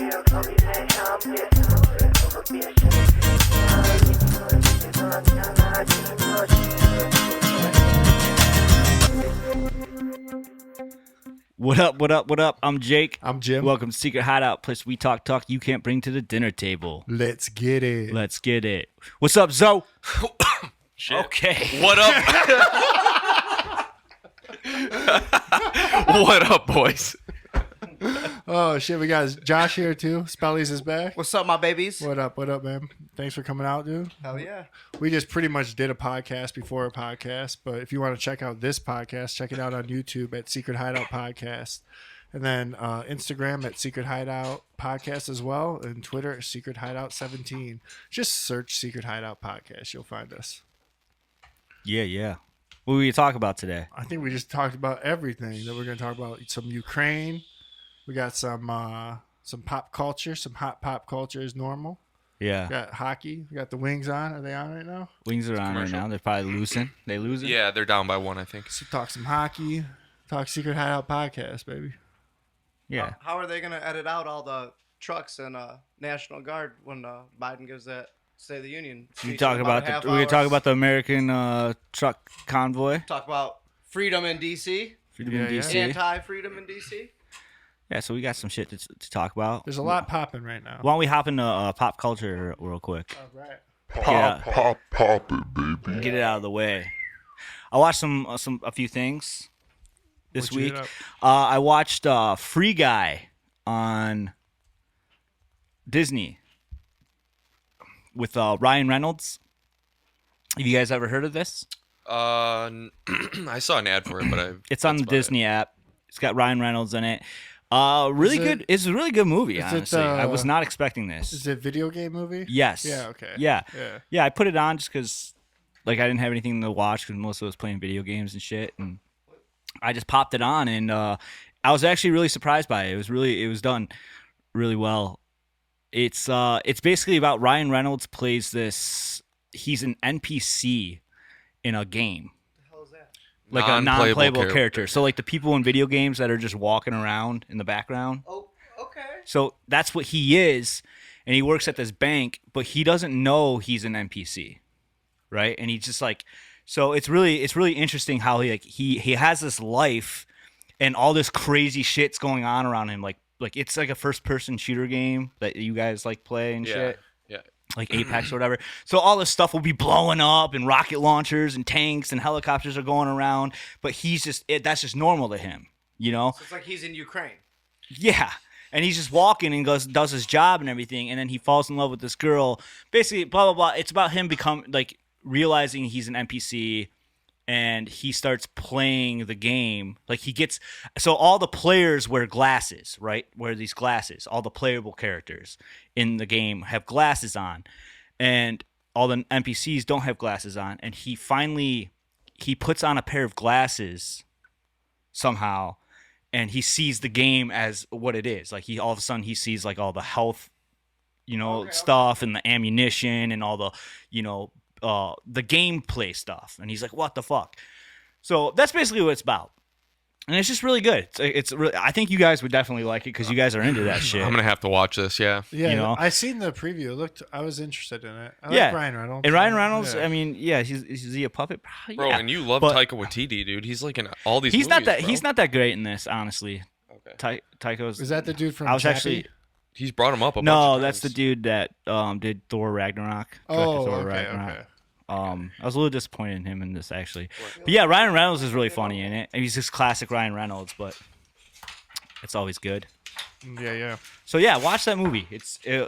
What up, what up, what up? I'm Jake. I'm Jim. Welcome to Secret Hideout, place we talk you can't bring to the dinner table. Let's get it. Let's get it. What's up, Zoe? Shit. Okay. What up? What up, boys? Oh, shit. We got Josh here, too. Spellies is back. What's up, my babies? What up, man? Thanks for coming out, dude. Hell yeah. We just pretty much did a podcast before a podcast, but if you want to check out this podcast, check it out on YouTube at Secret Hideout Podcast. And then Instagram at Secret Hideout Podcast as well, and Twitter at Secret Hideout 17. Just search Secret Hideout Podcast. You'll find us. Yeah. What will you talk about today? I think we just talked about everything that we're going to talk about. Some Ukraine. We got some pop culture, some hot pop culture as normal. Yeah. We got hockey. We got the Wings on. Are they on right now? Wings are on right now. They're probably losing. They losing? Yeah, they're down by 1, I think. So talk some hockey. Talk Secret Hideout Podcast, baby. Yeah. How are they going to edit out all the trucks and National Guard when Biden gives that State of the Union speech? We talk about the American truck convoy. Talk about freedom in D.C. Freedom in DC. Anti-freedom in D.C. Yeah, so we got some shit to talk about. There's a lot popping right now. Why don't we hop into pop culture real quick? All right. Pop it, baby. Get it out of the way. I watched a few things this What'd you week. hit I watched Free Guy on Disney with Ryan Reynolds. Have you guys ever heard of this? I saw an ad for it, but It's on the Disney app. It's got Ryan Reynolds in it. Really good. It's a really good movie. Honestly, I was not expecting this. Is it a video game movie? Yes. Yeah. Okay. Yeah. I put it on just because, like, I didn't have anything to watch because Melissa was playing video games and shit, and I just popped it on, and I was actually really surprised by it. It was done really well. It's basically about Ryan Reynolds plays this. He's an NPC in a game. Like a non-playable character. So like the people in video games that are just walking around in the background. Oh, okay. So that's what he is, and he works at this bank, but he doesn't know he's an NPC, right? And he's just like, so it's really interesting how he has this life, and all this crazy shit's going on around him. Like it's like a first-person shooter game that you guys like play and shit. Yeah. Like Apex or whatever. So all this stuff will be blowing up, and rocket launchers and tanks and helicopters are going around, but that's just normal to him, you know? So it's like he's in Ukraine. Yeah. And he's just walking and does his job and everything, and then he falls in love with this girl. Basically, blah, blah, blah. It's about him realizing he's an NPC, and he starts playing the game. So all the players wear glasses, right? Wear these glasses. All the playable characters in the game have glasses on, and all the NPCs don't have glasses on. And he puts on a pair of glasses somehow, and he sees the game as what it is. Like all of a sudden he sees like all the health, stuff and the ammunition and all the, the gameplay stuff, and he's like, "What the fuck?" So that's basically what it's about, and it's just really good. It's really, I think you guys would definitely like it because you guys are into that shit. I'm gonna have to watch this. Yeah. Yeah. I seen the preview. I was interested in it. I like Ryan Reynolds. And Ryan Reynolds, I mean, is he a puppet? Bro, and you love Taika Waititi, dude. He's like in all these. He's movies, not that. bro. He's not that great in this, honestly. Okay. Taika's. Is that the dude from? I was Chappie? actually. He's brought him up. No, that's the dude that did Thor Ragnarok. Oh, Thor okay. Ragnarok. Okay. I was a little disappointed in him in this actually, but yeah, Ryan Reynolds is really funny in it. He's just classic Ryan Reynolds, but it's always good. Yeah. So yeah, watch that movie.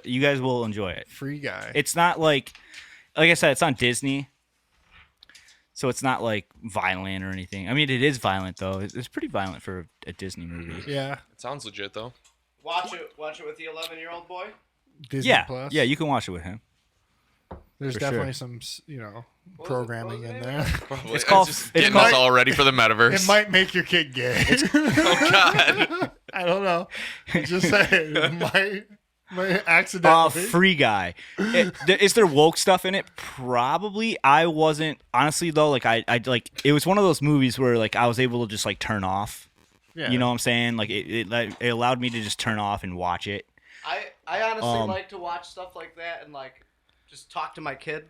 You guys will enjoy it. Free Guy. It's not like I said, it's on Disney, so it's not like violent or anything. I mean, it is violent though. It's pretty violent for a Disney movie. Yeah. It sounds legit though. Watch it with the 11-year-old boy. Disney Yeah, Plus. yeah, you can watch it with him. There's for definitely sure. some, programming in there. It's called. Just It's getting called. us all ready for the metaverse. It might make your kid gay. Oh God. I don't know. Just saying. It might accidentally. Free Guy. Is there woke stuff in it? Probably. I wasn't honestly though. Like I like it was one of those movies where like I was able to just like turn off. Yeah. You know what I'm saying? Like it allowed me to just turn off and watch it. I honestly Um, like to watch stuff like that and like just talk to my kid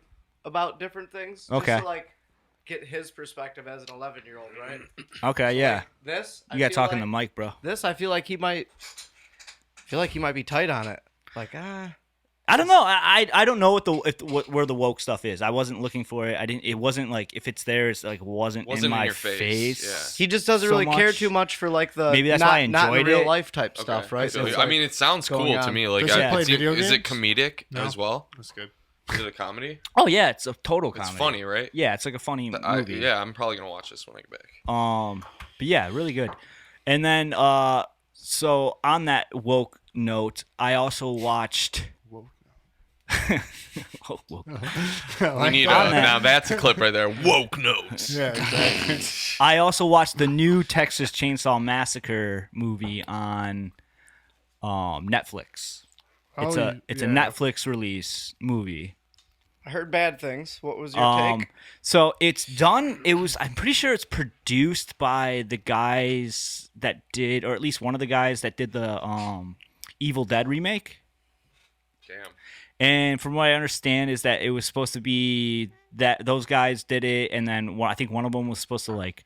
about different things. Okay. Just to like get his perspective as an 11-year-old, right? Okay, yeah. Like, this You got feel talking like, to Mike, bro. This I feel like he might be tight on it. Like I don't know. I don't know where the woke stuff is. I wasn't looking for it. I didn't. It wasn't like if it's there, it's like wasn't in in my your face. he just doesn't so really care much. too much for like the Maybe that's not, why I not in enjoyed real it. life type Okay. stuff, right? I, It's I mean, it sounds going cool on. to me. Like, Does he play is video is it games? comedic No. as well? That's good. Is it a comedy? Oh yeah, it's a total comedy. It's funny, right? Yeah, it's like a funny movie. Yeah, I'm probably gonna watch this when I get back. But yeah, really good. And then so on that woke note, I also watched. Woke. We need now that's a clip right there. Woke notes. Yeah, exactly. I also watched the new Texas Chainsaw Massacre movie on Netflix. It's a Netflix release movie. I heard bad things. What was your take? So it's done. I'm pretty sure it's produced by the guys that did, or at least one of the guys that did the Evil Dead remake. Damn. And from what I understand is that it was supposed to be that those guys did it, and then I think one of them was supposed to like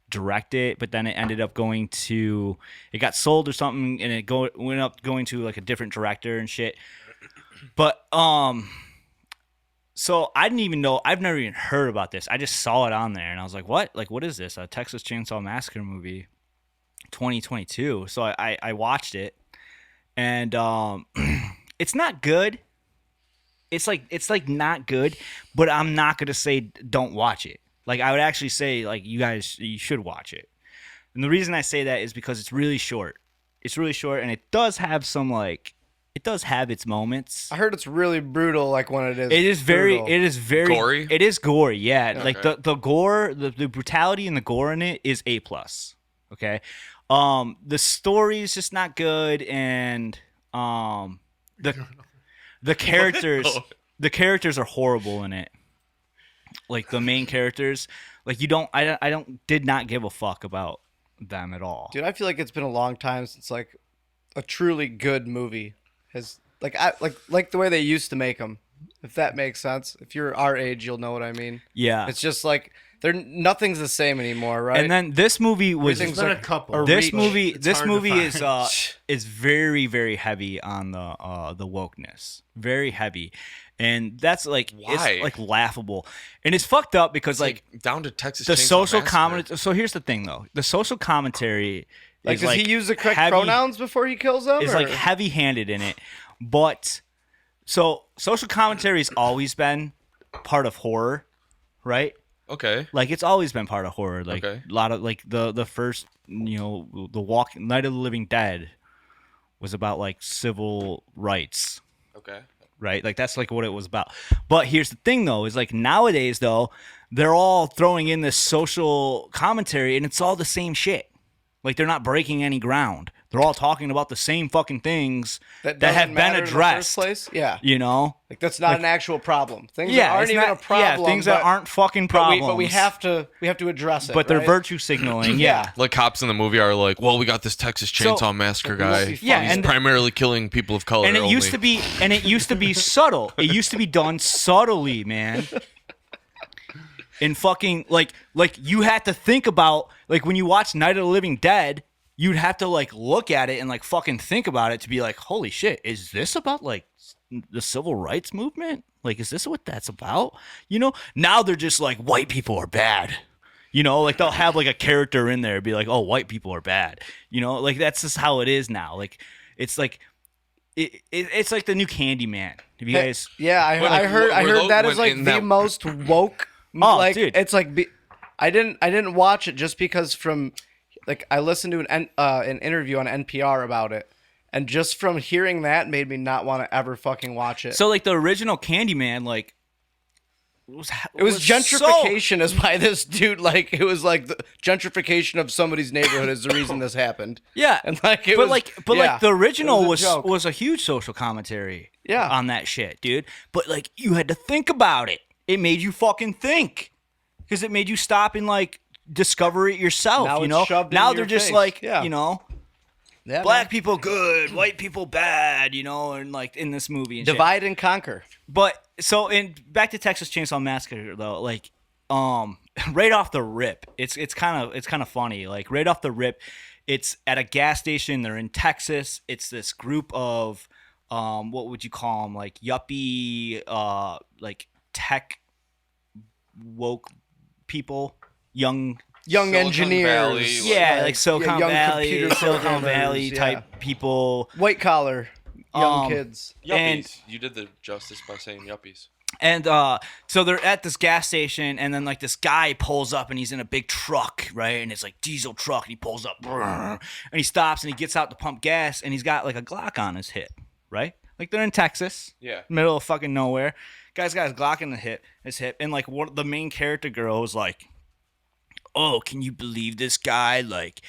direct it, but then it ended up it got sold or something, and it went up going to like a different director and shit. But so I didn't even know. I've never even heard about this. I just saw it on there, and I was like, "What? Like, what is this? A Texas Chainsaw Massacre movie, 2022?" So I watched it, and it's not good. It's like not good, but I'm not gonna say don't watch it. Like I would actually say like you should watch it. And the reason I say that is because it's really short. It's really short, and it does have its moments. I heard it's really brutal, like when it is. It is very Gory? It is gory, yeah. Okay. Like the gore, the brutality and the gore in it is A+. Okay. The story is just not good, and the characters are horrible in it. Like the main characters, like I did not give a fuck about them at all. Dude, I feel like it's been a long time since like a truly good movie has like the way they used to make them. If that makes sense. If you're our age, you'll know what I mean. Yeah. It's just like nothing's the same anymore, right? And then this movie was Everything's There's like been a couple. this but movie it's this hard to movie find. is very, very heavy on the wokeness. Very heavy. And that's like Why? it's like laughable. And it's fucked up because like down to Texas. the Chainsaw social Massacre. commentary. So here's the thing though. The social commentary like, is does like he use the correct heavy- pronouns before he kills them? is or? like heavy-handed in it. But so social commentary has always been part of horror, right? Okay. Like it's always been part of horror. Like Okay. a lot of like the first, the Night of the Living Dead was about like civil rights, Okay. right? Like that's like what it was about. But here's the thing though, is like nowadays though, they're all throwing in this social commentary and it's all the same shit. Like they're not breaking any ground. They're all talking about the same fucking things that doesn't have been matter in the first addressed. place? Yeah. You know? Like that's not an actual problem. Things Yeah, that aren't it's even not- a problem. Yeah, things that but- aren't fucking problems. But we have to address it. But they're right? virtue signaling. Yeah. Like cops in the movie are like, well, we got this Texas Chainsaw Massacre guy. Yeah, He's and- primarily killing people of color. And it only. used to be subtle. It used to be done subtly, man. And fucking like you had to think about like when you watch Night of the Living Dead, you'd have to like look at it and like fucking think about it to be like, holy shit, is this about like the civil rights movement? Like, is this what that's about? You know, now they're just like white people are bad. You know, like they'll have like a character in there be like, oh, white people are bad. You know, like that's just how it is now. Like it's like it's like the new Candyman. Have you guys? Yeah, But, like, I heard were that those- is like in the that- most woke. Oh, like dude. it's like I didn't watch it just because from like I listened to an interview on NPR about it, and just from hearing that made me not want to ever fucking watch it. So like the original Candyman, like it was gentrification is why this dude like it was like the gentrification of somebody's neighborhood is the reason this happened. Yeah, And like it but was, like yeah, the original it was a joke. was a huge social commentary. Yeah. On that shit, dude. But like you had to think about it. It made you fucking think because it made you stop and like discover it yourself. Now you it's know. shoved Now into they're your just face. like Yeah. you know. Yeah, black man. people good, white people bad, you know, and like in this movie and shit. Divide and conquer. But so in back to Texas Chainsaw Massacre though, like right off the rip, it's kind of funny. Like right off the rip, it's at a gas station. They're in Texas. It's this group of what would you call them? Like yuppie, like tech woke people, young Young Silicon engineers. Valley, yeah, like Silicon young Valley, computer Silicon programmers, Valley yeah. type people. White collar. Young Um, kids. Yuppies. You did the justice by saying yuppies. And so they're at this gas station, and then like this guy pulls up, and he's in a big truck, right? And it's like diesel truck, and he pulls up, and he stops, and he gets out to pump gas, and he's got like a Glock on his hip, right? Like they're in Texas, Yeah. middle of fucking nowhere. Guy's got his Glock in his hip, and like the main character girl was like, "Oh, can you believe this guy? Like."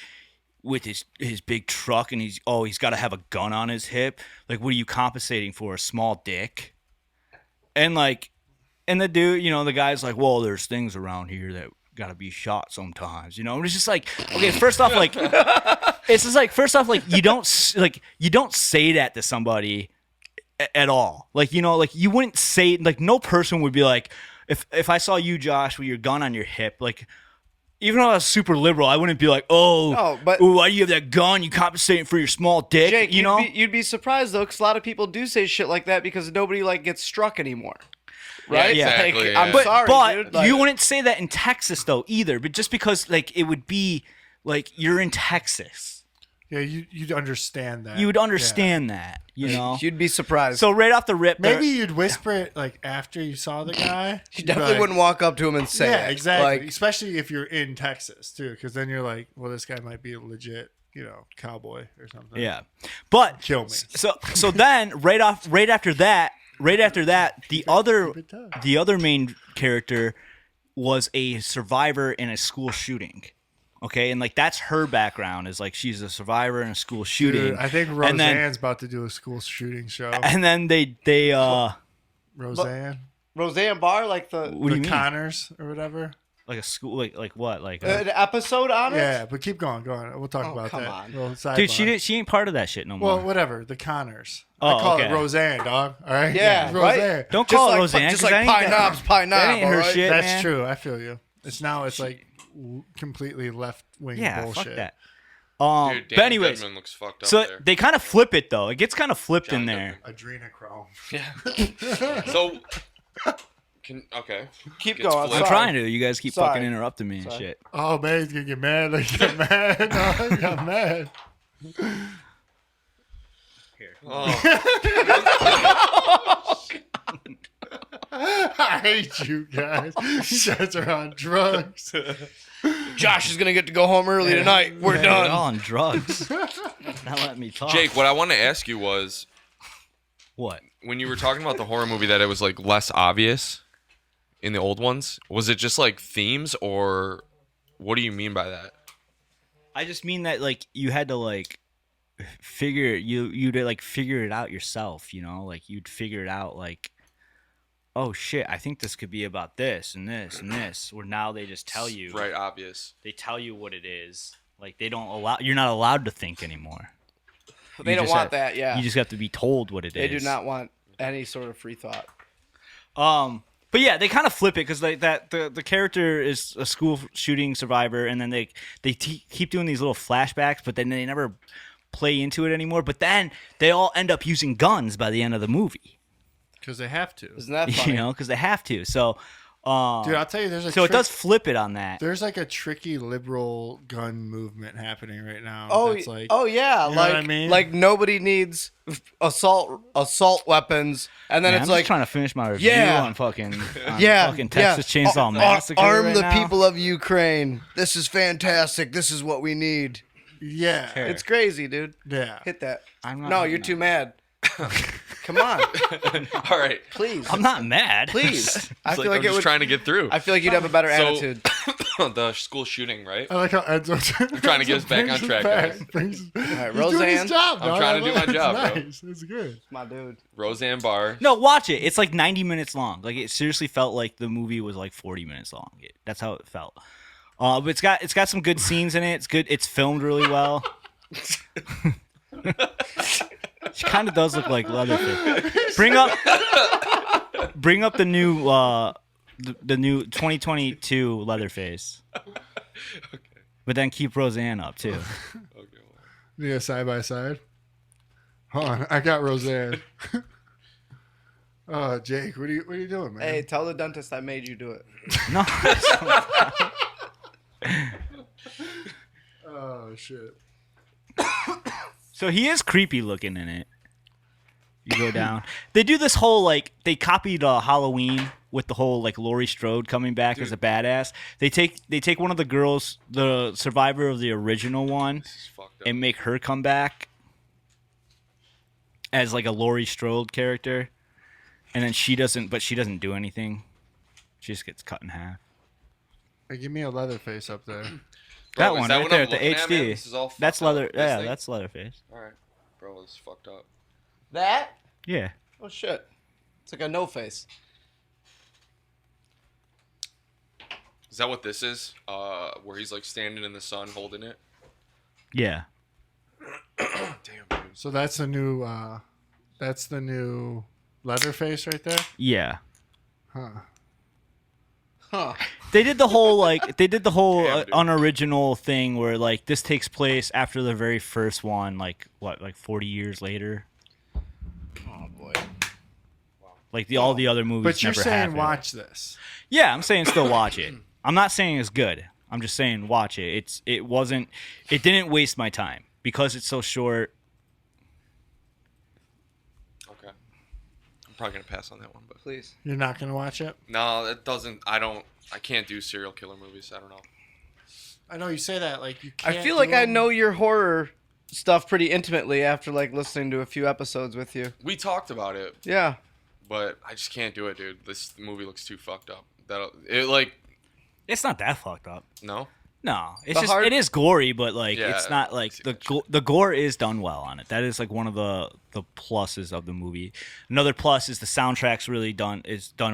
With his big truck, and he's got to have a gun on his hip. Like, what are you compensating for? A small dick? And like, and the dude, you know, the guy's like, well, there's things around here that gotta be shot sometimes, you know. And it's just like, okay, first off, like, it's just like, first off, like, you don't say that to somebody at all. Like, you know, like you wouldn't say, like, no person would be like, if I saw you, Josh, with your gun on your hip, like. Even though I was super liberal, I wouldn't be like, "Oh, No, but- ooh, why do you have that gun? You compensating for your small dick?" Jake, you know. you'd be surprised though, because a lot of people do say shit like that because nobody like gets struck anymore, right? Yeah, exactly, Like, yeah. I'm But- sorry, but dude. Like, you wouldn't say that in Texas though either. But just because like it would be like you're in Texas, Yeah, you'd understand that. you would understand that, you know. you'd be surprised. So right off the rip, Maybe you'd whisper it like after you saw the guy. you You'd be definitely like, wouldn't walk up to him and say Yeah, it. exactly. Like, Especially if you're in Texas too, because then you're like, well, this guy might be a legit, cowboy or something. yeah. But Kill me. so then right after that, the other main character was a survivor in a school shooting. Okay, and like that's her background is like she's a survivor in a school shooting. Dude, I think And then- Roseanne's about to do a school shooting show. And then they Roseanne, Roseanne Barr, like what do the you mean? Connors or whatever. Like a school like what? Like an episode on it. Yeah, but keep going. Go on. We'll talk Oh, about come that. on. Little sidebar. dude, she ain't part of that shit no more. Well, whatever. The Connors. Oh, I call okay. it Roseanne, dog. All right. Yeah, It's right? Roseanne. Don't Just call like, it Roseanne. just 'cause like that Pine ain't Knobs, Pine Knob. that ain't her all right? shit. That's man. true. I feel you. It's like completely left wing Yeah, bullshit. fuck that. Dude, But Dan anyways, Goodman looks fucked up so there. they kind of flip it though. It gets kind of flipped in John there. Adrenochrome. Yeah. So, okay. Keep Gets going. flipped. I'm Sorry. trying to. You guys keep Sorry. fucking interrupting me and Sorry. shit. Oh man, he's gonna get mad. Like, he got mad. No, he got mad. Oh, I hate you guys. You guys are on drugs. Josh is gonna get to go home early tonight. We're They're done. all on drugs. Not letting me talk. Jake, what I want to ask you was What? when you were talking about the horror movie that it was like less obvious in the old ones. Was it just like themes, or what do you mean by that? I just mean that like you had to like you'd like figure it out yourself, you know? Like you'd figure it out like, oh shit, I think this could be about this and this and this. Where now they just tell you. Right, obvious. They tell you what it is. Like they don't allow you're not allowed to think anymore. They You don't just want have- that. Yeah. You just have to be told what it They is. do not want any sort of free thought. But yeah, they kind of flip it because like the character is a school shooting survivor, and then they keep doing these little flashbacks, but then they never play into it anymore. But then they all end up using guns by the end of the movie, Because they have to. Isn't that funny? you know, because they have to. So, Dude, I'll tell you, there's a so it does flip it on that. There's like a tricky liberal gun movement happening right now. Oh, that's like, oh yeah, you know like what I mean? like nobody needs assault weapons, and then Man, it's I'm like just trying to finish my review Yeah. on fucking Texas Chainsaw Massacre. Arm right the now. people of Ukraine. This is fantastic. This is what we need. yeah, Sure. It's crazy, dude. yeah. Hit that. I'm not No, hitting you're that. too mad. Come on, All right. please, I'm not mad. please. I It's feel like like I'm it just would. trying to get through. I feel like you'd have a better So- attitude. The school shooting, right? I like how Enzo trying to get us back on track, guys. Brings, All right, he's doing his Roseanne, job, I'm dog. trying to do my It's job, bro. nice. It's good. my dude. Roseanne Barr. No, watch it. It's like 90 minutes long. Like it seriously felt like the movie was like 40 minutes long. That's how it felt. But it's got some good scenes in it. It's good. It's filmed really well. She kind of does look like Leatherface. Bring up the new the new 2022 Leatherface. Okay. But then keep Roseanne up too. Okay. Well. Yeah, side by side. Hold on, I got Roseanne. Oh, Jake, what are you doing, man? Hey, tell the dentist I made you do it. No. Oh shit. So he is creepy looking in it. You go down. They do this whole like they copied Halloween with the whole like Laurie Strode coming back as a badass. They take one of the girls, the survivor of the original one, This is fucked up. and make her come back as like a Laurie Strode character, and then she doesn't do anything. She just gets cut in half. Hey, give me a Leatherface up there. That Bro, is one that right what there I'm at the looking at, man? HD. This is all That's fucked up. leather. This Yeah, thing? that's Leatherface. All right, bro, this is fucked up. That? Yeah. Oh shit. It's like a no face. Is that what this is? Where he's like standing in the sun holding it? Yeah. Damn, dude. So that's the new Leatherface right there. Yeah. Huh. Huh. They did the whole Damn, dude. unoriginal thing where like this takes place after the very first one, like 40 years later. Oh boy. Like all the other movies. But you're never saying happened. watch this. Yeah, I'm saying still watch it. I'm not saying it's good. I'm just saying watch it. It didn't waste my time because it's so short. Okay. I'm probably gonna pass on that one, but Please. You're not gonna watch it. no, it doesn't. I can't do serial killer movies. I don't know. I know you say that like you. I Can't feel like do I them. know your horror stuff pretty intimately after like listening to a few episodes with you. We talked about it, Yeah. but I just can't do it, dude. This movie looks too fucked up. Like It's not that fucked up. no. No, it's The just hard- it is gory, but like Yeah, it's not I like see the that shit. the gore is done well on it. That is like one of the pluses of the movie. Another plus is the soundtrack's really done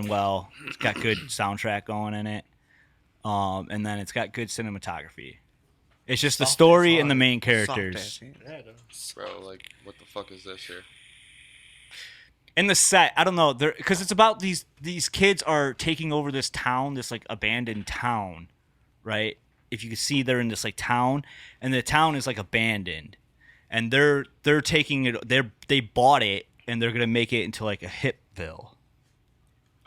well. It's got good soundtrack going in it, and then it's got good cinematography. It's just the story and the main characters. Bro, like, what the fuck is this here? And the set, I don't know, because it's about these kids are taking over this town, this like abandoned town, right? If you can see, they're in this like town, and the town is like abandoned, and they're taking it. They bought it, and they're gonna make it into like a hipville,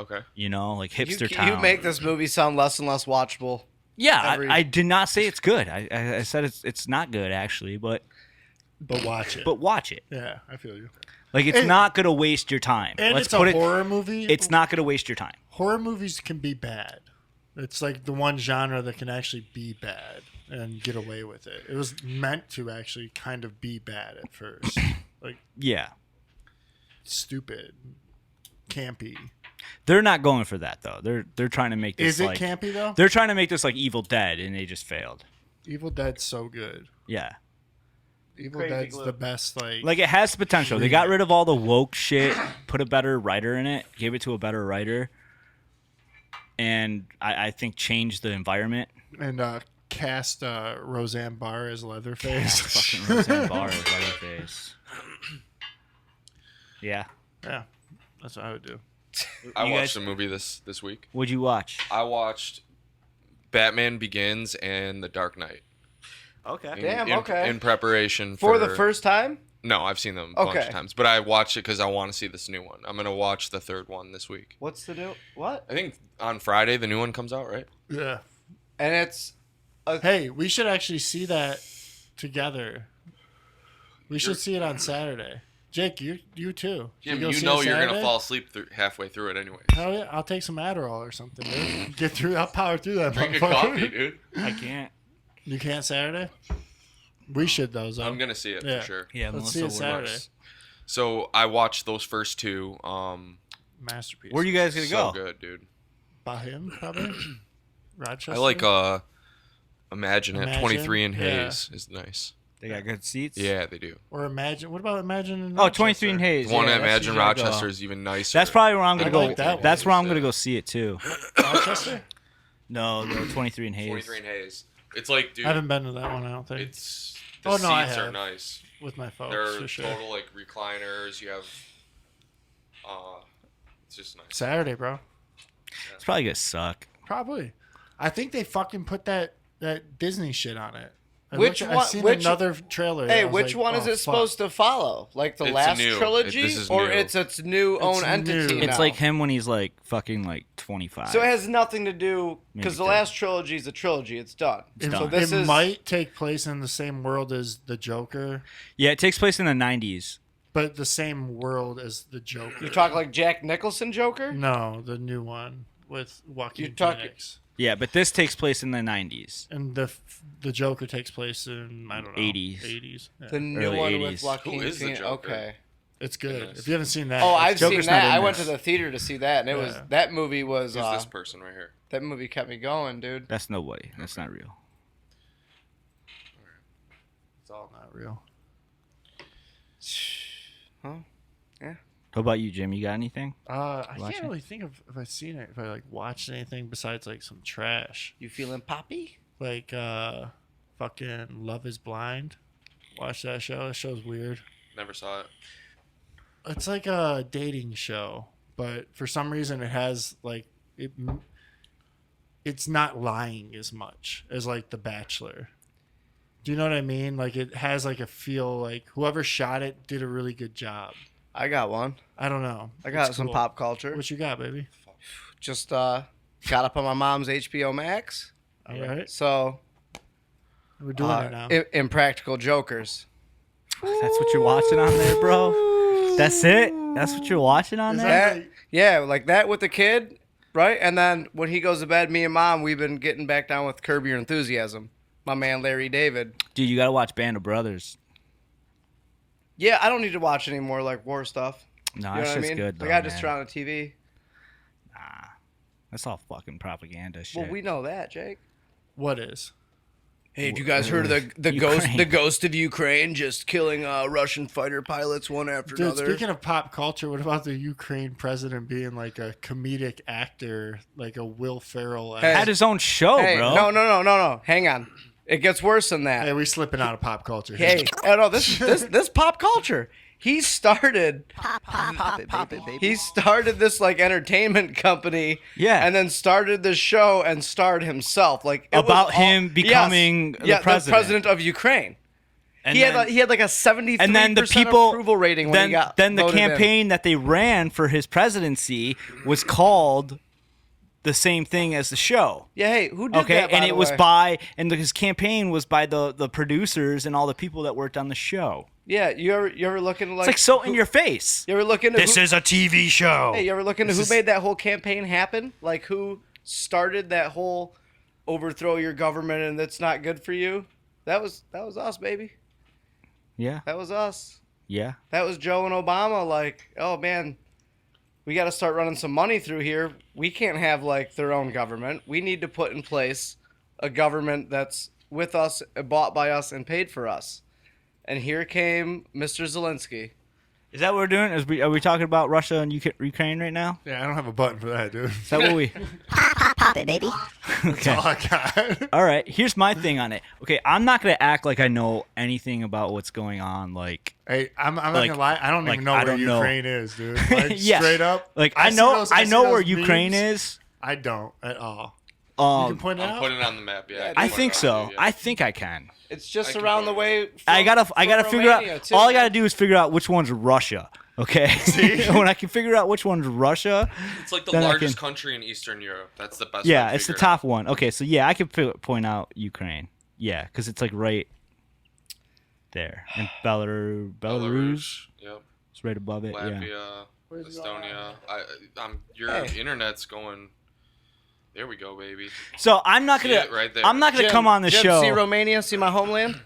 Okay. you know, like hipster town. You make this movie sound less and less watchable. yeah, every- I did not say it's good. I said it's not good actually, but watch it. watch it. Yeah, I feel you. Like it's And- not gonna waste your time. And Let's it's a put it. horror movie. It's not gonna waste your time. Horror movies can be bad. It's like the one genre that can actually be bad and get away with it. It was meant to actually kind of be bad at first, like Yeah. stupid, campy. They're not going for that though. They're trying to make this Is it like campy though? they're trying to make this like Evil Dead, and they just failed. Evil Dead's so good. Yeah, Evil Crazy Dead's glue. the best. like it has potential. They got rid of all the woke shit, put a better writer in it, gave it to a better writer, and I think changed the environment. And cast Roseanne Barr as Leatherface. Fucking Roseanne Barr as Leatherface. Yeah. Yeah, that's what I would do. I You watched guys- a movie this week. What'd you watch? I watched Batman Begins and The Dark Knight. Okay. Damn, okay. In preparation For the first time? No, I've seen them a bunch Okay. of times, but I watched it because I want to see this new one. I'm gonna watch the third one this week. What's the new what? I think on Friday the new one comes out, right? Yeah. And it's Hey, we should actually see that together. We should see it on Saturday. Jake, you too. Jim, go you see know it you're gonna Saturday? fall asleep halfway through it anyway. Hell yeah, I'll take some Adderall or something, dude. Get through. I'll power through that. Drink a motherfucker. coffee, dude. I can't. You can't Saturday? We should though. Zoe. I'm gonna see it Yeah. for sure. Yeah, Let's Melissa see it would. Saturday. So I watched those first two. Masterpiece. Where are you guys gonna So go? good, dude. By him, probably. Rochester. I like Imagine at Imagine? 23 and Yeah. Hayes is nice. They got good seats. Yeah, they do. Or Imagine. What about Imagine? In Oh, 23 and Rochester? Hayes. The one yeah, at that's Imagine usually I go. Rochester is even nicer. That's probably where I'm gonna I go. like that one. That's where I'm gonna go see it too. Rochester? No, the 23 and Hayes. 23 and Hayes. It's like, dude, I haven't been to that one. I don't think. it's the Oh, no, I seats are have. nice. with my folks They're for sure. total like recliners. You have, it's just nice. Saturday, bro. It's probably gonna suck. Probably. I think they fucking put that Disney shit on it. Which seen one- another trailer. Hey, I was which like, one is oh, it supposed to follow? Like the It's last new. trilogy, This is or new. it's its new own entity new. now? It's like him when he's like fucking like 25. So it has nothing to do Maybe because the 30. last trilogy is a trilogy. It's done. It, done. So this it is might take place in the same world as the Joker, Yeah, it takes place in the 90s. but the same world as the Joker. you talk like Jack Nicholson Joker. No, the new one with Joaquin You talk- Phoenix. Yeah, but this takes place in the 90s. And the Joker takes place in, I don't know, 80s. 80s. Yeah. The new Early one 80s. with Joaquin Who is the Phoenix. Joker? Okay. It's good. Goodness. If you haven't seen that, Oh, it's- I've seen Joker's not that. in I went to this. the theater to see that, and it was Yeah. that movie was Who's this person right here? that movie kept me going, dude. That's nobody. That's not real. it's all not real. Huh? How about you, Jim? You got anything? I Watch can't it? really think of if I've seen it, if I like watched anything besides like some trash. You feeling poppy? Like fucking Love is Blind. Watch that show. That show's weird. Never saw it. It's like a dating show, but for some reason it has like it's not lying as much as like The Bachelor. Do you know what I mean? Like it has like a feel like whoever shot it did a really good job. I got one. I don't know. I got It's some cool. pop culture. What you got, baby? Just got up on my mom's HBO Max. All right, So we're doing it now. Impractical Jokers. That's what you're watching on there, bro? That's it? That's what you're watching on Is there? that- Yeah, like that with the kid, right? And then when he goes to bed, me and mom, we've been getting back down with Curb Your Enthusiasm. My man Larry David. Dude, you gotta watch Band of Brothers. Yeah, I don't need to watch any more like war stuff. No, You know that what I shit's mean? good, though, Like I just man. turn on the TV. That's all fucking propaganda shit. Well, we know that, Jake. What is? Hey, have you guys heard of the Ukraine. ghost of Ukraine just killing Russian fighter pilots one after Dude, another? speaking of pop culture, what about the Ukraine president being like a comedic actor, like a Will Ferrell? Hey. Had his own show, Hey, bro. no. Hang on. It gets worse than that. Hey, we slipping out of pop culture. here. Hey, no, this pop culture. He started He started this like entertainment company, Yeah. and then started this show and starred himself, like it was About him becoming the president. of Ukraine. And He then, had like a 73% and then the people approval rating when he got then the voted in. campaign that they ran for his presidency was called the same thing as the show. Yeah, hey, who did Okay, that? and by it the was way? by his campaign was by the producers and all the people that worked on the show. Yeah, you ever look into like It's like so who- in your face. You ever look into This who, is a TV show. Hey, you ever look into This who is- made that whole campaign happen? Like who started that whole overthrow your government and that's not good for you? That was us, baby. Yeah, That was us. yeah. That was Joe and Obama. Like, oh man, we got to start running some money through here. We can't have like their own government. We need to put in place a government that's with us, bought by us, and paid for us. And here came Mr. Zelensky. Is that what we're doing? Are we talking about Russia and Ukraine right now? Yeah, I don't have a button for that, dude. Is that what we? Pop it, baby. Okay. All I got. All right. Here's my thing on it. Okay, I'm not gonna act like I know anything about what's going on. Like, Hey, I'm not Like- gonna lie. I don't like, even know I where don't know. Ukraine is, dude. Like, yeah, straight up. Like I I see know, those- I see know where those Ukraine memes. is. I don't at all. You can Um, point it I'm out. putting it on the map. Yeah, I can think point it out, so. yeah. I think I can. It's just I can around the follow way. I gotta from figure out. Romania, too, All I man. gotta do is figure out which one's Russia. Okay. When I can figure out which one's Russia, It's like the then I largest can- country in Eastern Europe. That's the best. yeah, way to it's the figure it out. top one. Okay, so yeah, I can point out Ukraine. Yeah, because it's like right there, and Belarus. Yep. It's right above it. Yeah. Latvia, Estonia. Your internet's going. There we go, baby. So I'm not See gonna. it right there. I'm not gonna Jim, come on the Jim, show. See Romania? See my homeland?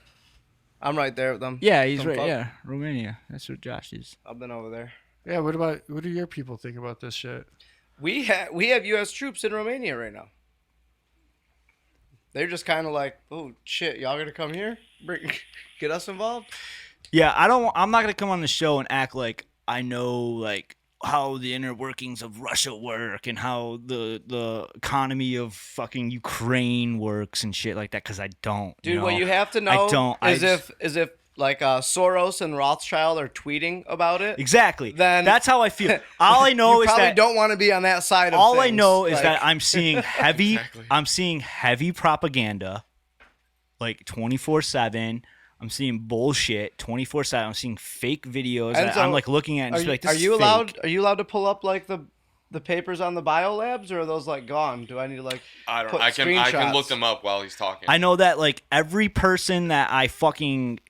I'm right there with them. Yeah, he's Some right. fuck. Yeah, Romania. That's where Josh is. I've been over there. Yeah. What do your people think about this shit? We have U.S. troops in Romania right now. They're just kind of like, oh shit, y'all gonna come here, get us involved? Yeah, I'm not gonna come on the show and act like I know like how the inner workings of Russia work and how the economy of fucking Ukraine works and shit like that because I don't. Dude, know? what you have to know I don't. is if Soros and Rothschild are tweeting about it, Exactly. then That's how I feel. All I know you is probably that don't want to be on that side of all things. I know is Like, that I'm seeing heavy. Exactly. I'm seeing heavy propaganda, like 24/7. I'm seeing bullshit 24/7. I'm seeing fake videos. And that so I'm like looking at and Are just you, like, this are is you fake. allowed? Are you allowed to pull up like the papers on the biolabs, or are those like gone? Do I need to like? I don't. put I can look screenshots? them up while he's talking. I know that like every person that I fucking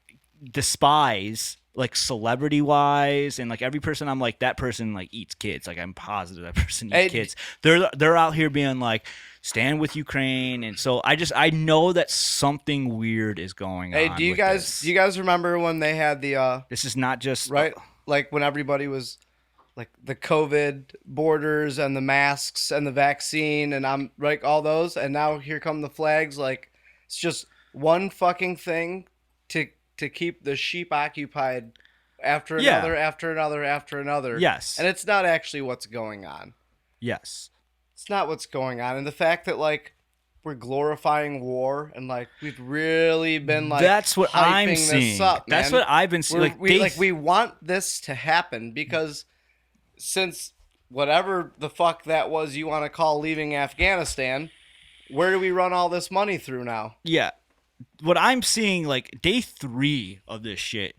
despise, like celebrity wise, and like every person I'm like, that person like eats kids. Like I'm positive that person eats Hey, kids. They're out here being like, stand with Ukraine, and so I know that something weird is going Hey, on. do you with guys this. do you guys remember when they had the This is not just right, like when everybody was like the COVID borders and the masks and the vaccine and I'm like all those, and now here come the flags. Like it's just one fucking thing to keep the sheep occupied after Yeah. another after another after another. Yes. And it's not actually what's going on. Yes. It's not what's going on. And the fact that like we're glorifying war and like we've really been like That's what I'm hyping this seeing. up, That's man. what I've been seeing. We want this to happen because since whatever the fuck that was you want to call leaving Afghanistan, where do we run all this money through now? Yeah. What I'm seeing, like day 3 of this shit,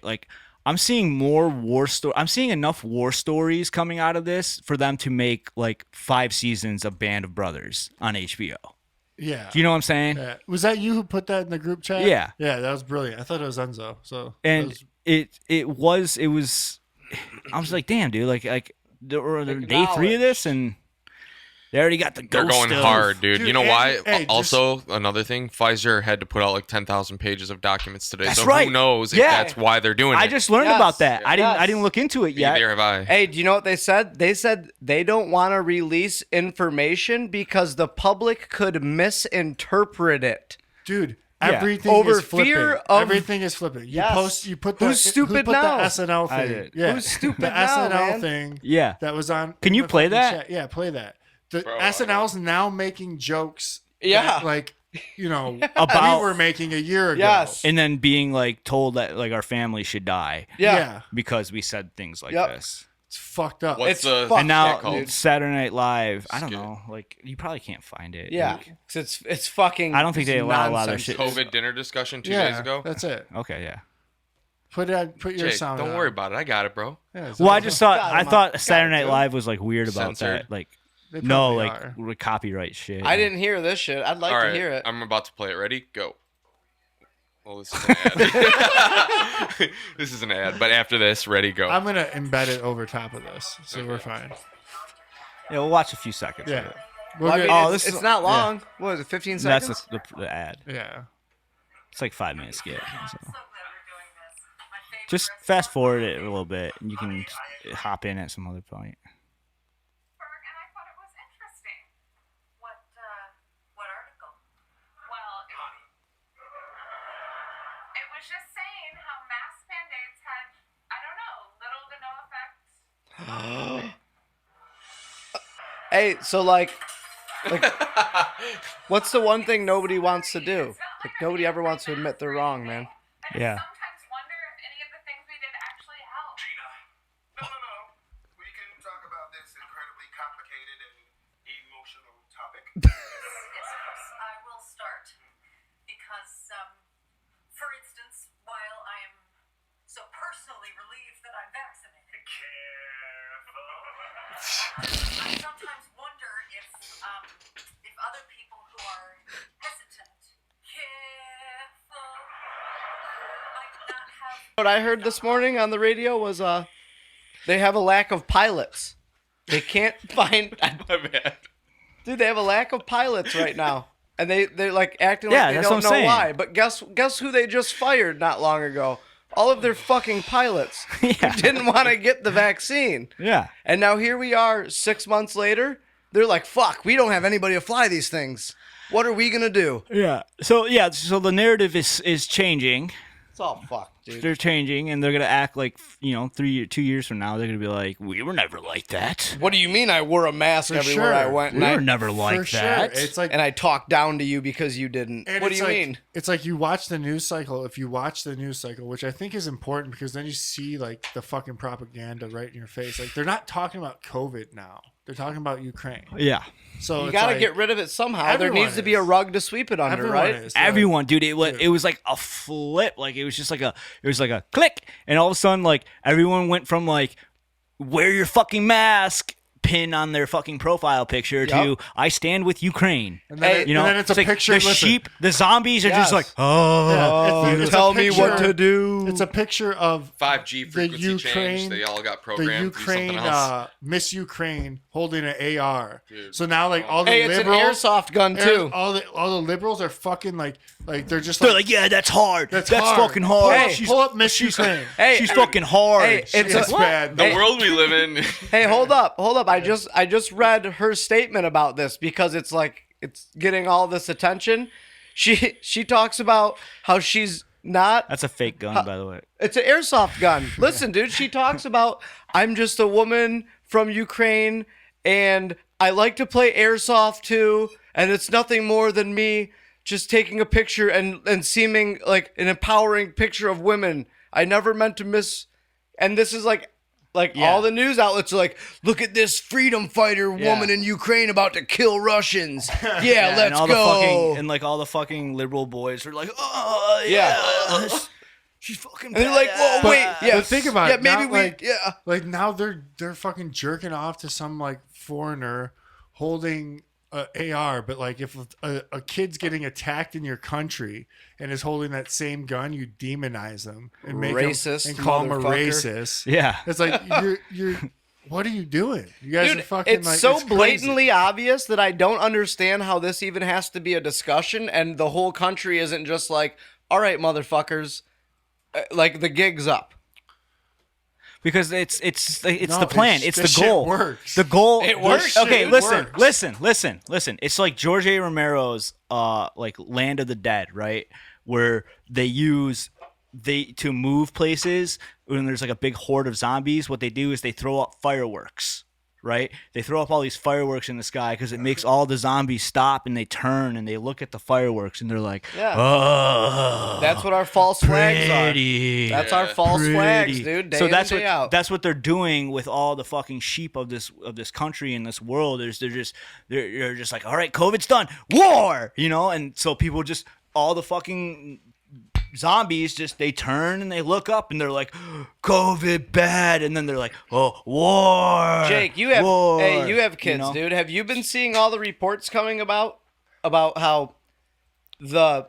like I'm seeing more war story. I'm seeing enough war stories coming out of this for them to make like 5 seasons of Band of Brothers on HBO. Yeah. Do you know what I'm saying? Yeah. Was that you who put that in the group chat? Yeah. Yeah, that was brilliant. I thought it was Enzo. So And that was- it was. I was like, damn, dude, like they're day 3 of this, and they already got the They're ghost going of- hard, dude. Dude, You know and- why? hey, Also, another thing, Pfizer had to put out like 10,000 pages of documents today. That's so right. who knows if Yeah. that's why they're doing it? I just learned Yes. about that. I Yes. didn't look into it yet. Neither have I. Hey, do you know what they said? They said they don't want to release information because the public could misinterpret it. dude, Yeah. everything Over is flipping. fear of- Everything is flipping. You Yes. you put Who's the, stupid who put now? the SNL I thing. did. Yeah. Who's stupid the now, SNL man? thing Yeah. that was on. Can in you the play fucking that? chat. Yeah, play that. The Bro, SNL's now making jokes. Yeah. that, like About- we were making a year ago. Yes. And then being like told that like our family should die Yeah. because we said things like Yep. this. It's fucked up. What's It's the fucked And now up, dude. Saturday Night Live, I don't Skit. know, like you probably can't find it. Yeah. Like, 'Cause it's fucking. I don't think they it's allow a lot of nonsense. shit. COVID dinner discussion 2 yeah, days ago? That's it. okay, yeah. Put your Jake, sound. don't on. worry about it. I got it, bro. Yeah, it's Well, I all- just thought Got I him, thought got Saturday it, Night dude. Live was like weird about Censored. that. Like They no, probably like are. with copyright shit. I didn't hear this shit. I'd like All to right, hear it. I'm about to play it. Ready? Go. Well, this is an ad. This is an ad, but after this, ready, go. I'm gonna embed it over top of this, so we're fine. Yeah, we'll watch a few seconds. Yeah. Of it. We'll Well, I get- mean, Oh, it's, this is- it's not long. What is it? 15 That's seconds. the ad. yeah. It's like 5 minutes skit. So. Just fast forward it a little bit, and you can hop in at some other point. And I thought it was interesting. What article? Well, it was just saying how mask mandates had, I don't know, little to no effect. Hey, so like, what's the one thing nobody wants to do? Like nobody ever wants to admit they're wrong, man. I Yeah. sometimes wonder if any of the things we did actually helped. No. We can talk about this incredibly complicated and emotional topic. Yes, of course. I will start because, for instance, while I am so personally relieved that I'm vaccinated, I sometimes wonder if other people who are hesitant, careful, might not have. What I heard this morning on the radio was they have a lack of pilots. They can't find. My bad. Dude, they have a lack of pilots right now. And they're like acting Yeah, like they that's don't what I'm know saying. why. But guess who they just fired not long ago? All of their fucking pilots Yeah. who didn't want to get the vaccine. Yeah. And now here we are 6 months later. They're like, fuck, we don't have anybody to fly these things. What are we gonna do? Yeah. So the narrative is changing. It's all fucked, dude. They're changing, and they're gonna act like 2 years from now. They're gonna be like, we were never like that. What do you mean? I wore a mask For everywhere I sure. went, We and were never like For that. sure. It's like and I talked down to you because you didn't. And What do it's you like- mean? It's like you watch the news cycle. If you watch the news cycle, which I think is important because then you see like the fucking propaganda right in your face. Like they're not talking about COVID now. They're talking about Ukraine. Yeah. So You it's got to like, get rid of it somehow. There everyone needs to be a is. rug to sweep it under, everyone right? is. Everyone, dude, it was like a flip. Like it was just like a click, and all of a sudden, like everyone went from like wear your fucking mask pin on their fucking profile picture to Yep. I stand with Ukraine. And then, Hey, You know, and then it's a like picture. The listen, sheep, the zombies are just Yes. like, oh, Yeah, it's a Tell me what picture- to do. It's a picture of 5G frequency Ukraine- change. They all got the programmed to do Ukraine, something else. Miss Ukraine holding an AR. Dude. So now like all the Hey, it's liberals, an airsoft gun too. all the liberals are fucking like they're just they're like, yeah, that's hard. That's hard. fucking hard. Hey, pull up Miss Ukraine. Hey, She's fucking hard. Hey, it's It's a, bad. The Hey. world we live in. hey, hold up. I just read her statement about this because it's like it's getting all this attention. She talks about how she's not. That's a fake gun, by the way. It's an airsoft gun. Listen, dude, she talks about I'm just a woman from Ukraine and I like to play airsoft too, and it's nothing more than me just taking a picture and seeming like an empowering picture of women. I never meant to miss. And this is like all the news outlets are like, look at this freedom fighter woman in Ukraine about to kill Russians. Yeah, and let's all go. The fucking, and like all the fucking liberal boys are like, oh yeah, she's fucking. And they're like, whoa, But- wait, yeah, but think about yeah, it, maybe not we, like- yeah. Like now they're fucking jerking off to some like foreigner holding a AR, but like if a kid's getting attacked in your country and is holding that same gun, you demonize them and make Racist them and call them a motherfucker. racist. Yeah. It's like you're what are you doing? You guys Dude, are fucking it's like so it's crazy. blatantly obvious that I don't understand how this even has to be a discussion, and the whole country isn't just like, all right, motherfuckers, like the gig's up. Because it's No, the plan. It's this the shit goal. works. The goal. It works, Okay, dude. listen, It works. listen. It's like George A. Romero's like Land of the Dead, right? Where they use to move places when there's like a big horde of zombies. What they do is they throw up fireworks. Right? They throw up all these fireworks in the sky because it makes all the zombies stop and they turn and they look at the fireworks and they're like, Yeah. oh, That's what our false flags are. pretty. That's our false flags, Pretty. dude. Day So in, that's day what out. that's what they're doing with all the fucking sheep of this country and this world. They're just like, all right, COVID's done, war, and so people just all the fucking zombies they turn and they look up and they're like, COVID bad, and then they're like, oh, war. Jake, you have war, hey, you have kids, know? dude. Have you been seeing all the reports coming about how the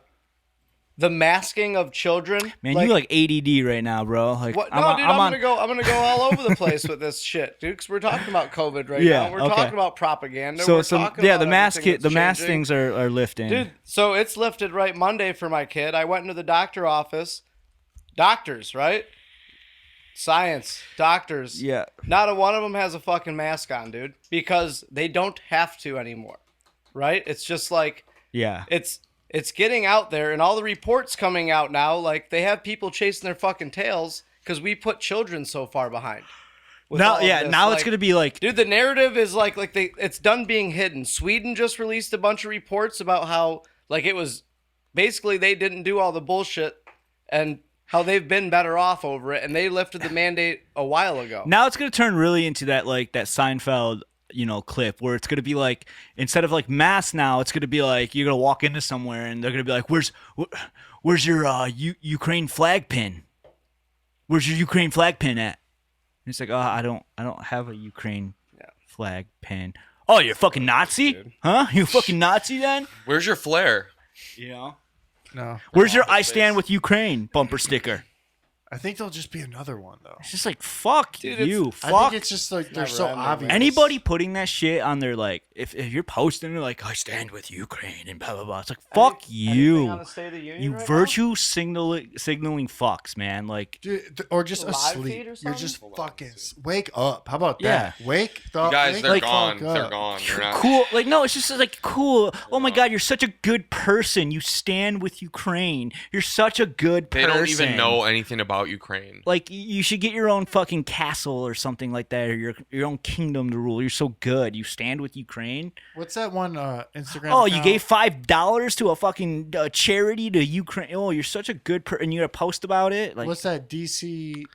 masking of children? Man, you like ADD right now, bro. Like, What? No, dude, I'm gonna go all over the place with this shit, dude. Because we're talking about COVID right Yeah, now. We're okay. talking about propaganda. So we're some talking yeah, about the mask everything the that's mask changing. things are lifting. Dude, so it's lifted right Monday for my kid. I went into the doctor office. Doctors, right? Science, doctors. Yeah. Not a one of them has a fucking mask on, dude, because they don't have to anymore. Right? It's just like Yeah. it's getting out there, and all the reports coming out now, like they have people chasing their fucking tails because we put children so far behind. with all Now of yeah, this. now it's Like, gonna be like dude, the narrative is like it's done being hidden. Sweden just released a bunch of reports about how like it was basically they didn't do all the bullshit and how they've been better off over it, and they lifted the mandate a while ago. now it's gonna turn really into that like that Seinfeld clip where it's gonna be like instead of like mass now it's gonna be like you're gonna walk into somewhere and they're gonna be like where's your Ukraine flag pin? Where's your Ukraine flag pin at? And it's like, oh, I don't have a Ukraine flag pin. Oh, you're a fucking Nazi? Huh? You a fucking Nazi then? Where's your flare? No. Where's your I stand with Ukraine bumper sticker? I think there'll just be another one though. It's just like fuck Dude, you, I fuck think it's just like they're never so ending, obvious. man. anybody putting that shit on their like. If you're posting it like I stand with Ukraine and blah blah blah, it's like fuck Anything you, on the State of the Union you right now? virtue signaling fucks, man. Like Dude, or just Live feed asleep. or You're just something? fucking wake up. How about Yeah. that? Wake the You guys, wake they're the gone. fuck They're up. gone. They're not. cool, like no, it's just like cool. Oh my god, you're such a good person. You stand with Ukraine. You're such a good They person. don't even know anything about Ukraine. Like you should get your own fucking castle or something like that, or your own kingdom to rule. You're so good. You stand with Ukraine. What's that one Instagram? Oh, you account? gave $5 to a fucking charity to Ukraine. Oh, you're such a good person. And you got to post about it. Like What's that? DC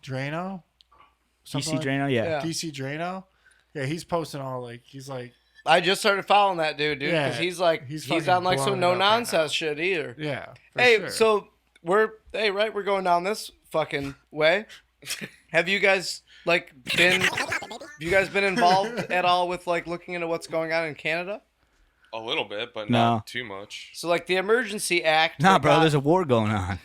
Drano? Something DC like- Drano, yeah. Yeah. DC Drano? Yeah, he's posting all like he's like I just started following that dude, because Yeah, he's like he's he's fucking on like blowing some it no up right now. nonsense shit either. yeah. for Hey, sure. so we're going down this fucking way. Have you guys been involved at all with like looking into what's going on in Canada? A little bit, but No. not too much. So like the Emergency Act. Nah, that bro, got- there's a war going on.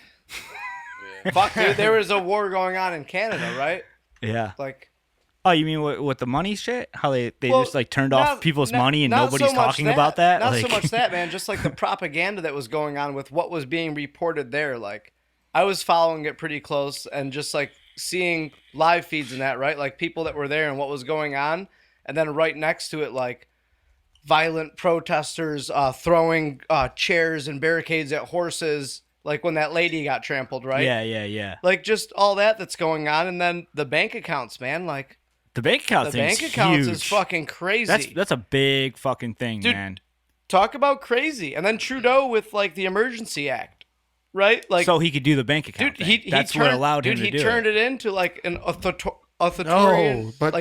fuck, dude, there was a war going on in Canada, right? Yeah. Like Oh, you mean with the money shit? How they well, just like turned off not- people's not- money and not nobody's so much talking about that? Not like, so much that, man. Just like the propaganda that was going on with what was being reported there. Like, I was following it pretty close and just like seeing live feeds and that, right? Like people that were there and what was going on, and then right next to it, like violent protesters throwing chairs and barricades at horses. Like when that lady got trampled, right? Yeah. Like just all that's going on, and then the bank accounts, man. Like The bank account the thing's bank accounts huge. is fucking crazy. That's a big fucking thing, Dude, man. Talk about crazy. And then Trudeau with like the Emergency Act, right? Like, So he could do the bank account. dude, thing. he That's turned, what allowed him dude, to do he turned it. it into like an authoritarian. No, but like,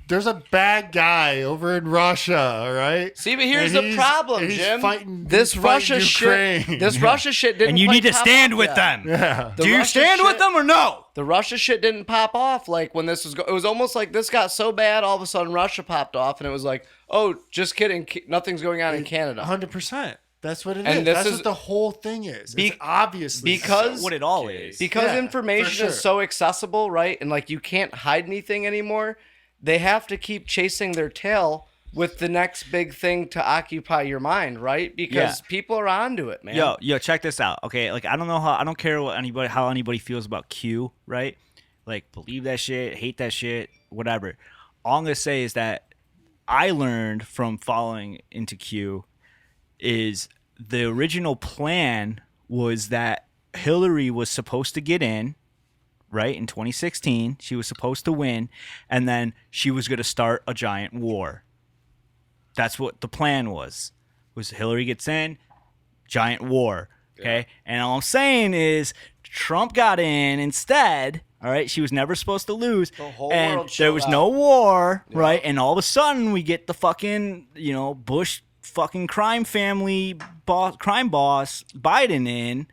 there's a bad guy over in Russia, all right? see, but here's And the he's- problem, he's Jim. fighting- This he's fighting Russia shit. Ukraine. This Russia shit didn't. And you quite need to pop stand off with yet. them. Yeah. The Do you Russia stand with shit- them or no? The Russia shit didn't pop off like when this was. It was almost like this got so bad, all of a sudden Russia popped off, and it was like, oh, just kidding, nothing's going on in Canada. 100%. That's what it And is. this That's is- what the whole thing is. Be- It's obviously because- What it all is. Because Yeah, information for sure. is so accessible, right? And like you can't hide anything anymore. They have to keep chasing their tail with the next big thing to occupy your mind, right? Because Yeah. people are onto it, man. Yo, check this out. Okay, like I don't care how anybody feels about Q, right? Like believe that shit, hate that shit, whatever. All I'm gonna say is that I learned from following into Q is the original plan was that Hillary was supposed to get in, right, in 2016. She was supposed to win, and then she was gonna start a giant war. That's what the plan was Hillary gets in, giant war. Okay. And all I'm saying is Trump got in instead. All right. She was never supposed to lose. The whole and world there showed was up. no war. Right. And all of a sudden we get the fucking, Bush fucking crime boss Biden in.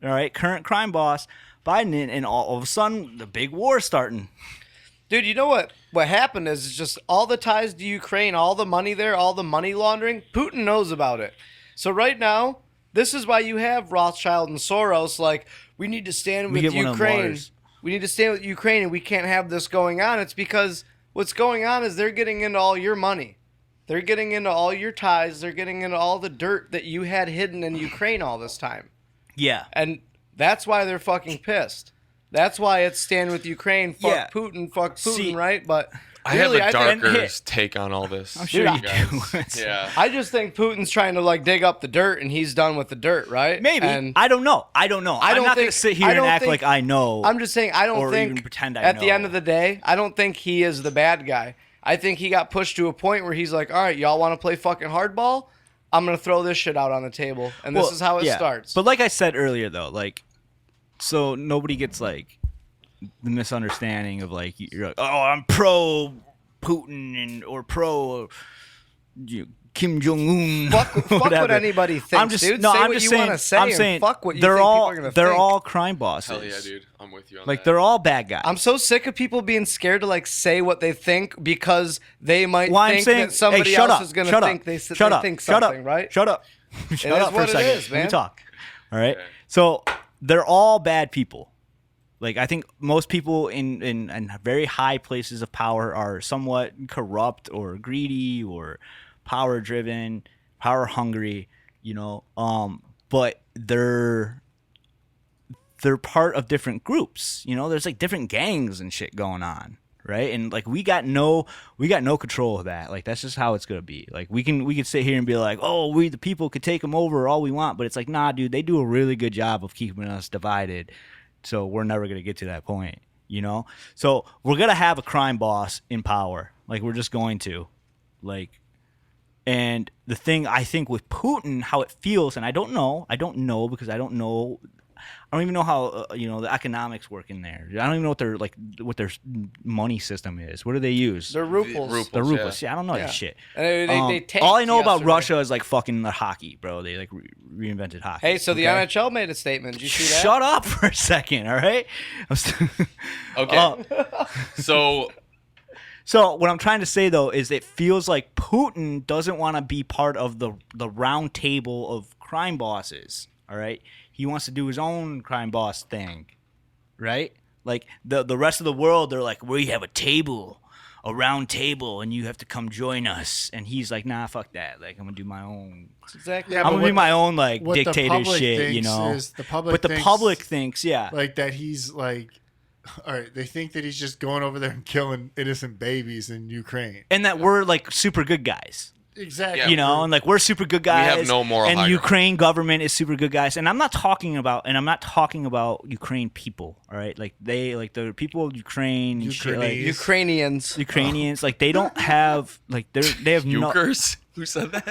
All right. Current crime boss Biden in. And all of a sudden the big war starting. Dude, you know what happened is just all the ties to Ukraine, all the money there, all the money laundering, Putin knows about it. So right now, this is why you have Rothschild and Soros like, we need to stand We with get one of them Ukraine. waters. We need to stand with Ukraine and we can't have this going on. It's because what's going on is they're getting into all your money. They're getting into all your ties. They're getting into all the dirt that you had hidden in Ukraine all this time. Yeah. And that's why they're fucking pissed. That's why it's stand with Ukraine, fuck Yeah. Putin, See, right? But I really, have a think, darker take on all this. I'm sure Dude, you guys. do. Yeah. I just think Putin's trying to like dig up the dirt, and he's done with the dirt, right? Maybe. And I don't know. I'm don't not going to think- sit here I and don't act think- like I know. I'm just saying, I don't or think even pretend I at the know. end of the day, I don't think he is the bad guy. I think he got pushed to a point where he's like, all right, y'all want to play fucking hardball? I'm going to throw this shit out on the table. And this Well, is how it yeah. starts. But like I said earlier, though, like, so nobody gets like the misunderstanding of like you're like, oh, I'm pro Putin and or pro Kim Jong Un. Fuck what anybody thinks, I'm just dude. no. Say I'm what just you saying. wanna say I'm and saying fuck what you they're think all people are gonna they're think. all crime bosses. Hell yeah, dude. I'm with you on Like that. they're all bad guys. I'm so sick of people being scared to like say what they think because they might Well, I'm think saying, that somebody hey, shut else up, is going shut to up, think they shut up, think shut something, up, right? Shut up. Shut is up for a what it second. is, Let me man. talk. All right. Okay. So they're all bad people. Like, I think most people in very high places of power are somewhat corrupt or greedy or power driven, power hungry, but they're part of different groups. There's like different gangs and shit going on, right? And like we got no control of that. Like, that's just how it's gonna be. Like, we can sit here and be like, oh, we the people could take them over all we want, but it's like, nah, dude, they do a really good job of keeping us divided. So we're never gonna get to that point, So we're gonna have a crime boss in power. Like, we're just going to, like. And the thing I think with Putin, how it feels, and I don't know because I don't even know how the economics work in there. I don't even know what their money system is. What do they use? They're rubles. The rubles. Yeah, I don't know that shit. And they tanked all I know about yesterday. Russia is like fucking the hockey, bro. They like reinvented hockey. Hey, so the okay? NHL made a statement. Did you see that? Shut up for a second, all right? Okay. So what I'm trying to say, though, is it feels like Putin doesn't want to be part of the round table of crime bosses, all right? He wants to do his own crime boss thing, right? Like, the rest of the world, they're like, we have a round table, and you have to come join us. And he's like, nah, fuck that. Like, I'm going to do my own. That's exactly. I'm going to do my own, like, what the dictator public shit, thinks is the public But the thinks, public thinks, yeah. like, that he's like, all right, they think that he's just going over there and killing innocent babies in Ukraine. And that we're, like, super good guys. Exactly. Yeah. And like, we're super good guys. We have no moral and high ground. Ukraine government is super good guys. And I'm not talking about Ukraine people, all right? Like, they, like, the people of Ukraine and shit, like, Ukrainians. like, they don't have, like, they have no, Euchers? Who said that?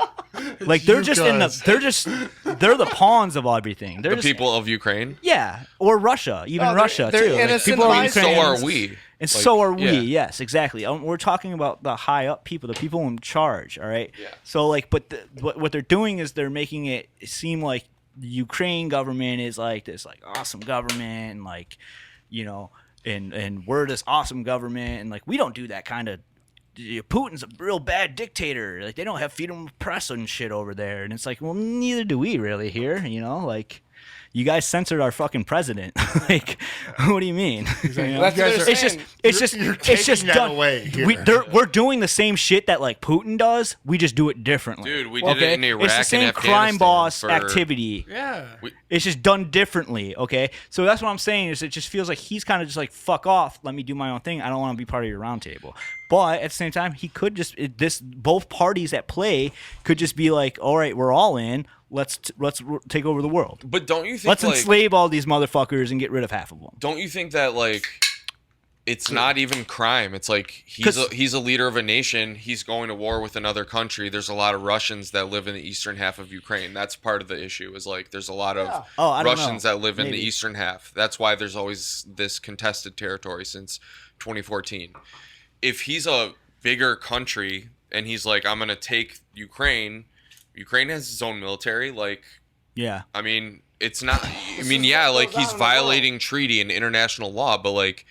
like, they're just Yukas. they're the pawns of everything. They're The just, people of Ukraine? Yeah, or Russia, even Oh, Russia they're too. Like, innocent people of lives. Ukraine, So are we. and Like, so are we. yeah. Yes, exactly. We're talking about the high up people, the people in charge. All right. Yeah. So like, but what they're doing is they're making it seem like the Ukraine government is like this like awesome government, and like, and we're this awesome government, and like we don't do that kind of. Putin's a real bad dictator. Like, they don't have freedom of press and shit over there, and it's like, well, neither do we really here. Like. You guys censored our fucking president. Like, what do you mean? Exactly. That's what they're It's saying. You're it's just taking that done. away here. We're doing the same shit that like Putin does. We just do it differently. Dude, we did it in Iraq It's the same and crime Afghanistan boss for- activity. Yeah. It's just done differently. Okay, so that's what I'm saying. Is it just feels like he's kind of just like, fuck off. Let me do my own thing. I don't want to be part of your round table. But at the same time, he could just both parties at play could just be like, all right, we're all in. Let's take over the world. But don't you think Let's like, enslave all these motherfuckers and get rid of half of them. don't you think that like it's not even crime? It's like he's a leader of a nation. He's going to war with another country. There's a lot of Russians that live in the eastern half of Ukraine. That's part of the issue. Is like there's a lot of I don't Russians know. that live in the Maybe. eastern half. That's why there's always this contested territory since 2014. If he's a bigger country and he's like, I'm gonna take Ukraine. Ukraine has its own military. Like, Yeah. I mean, it's not. I mean, yeah, like goes on he's in the world. violating treaty and international law, but like,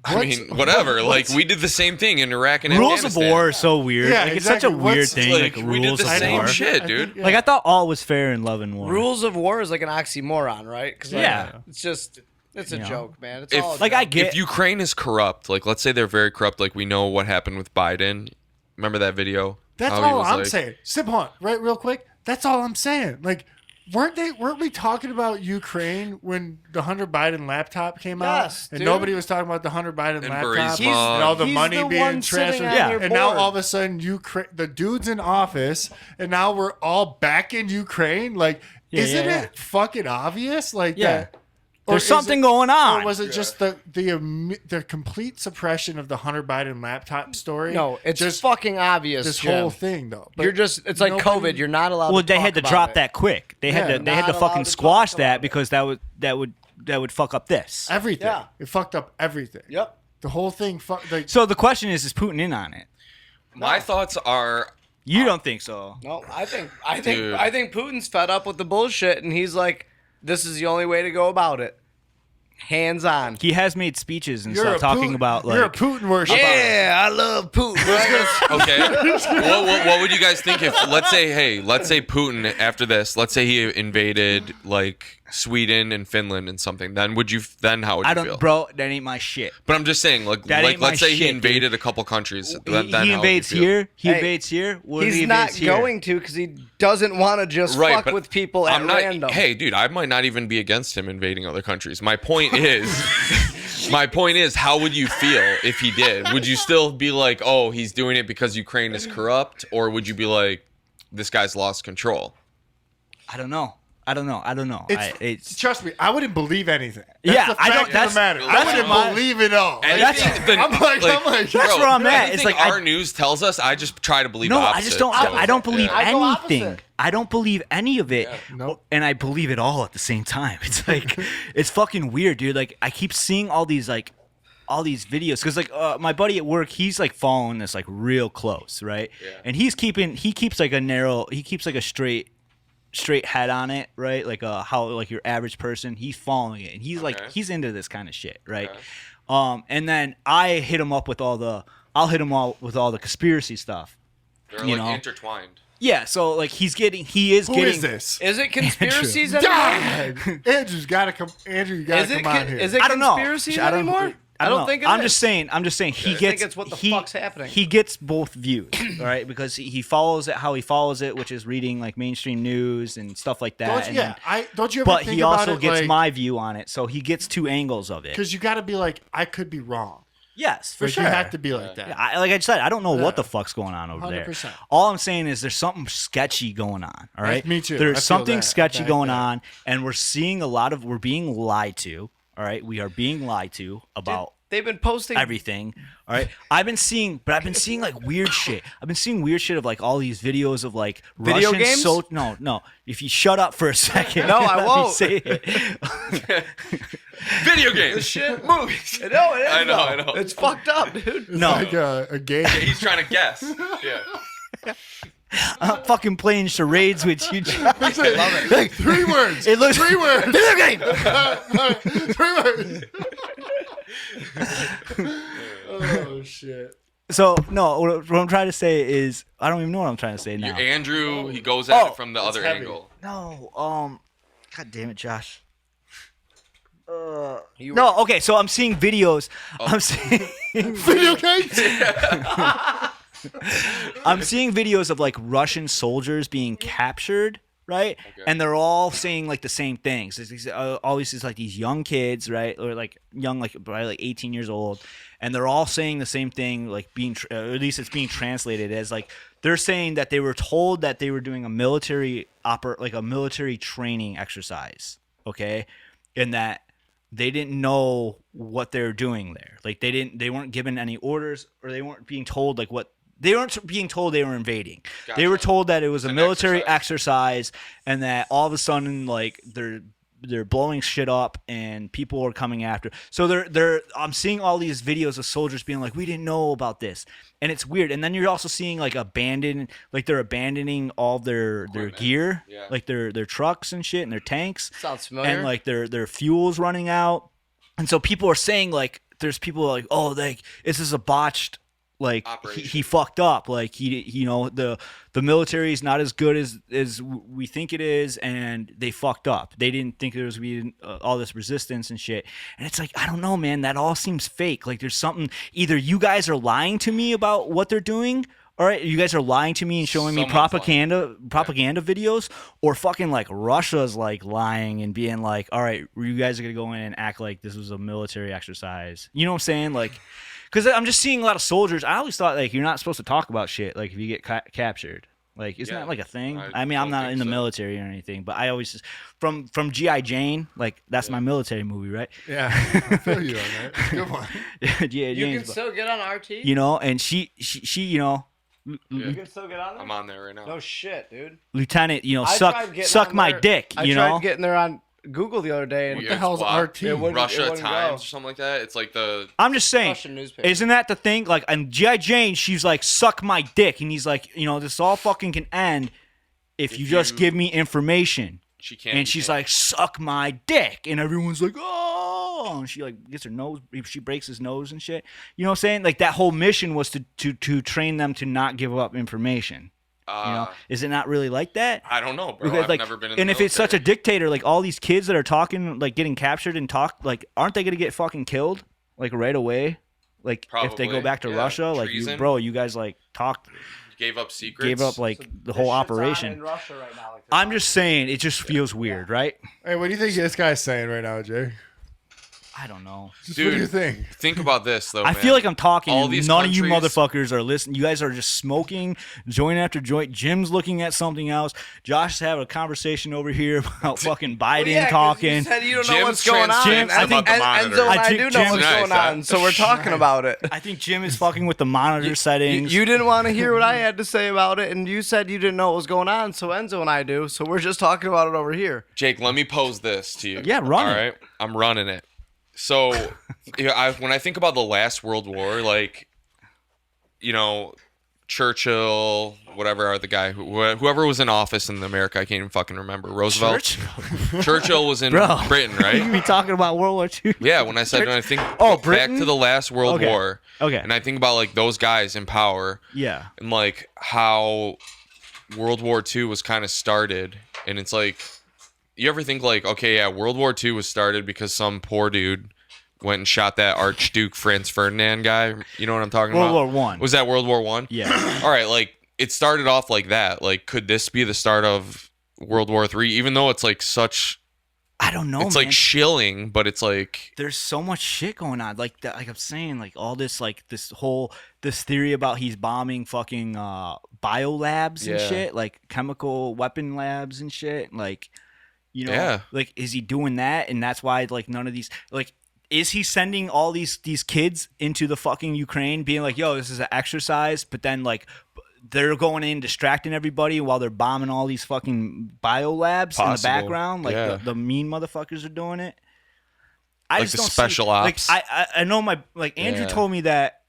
I What's- mean, whatever. Like, what's- we did the same thing in Iraq and Rules of Afghanistan. war are so weird. Yeah, like, it's such a exactly. weird What's- thing. Like, Like, we did rules the of same war. shit, dude. Like, I thought all was fair in love and war. Rules of war is like an oxymoron, right? 'Cause, like, Yeah. it's just it's a You know. joke, man. It's If- all a Like, joke. I get. If Ukraine is corrupt, like, let's say they're very corrupt, like we know what happened with Biden. Remember that video? That's How he all was I'm like- saying. Sip on, right, real quick. That's all I'm saying. Like, weren't we talking about Ukraine when the Hunter Biden laptop came Yes, out? And dude. nobody was talking about the Hunter Biden And laptop Burisma. and all the He's money the being one sitting transferred. on Yeah. your And now board. all of a sudden, Ukraine, the dude's in office, and now we're all back in Ukraine. Like, Yeah, isn't yeah, it fucking obvious? Like, Yeah. that. Or There's is something it- going on. Or was it just the complete suppression of the Hunter Biden laptop story? No, it's just fucking obvious. this Jim. whole thing, though. But You're just it's like nobody- COVID. You're not allowed Well, to they talk had to about drop it. that quick. They had Yeah. to. They had Not to allowed fucking to squash talk that about it. because that would fuck up this. Everything. Yeah. It fucked up everything. Yep. The whole thing. Like, So the question is Putin in on it? My thoughts are, You don't think so? No, I think Dude. Putin's fed up with the bullshit, and he's like, "This is the only way to go about it. Hands on." He has made speeches and you're stuff a talking Putin, about like you're a Putin worshiper. Yeah, I love Putin. Right? okay. what would you guys think if, let's say Putin after this, let's say he invaded like Sweden and Finland and something, then how would you I don't, feel? bro. That ain't my shit. But I'm just saying, like That ain't my let's say he shit, invaded a couple countries. Then He how would you invades feel? here. He Hey, invades here. What if He's he not invades here? going to because he doesn't want to just Right, fuck but with people at I'm not. random. Hey, dude, I might not even be against him invading other countries. My point is, how would you feel if he did? Would you still be like, oh, he's doing it because Ukraine is corrupt, or would you be like, this guy's lost control? I don't know. It's Trust me, I wouldn't believe anything. Yeah, That's the I don't- fact of that's- the matter. I that's wouldn't my- believe it all. Anything I'm like, That's bro, where I'm at. It's anything like, our news tells us, I just try to believe. no, opposite. I just don't. So, I don't believe I go anything. opposite. I don't believe any of it. Nope. And I believe it all at the same time. It's like it's fucking weird, dude. Like I keep seeing all these videos because my buddy at work, he's like following this like real close, right? Yeah. And he keeps like a straight head on it, right? Like how like your average person, he's following it and he's like Okay. he's into this kind of shit, right? Okay. And then I'll hit him all with all the conspiracy stuff. They're you like know? intertwined. Yeah, so like he is Who getting is this? Is it conspiracies anymore? God! Andrew's got to come. Andrew, you got Is to it come on here. is it I don't know. conspiracies I don't- anymore? I don't know. think it I'm is. just saying he I gets think it's what the he- fuck's happening. He gets both views, all right? Because he follows it how he follows it, which is reading like mainstream news and stuff like that. and then- Don't you ever but think he about also it, gets like, my view on it, so he gets two angles of it. because you got to be like, I could be wrong. Yes, for Like, sure. you have to be like that. Like I said, I don't know what Yeah. the fuck's going on over there. 100%. All I'm saying is there's something sketchy going on. All right, Me too. I There's feel something that. sketchy Back going that. on, and we're being lied to. All right, we are being lied to about They've been posting everything. All right, I've been seeing like weird shit. I've been seeing weird shit of like all these videos of like Video Russian games? No. If you shut up for a second, No, I let me won't. say it. Video games, shit. movies. No, it is. I know, though. I know. It's fucked up, dude. It's No. like a game. He's trying to guess. Yeah. I'm fucking playing charades with you. That's it. Like, 3 words. It looks 3 words. video game. 3 words. Oh shit. So no, what I'm trying to say is I don't even know what I'm trying to say now. Andrew, he goes at it from the other heavy. angle. No, God damn it, Josh. You No, okay, so I'm seeing videos. Oh. I'm seeing Video games. I'm seeing videos of like Russian soldiers being captured, right? Okay. And they're all saying like the same things. It's these, always is like these young kids, right? Or like young, like probably like 18 years old, and they're all saying the same thing, like being, or at least it's being translated as like they're saying that they were told that they were doing a military training exercise, okay, and that they didn't know what they were doing there. Like they weren't given any orders, or they weren't being told like what. They weren't being told they were invading. Gotcha. They were told that it was a An military exercise. exercise, and that all of a sudden, like they're blowing shit up, and people are coming after. So I'm seeing all these videos of soldiers being like, "We didn't know about this," and it's weird. And then you're also seeing like they're abandoning all their Equipment. gear, Yeah. like their trucks and shit and their tanks, Sounds familiar. and like their fuel's running out. And so people are saying like, there's people like, "Oh, like this is a botched." Like Operation. he fucked up. Like the military is not as good as we think it is, and they fucked up. They didn't think there was be all this resistance and shit. And it's like, I don't know, man. That all seems fake. Like there's something. Either you guys are lying to me about what they're doing. All right, you guys are lying to me and showing me Someone's propaganda videos, or fucking like Russia's like lying and being like, all right, you guys are gonna go in and act like this was a military exercise. You know what I'm saying? Like, because I'm just seeing a lot of soldiers. I always thought like you're not supposed to talk about shit like if you get captured. Like, isn't Yeah, that like a thing? I I mean, I'm don't not think in the so. military or anything, but I always from G.I. Jane, like that's my military movie, right? Yeah, I feel you on that. Good one. G.I. you Jane's, can still get on RT. you know, and she you know. Yeah. You can still get on there. I'm on there right now. No shit, dude. Lieutenant, you know, I suck tried getting suck on my there- dick, I you tried know. getting there on Google the other day, and Yeah. What the hell's Wow. RT? It wouldn't- Russia wouldn't Times go. or something like that. It's like the I'm just saying, Russian newspaper. isn't that the thing? Like, and G.I. Jane, she's like, suck my dick, and he's like, you know, this all fucking can end if you just you- give me information. she can't. And she's like, suck my dick, and everyone's like, oh, and she like gets her nose, she breaks his nose and shit. You know what I'm saying? Like that whole mission was to train them to not give up information. Is it not really like that? I don't know, bro. Because, I've like, never been in and the if it's such a military. dictator, like all these kids that are talking, like getting captured and like, aren't they gonna get fucking killed like right away? Like if they go Probably, back to yeah. Russia, like Treason. you guys like talked, Gave up secrets. gave up like the whole operation. In Russia right now, like I'm just saying, it just feels weird, right? Hey, what do you think this guy's saying right now, Jay? I don't know. Just what do you Dude, think? Think about this, though, I man. feel like I'm talking. All And these none of you countries- motherfuckers are listening. You guys are just smoking joint after joint. Jim's looking at something else. Josh is having a conversation over here about fucking Biden Yeah, 'cause talking. You said you don't know Jim's what's going on. transparent I think- about the and monitor. Enzo and I I think do know Jim's what's nice, going huh? on, so we're talking about it. I think Jim is fucking with the monitor settings. You didn't want to hear what I had to say about it, and you said you didn't know what was going on, so Enzo and I do, so we're just talking about it over here. Jake, let me pose this to you. Yeah, run All it. right, I'm running it. So, when I think about the last World War, like, Churchill, whatever are the guy whoever was in office in America, I can't even fucking remember. Roosevelt. Churchill was in Bro. Britain, You right? be talking about World War II. Yeah, when I think Oh, back Britain? to the last World Okay. War, Okay. and I think about like those guys in power, Yeah. and like how World War II was kind of started, and it's like, you ever think like, okay, yeah, World War II was started because some poor dude went and shot that Archduke Franz Ferdinand guy. You know what I'm talking World about? War One. Was that World War One? Yeah. All right, like it started off like that. Like, could this be the start of World War Three? Even though it's like such, I don't know. it's man. like shilling, but it's like, There's so much shit going on. Like like I'm saying, like all this, like this theory about he's bombing fucking bio labs and Yeah. shit, like chemical weapon labs and shit. Like, Yeah. like is he doing that? And that's why like none of these like. Is he sending all these kids into the fucking Ukraine, being like, "Yo, this is an exercise," but then like they're going in distracting everybody while they're bombing all these fucking bio labs in the Possible. background, like Yeah. the mean motherfuckers are doing it. I Like just the don't special see, ops. Like I know Andrew Yeah. told me that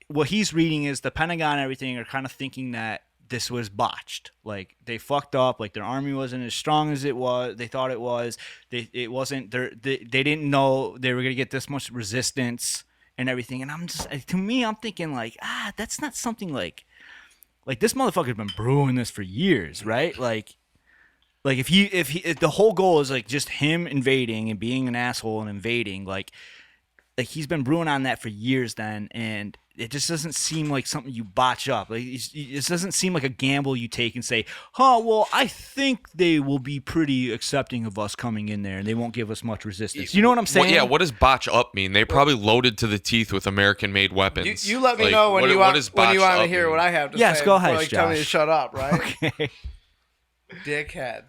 what he's reading is the Pentagon and everything are kind of thinking that this was botched. Like they fucked up. Like their army wasn't as strong as it was. They thought it was. It wasn't. They didn't know they were gonna get this much resistance and everything. And I'm just I'm thinking like that's not something like this motherfucker's been brewing this for years, right? Like if the whole goal is like just him invading and being an asshole and invading, like he's been brewing on that for years then, and it just doesn't seem like something you botch up. Like it doesn't seem like a gamble you take and say, well, I think they will be pretty accepting of us coming in there and they won't give us much resistance. You know what I'm saying? What does botch up mean? They probably loaded to the teeth with American-made weapons. You let me Like, know when what- you what want does when you botch want to up hear mean? what I have to Yes, say. go before, ahead, like, tell me to Josh. shut up, right? Okay. Dickhead.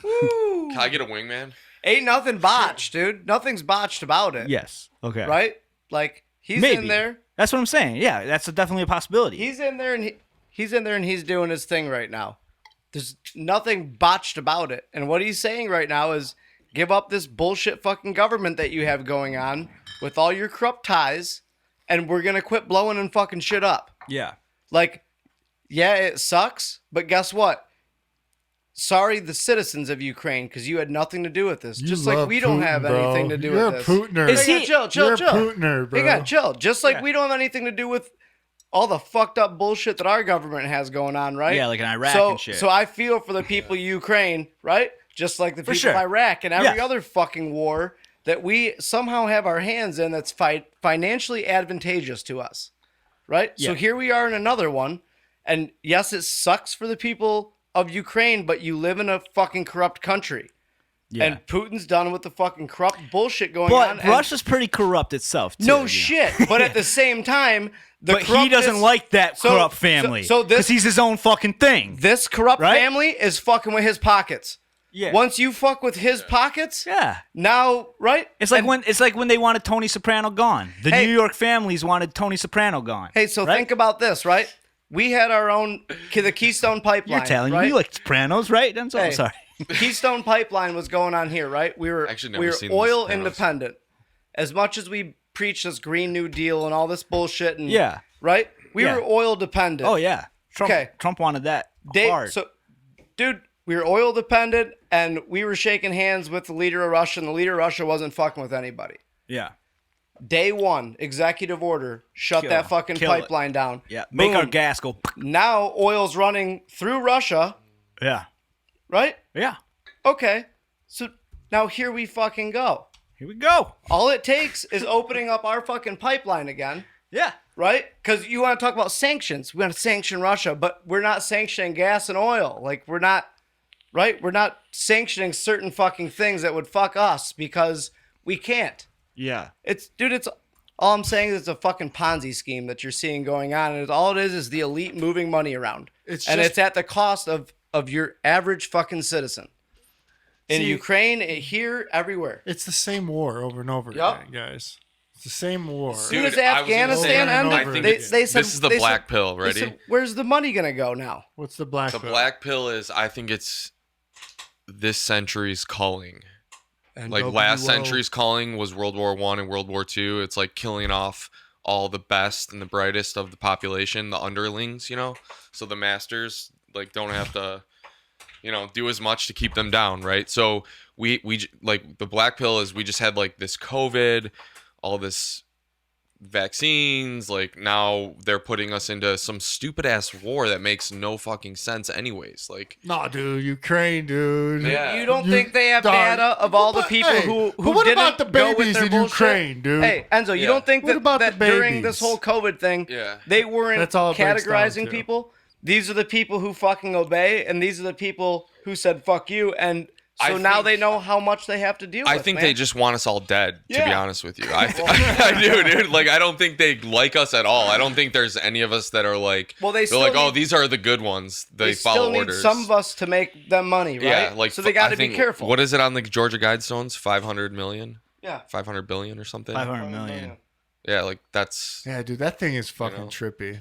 Can I get a wingman? Ain't nothing botched, dude. Nothing's botched about it. Yes. Okay. Right? Like he's Maybe. in there. That's what I'm saying. Yeah, that's definitely a possibility. He's in there and he's in there and he's doing his thing right now. There's nothing botched about it. And what he's saying right now is give up this bullshit fucking government that you have going on with all your corrupt ties, and we're gonna quit blowing and fucking shit up. Yeah. Like, yeah, it sucks, but guess what? Sorry, the citizens of Ukraine, because you had nothing to do with this. You Just like love we don't Putin, have bro. anything to do You're with this. a Putiner. Is Hey, he- chill, You're a chill. Putiner, bro. Hey, God, chill. Just like Yeah. we don't have anything to do with all the fucked up bullshit that our government has going on, right? Yeah, like in Iraq so, and shit. So I feel for the people of Ukraine, right? Just like the people sure. of Iraq and every Yeah. other fucking war that we somehow have our hands in that's financially advantageous to us, right? Yeah. So here we are in another one. And yes, it sucks for the people of Ukraine, but you live in a fucking corrupt country. Yeah. And Putin's done with the fucking corrupt bullshit going on. But and- Russia's pretty corrupt itself, too. no you know? shit. But at the same time, But he doesn't like that so- corrupt family. so this- because he's his own fucking thing. This corrupt Right? family is fucking with his pockets. Yeah. Once you fuck with his pockets, Yeah. now, right? It's like And- when they wanted Tony Soprano gone. The Hey. New York families wanted Tony Soprano gone. Hey, so right? think about this, right? We had our own the Keystone Pipeline. You're telling right? me you like Sopranos, right? That's all. Hey. Sorry. Keystone Pipeline was going on here, right? We were Actually never we were seen The oil Sopranos. independent. As much as we preach this Green New Deal and all this bullshit, and Yeah. right, we Yeah. were oil dependent. Oh yeah. Trump. Okay. Trump wanted that hard. So, dude, we were oil dependent, and we were shaking hands with the leader of Russia, and the leader of Russia wasn't fucking with anybody. yeah. Day one, executive order, shut Kill. that fucking Kill it. pipeline down. Yeah. Make our Boom. gas go. Now oil's running through Russia, Yeah. right? Yeah. Okay. So now here we fucking go. Here we go. All it takes is opening up our fucking pipeline again, Yeah. right? Because you want to talk about sanctions. We want to sanction Russia, but we're not sanctioning gas and oil. Like, we're not, right? We're not sanctioning certain fucking things that would fuck us because we can't. Yeah. It's all I'm saying is it's a fucking Ponzi scheme that you're seeing going on, and all it is the elite moving money around, It's and just- it's at the cost of your average fucking citizen. In See- Ukraine, here, everywhere. It's the same war over and over Yup. again, guys. It's the same war. As soon as Dude, I was gonna Afghanistan say, ended, I think they said this is the they black said- pill. they Ready? said, where's the money gonna go now? What's the black The pill? black pill is, I think it's this century's calling. Like last century's calling was World War I and World War II. It's like killing off all the best and the brightest of the population, the underlings, you know? So the masters like don't have to, you know, do as much to keep them down, right? So we like the black pill is we just had like this COVID, all this vaccines, like now they're putting us into some stupid ass war that makes no fucking sense anyways. Like Nah, dude, Ukraine, dude. Yeah. You don't You- think they have dog. data of all the But- people hey, who but what didn't about the go with babies their in bullshit? Ukraine, dude? Hey, Enzo, you Yeah. don't think What that, about the that during babies? this whole COVID thing, Yeah. they weren't That's all it breaks down categorizing to. people? These are the people who fucking obey, and these are the people who said "fuck you," and so I now think- they know how much they have to deal I with. think man. they just want us all dead, to be Yeah. honest with you. I do, dude. Like, I don't think they like us at all. I don't think there's any of us that are like, Well, they they're still like, oh, need- these are the good ones. They still follow need orders. some of us to make them money, right? Yeah, like so they got to I be think- careful. What is it on the Georgia Guidestones? 500 million, Yeah. 500 billion, or something. 500 million. Yeah, like that's Yeah, dude, that thing is fucking know? trippy.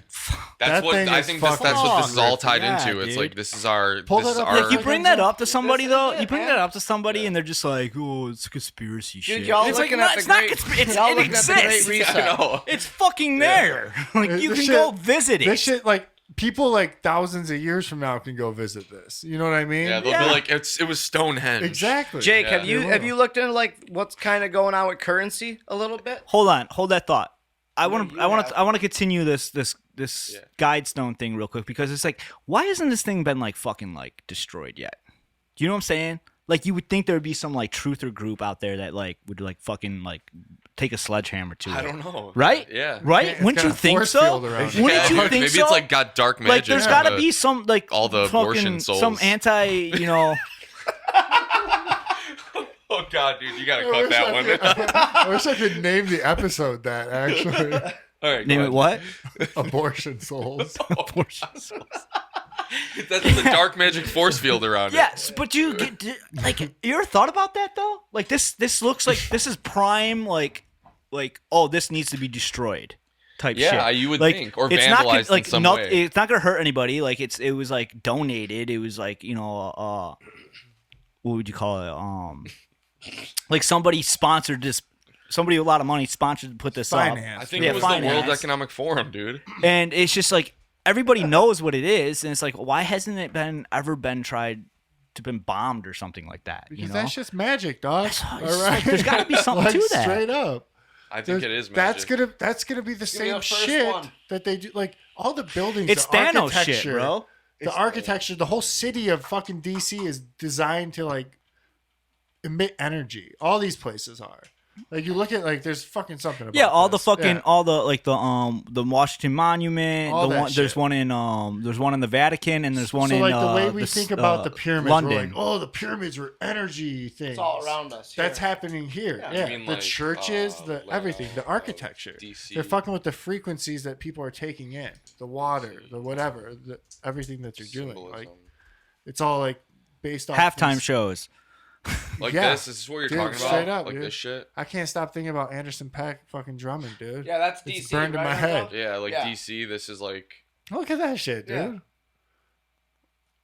that's that what thing I is think. fucking That's what this is all trippy. tied Yeah, into. It's dude. like this is our. Pull this that is up, our. like, Like, you bring that up to somebody, This is though. it, You bring man. that up to somebody, and they're just like, "Oh, it's conspiracy shit." Dude, y'all it's looking like, at no, it's the not great, conspiracy. y'all It looking at the Great exists. Reset. I know. It's fucking there. Like, you This can shit- go visit it. This shit, like, people like thousands of years from now can go visit this. You know what I mean? Yeah, they'll Yeah. be like, it was Stonehenge. Exactly. Jake, Yeah. have you looked into like what's kind of going on with currency a little bit? Hold on, hold that thought. I Yeah, want you to, I want have. to, I want to continue this Yeah. Guidestone thing real quick because it's like, why hasn't this thing been like fucking like destroyed yet? Do you know what I'm saying? Like, you would think there would be some like truther group out there that like would like fucking like take a sledgehammer to it. I don't know. Right? Yeah. Right? It's Wouldn't got you a think force so? field around it. Wouldn't Yeah, you think maybe so? it's like got dark magic. Like, there's on got to the- be some like all the fucking, abortion souls. some anti, you know. Oh god, dude, you gotta I cut wish that I one. could- I wish I could name the episode that, actually. All right, Name go it ahead. what? Abortion souls. That's the dark magic force field around it. Yes, but you get like, you ever thought about that though? Like, this looks like this is prime like oh, this needs to be destroyed type shit. Yeah, you would Like, think, or it's not gonna- vandalized in like, some not- way. It's not gonna hurt anybody. Like, it was like donated. It was like, you know, what would you call it? Like, somebody sponsored this. Somebody with a lot of money sponsored to put this Finance. I think Yeah, it was the finance. World Economic Forum, dude. up, and it's just like everybody knows what it is, and it's like, why hasn't it ever been tried to been bombed or something like that? Because you know, that's just magic, dog. It's All like, right? there's gotta be something Like, to that. Straight up. I think There's- it is magic. That's gonna be the be same the first shit one. that they do. Like all the buildings, It's the Thanos shit, architecture, bro. The architecture, the whole city of fucking DC is designed to like emit energy. All these places are. Like you look at like there's fucking something about Yeah, all the this. fucking Yeah. all the like the Washington Monument. All The that one there's shit. one in the Vatican, and there's one so in like the way we think about the pyramids, we're London. like, oh, the pyramids were energy things. It's all around us. That's here. happening here. You Yeah, mean the like, churches, the like, everything, the architecture. DC. They're fucking with the frequencies that people are taking in, the water, the whatever, everything that they're doing. Like Symbolism. it's all like based off halftime these- shows. Like Yeah. this is what you're Dude, talking straight about. up, Like dude. this shit. I can't stop thinking about Anderson .Paak fucking drumming, dude. Yeah, that's It's DC. burned in right, my head. Enzo? Yeah, like Yeah. DC. This is like. Look at that shit, dude. Yeah.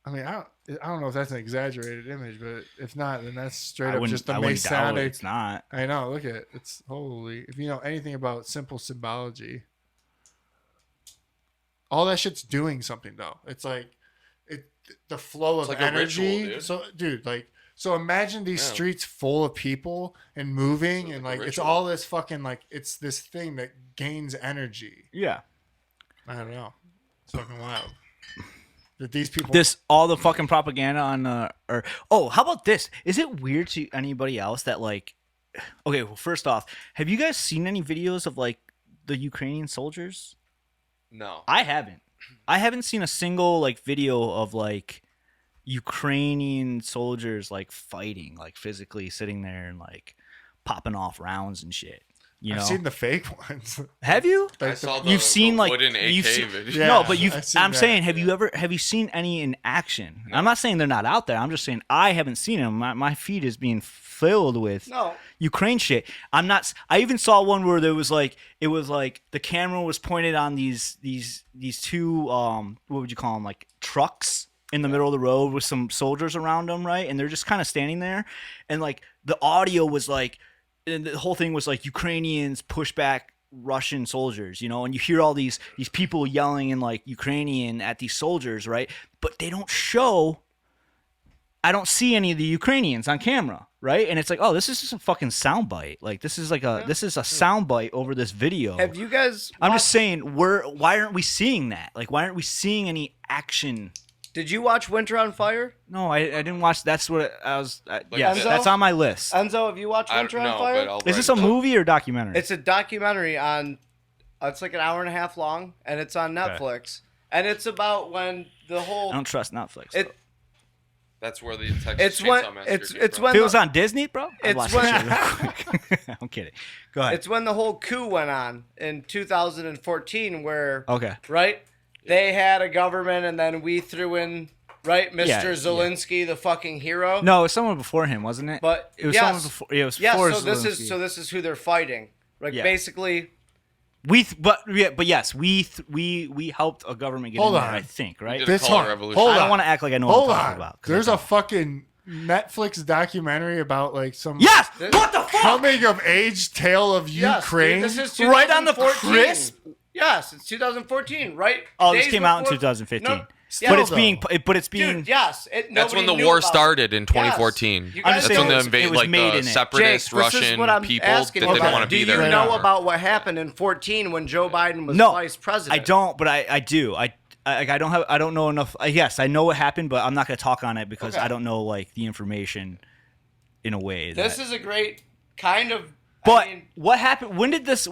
I mean, I don't know if that's an exaggerated image, but if not, then that's straight I up wouldn't, just the I wouldn't doubt it. Masonic. It's not. I know. Look at it. It's holy. If you know anything about simple symbology, all that shit's doing something though. It's like the flow It's of like a ritual, energy. dude. So, dude, like, So imagine these streets full of people and moving, and like it's all this fucking like it's this thing that gains energy. Yeah. I don't know. It's fucking wild. That these people. All the fucking propaganda on how about this? Is it weird to anybody else that like? Okay, well, first off, have you guys seen any videos of like the Ukrainian soldiers? No. I haven't. I haven't seen a single like video of like Ukrainian soldiers like fighting, like physically sitting there and like popping off rounds and shit. You know? I've seen the fake ones. Have you? I saw You've seen like wooden AK you've seen, video. Yeah, no, but I've seen I'm that. saying, have you seen any in action? I'm not saying they're not out there. I'm just saying I haven't seen them. My feed is being filled with Ukraine shit. I even saw one where it was like the camera was pointed on these two what would you call them, like trucks in the middle of the road with some soldiers around them, right? And they're just kind of standing there, and like the audio was like. And the whole thing was like Ukrainians push back Russian soldiers, you know, and you hear all these people yelling in like Ukrainian at these soldiers, right? But they don't show. I don't see any of the Ukrainians on camera, right? And it's like, oh, this is just a fucking soundbite. Like this is a soundbite over this video. Have you guys? I'm just saying, why aren't we seeing that? Like, why aren't we seeing any action? Did you watch Winter on Fire? No, I didn't watch. That's what I was. Enzo? That's on my list. Enzo, have you watched I Winter don't on know, Fire? but I'll Is this write a it down. movie or documentary? It's a documentary on. It's like an hour and a half long, and it's on Netflix. And it's about when the whole. I don't trust Netflix. It, That's where the Texas it's when Chainsaw Massacre it's came it's from. when if it the- was on Disney, bro, I'd It's watch when- that shit real quick. I'm kidding. Go ahead. It's when the whole coup went on in 2014, where Okay. right they had a government, and then we threw in right Mr. Yeah, Zelensky, the fucking hero. No, it was someone before him, wasn't it? But it was yes. someone before. It was Yes, before so Zelensky. this is who they're fighting. Like Yeah. basically, but yes, we helped a government get Hold in there. on. I think, right? Did a This color one- revolution. hold I don't on. want to act like I know what Hold I'm talking on. about. 'cause There's I a don't. fucking Netflix documentary about like some Yes. What the fuck? coming of age tale of yes, Ukraine. Dude, this is Right on the 2014. crisp? Yes, it's 2014, right? Oh, this Days came out in before- 2015. No, Still, but it's though. being. Dude, yes. That's nobody when the knew war about started in Yes. 2014. You I'm guys just That's saying when it the was- it was like made in the it. separatist Jake, this is Russian what I'm people asking that you didn't about. want to be Do there you know anymore. about what happened in 14 when Joe Biden was No, vice president? I don't, but I do. I don't know enough. Yes, I know what happened, but I'm not going to talk on it because Okay. I don't know like the information in a way. This is a great kind of. But I mean, what happened? When did this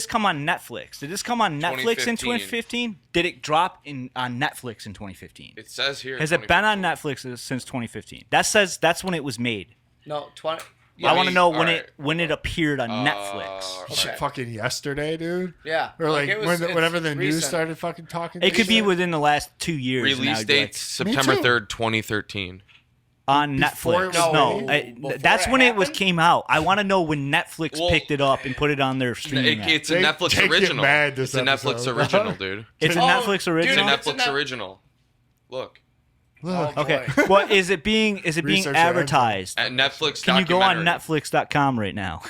come on Netflix? Did this come on Netflix in 2015. 2015? Did it drop on Netflix in 2015? It says here. Has it been on Netflix since 2015? That says that's when it was made. no 20. I want to know Alright. when it appeared on Netflix. Okay. fucking yesterday, dude. Yeah. Or like it was- it's whenever the news recent. started fucking talking. It could be shit. within the last 2 years. and I Release would be date September too. 3rd, 2013. on Before Netflix. it was No, made? Before that's it when it was happened? came out. I want to know when Netflix Well, picked it up and put it on their streaming. app. It's a Jake- Netflix Jake get original. mad this It's a Netflix episode. original, dude. It's a Oh, Netflix dude, It's a original. it's a Netflix Net- original. Look. Look, Oh, Okay. boy. Well, is it being Research your advertised? At Netflix Can you go on documentary. Netflix.com right now?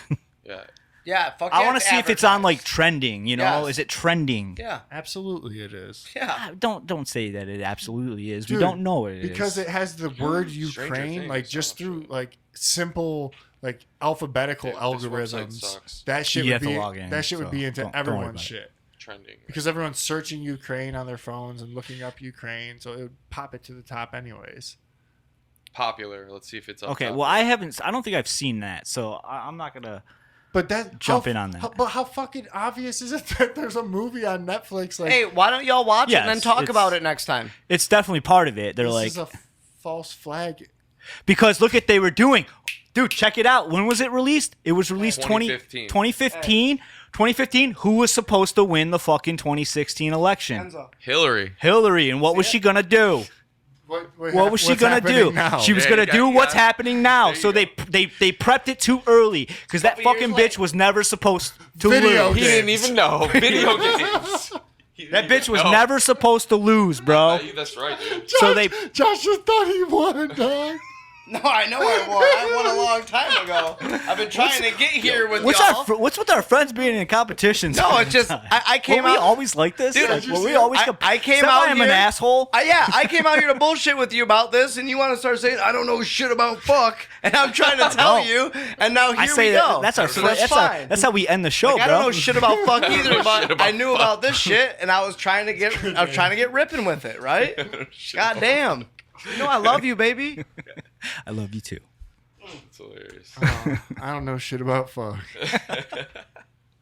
Yeah. Yeah. Fuck I yeah, want to it's see if it's on like advertised. trending. You know, Yes. is it trending? Yeah. absolutely it is. Yeah. Don't say that it absolutely is. Dude, we don't know what it is. Because it has the word Stranger Ukraine, Things, like just I'm through sure. like simple like alphabetical Yeah, this website algorithms. sucks. That shit You would have to be log in, that shit would so be into don't worry everyone's about it. shit. Trending. Because everyone's searching Ukraine on their phones and looking up Ukraine, so it would pop it to the top anyways. Popular. Let's see if it's up Okay. top. Well, I don't think I've seen that, so I'm not gonna. But that Jump in on that. But how fucking obvious is it that there's a movie on Netflix? Like, Hey, why don't y'all watch it and then Yes, talk it's- about it next time? It's definitely part of it. They're this like is a false flag. because look at they were doing. Dude, check it out. When was it released? It was released 2015. 2015. 2015. Who was supposed to win the fucking 2016 election? Enzo. Hillary. Hillary. And what was she gonna do? What was she what's gonna do? happening now? She was Yeah, gonna you got- do you what's got- happening now. there you So go. they prepped it too early because that Couple years fucking later. bitch was never supposed to Video lose. He didn't even know. Video games. That bitch was never supposed to lose, bro. That's right, dude. So they Josh just thought he won, dog. No, I know I won. I won a long time ago. I've been trying to get here with y'all. What's with our friends being in competitions? No, it's just I came were out. we always like this? Dude, Like, were we always? I came Is that out why I'm here. an asshole. I came out here to bullshit with you about this, and you want to start saying I don't know shit about fuck, and I'm trying to tell No. you, and now here I say we go. that's our. So that's fine. that's how we end the show, Like, I bro. don't know shit about fuck either, but about I knew about this shit, and I was trying to get ripping with it, right? God damn. You know I love you, baby. I love you too. It's hilarious. I don't know shit about fuck.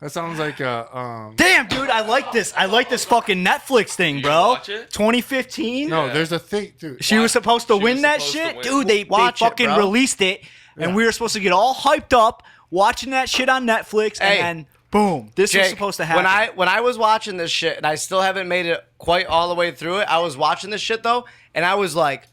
That sounds like a Damn, dude, I like this. I like this fucking Netflix thing, bro. watch it? 2015. No, Yeah. there's a thing, dude. She was supposed to She was win that supposed to shit, win. dude. They Watch it, fucking bro. released it, and we were supposed to get all hyped up watching that shit on Netflix, Hey. and then boom, this was Jake, supposed to happen. when I was watching this shit, and I still haven't made it quite all the way through it. I was watching this shit though, and I was like,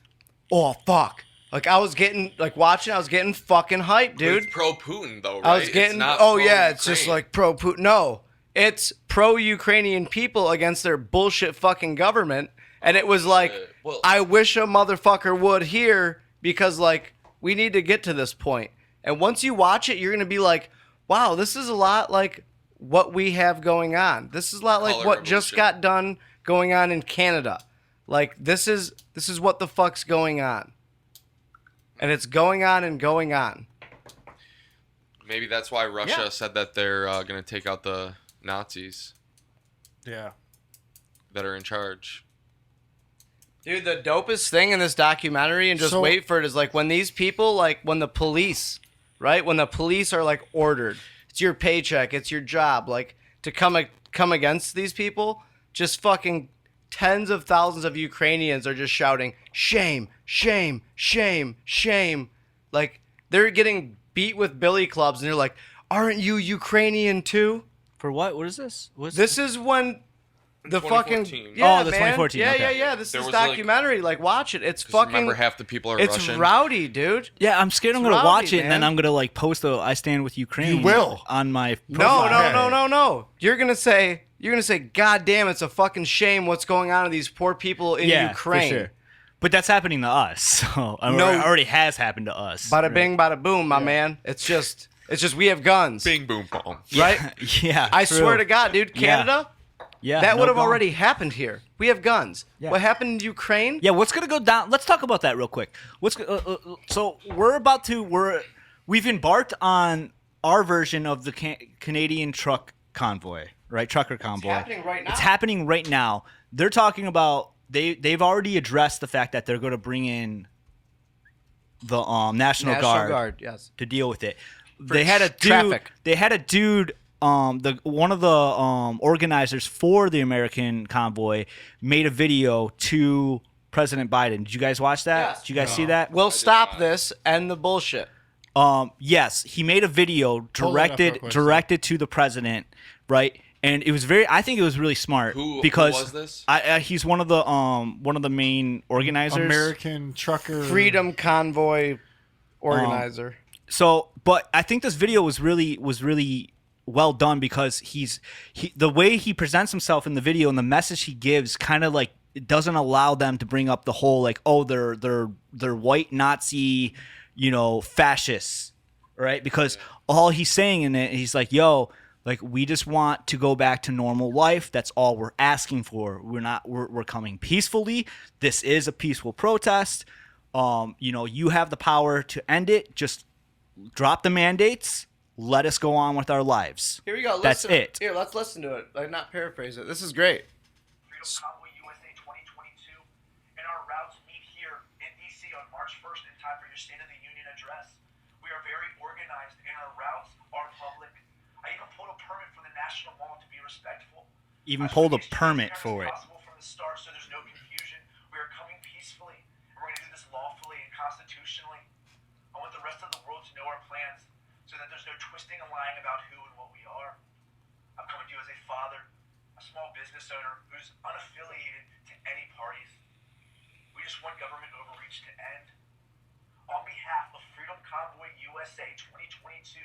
"Oh fuck!" Like I was getting watching. I was getting fucking hyped, But dude. it's pro Putin though, right? I was getting. It's not Oh yeah, it's pro-Ukraine. just like pro Putin. No, it's pro Ukrainian people against their bullshit fucking government, and it was like, Well- I wish a motherfucker would here because like we need to get to this point. And once you watch it, you're gonna be like, wow, this is a lot like what we have going on. This is a lot like Color what just revolution. got done going on in Canada. Like this is what the fuck's going on. And it's going on and going on. Maybe that's why Russia Yeah. said that they're going to take out the Nazis Yeah. that are in charge. Dude, the dopest thing in this documentary, and just So- wait for it, is like when these people, like when the police, right? When the police are like ordered, it's your paycheck, it's your job, like to come against these people, just fucking tens of thousands of Ukrainians are just shouting, shame, shame, shame, shame. Like they're getting beat with billy clubs, and they're like, aren't you Ukrainian too? For what? What is this? What's This is when the fucking 2014. yeah, Oh, the man. 2014, Yeah, okay. yeah. This There is was, like- documentary. Like, watch it. It's 'Cause fucking. remember, half the people are It's Russian. rowdy, dude. Yeah, I'm scared I'm It's gonna rowdy, watch it, and then man. I'm gonna like post a "I stand with Ukraine." You will. on my No, profile. no. You're gonna say, God damn, it's a fucking shame what's going on to these poor people in Yeah, Ukraine. for sure. But that's happening to us. So No. it already has happened to us. Bada bing, bada boom, my man. It's just we have guns, Bing, boom, boom. right? Yeah, I true. swear to God, dude, Canada, yeah, that no would have gun. already happened here. We have guns. Yeah. What happened in Ukraine? Yeah, what's gonna go down? Let's talk about that real quick. So we've embarked on our version of the Canadian truck convoy, right? Trucker convoy. happening right now. It's happening right now. They're talking about they've already addressed the fact that they're going to bring in the National Guard yes. to deal with it. They had a dude. traffic. They had a dude. One of the organizers for the American convoy made a video to President Biden. Did you guys watch that? Yes. Did you guys see that? We'll stop this and the bullshit. Yes, he made a video Pull that up real quick, directed to the president, right? And it was I think it was really smart Who because was this? he's one of the main organizers. American trucker. Freedom Convoy organizer. So, but I think this video was really well done because the way he presents himself in the video and the message he gives kind of like it doesn't allow them to bring up the whole like, oh, they're white Nazi, fascists, right? Because all he's saying in it, he's like, yo, like we just want to go back to normal life. That's all we're asking for. We're coming peacefully. This is a peaceful protest. You have the power to end it. Just drop the mandates. Let us go on with our lives. Here we go. That's it. Here, let's listen to it. Like, not paraphrase it. This is great. Freedom Convoy USA 2022, and our routes meet here in DC on March 1st in time for your State of the Union address. We are very organized, and our routes are public. I even pulled a permit for the National Mall to be respectful. Even I pulled a should be as permit transparent for as it. possible from the start, so there's no confusion. We are coming peacefully, and we're going to do this lawfully and constitutionally. I want the rest of the world to know our plans, so that there's no twisting and lying about who and what we are. I'm coming to you as a father, a small business owner who's unaffiliated to any parties. We just want government overreach to end. On behalf of Freedom Convoy USA 2022,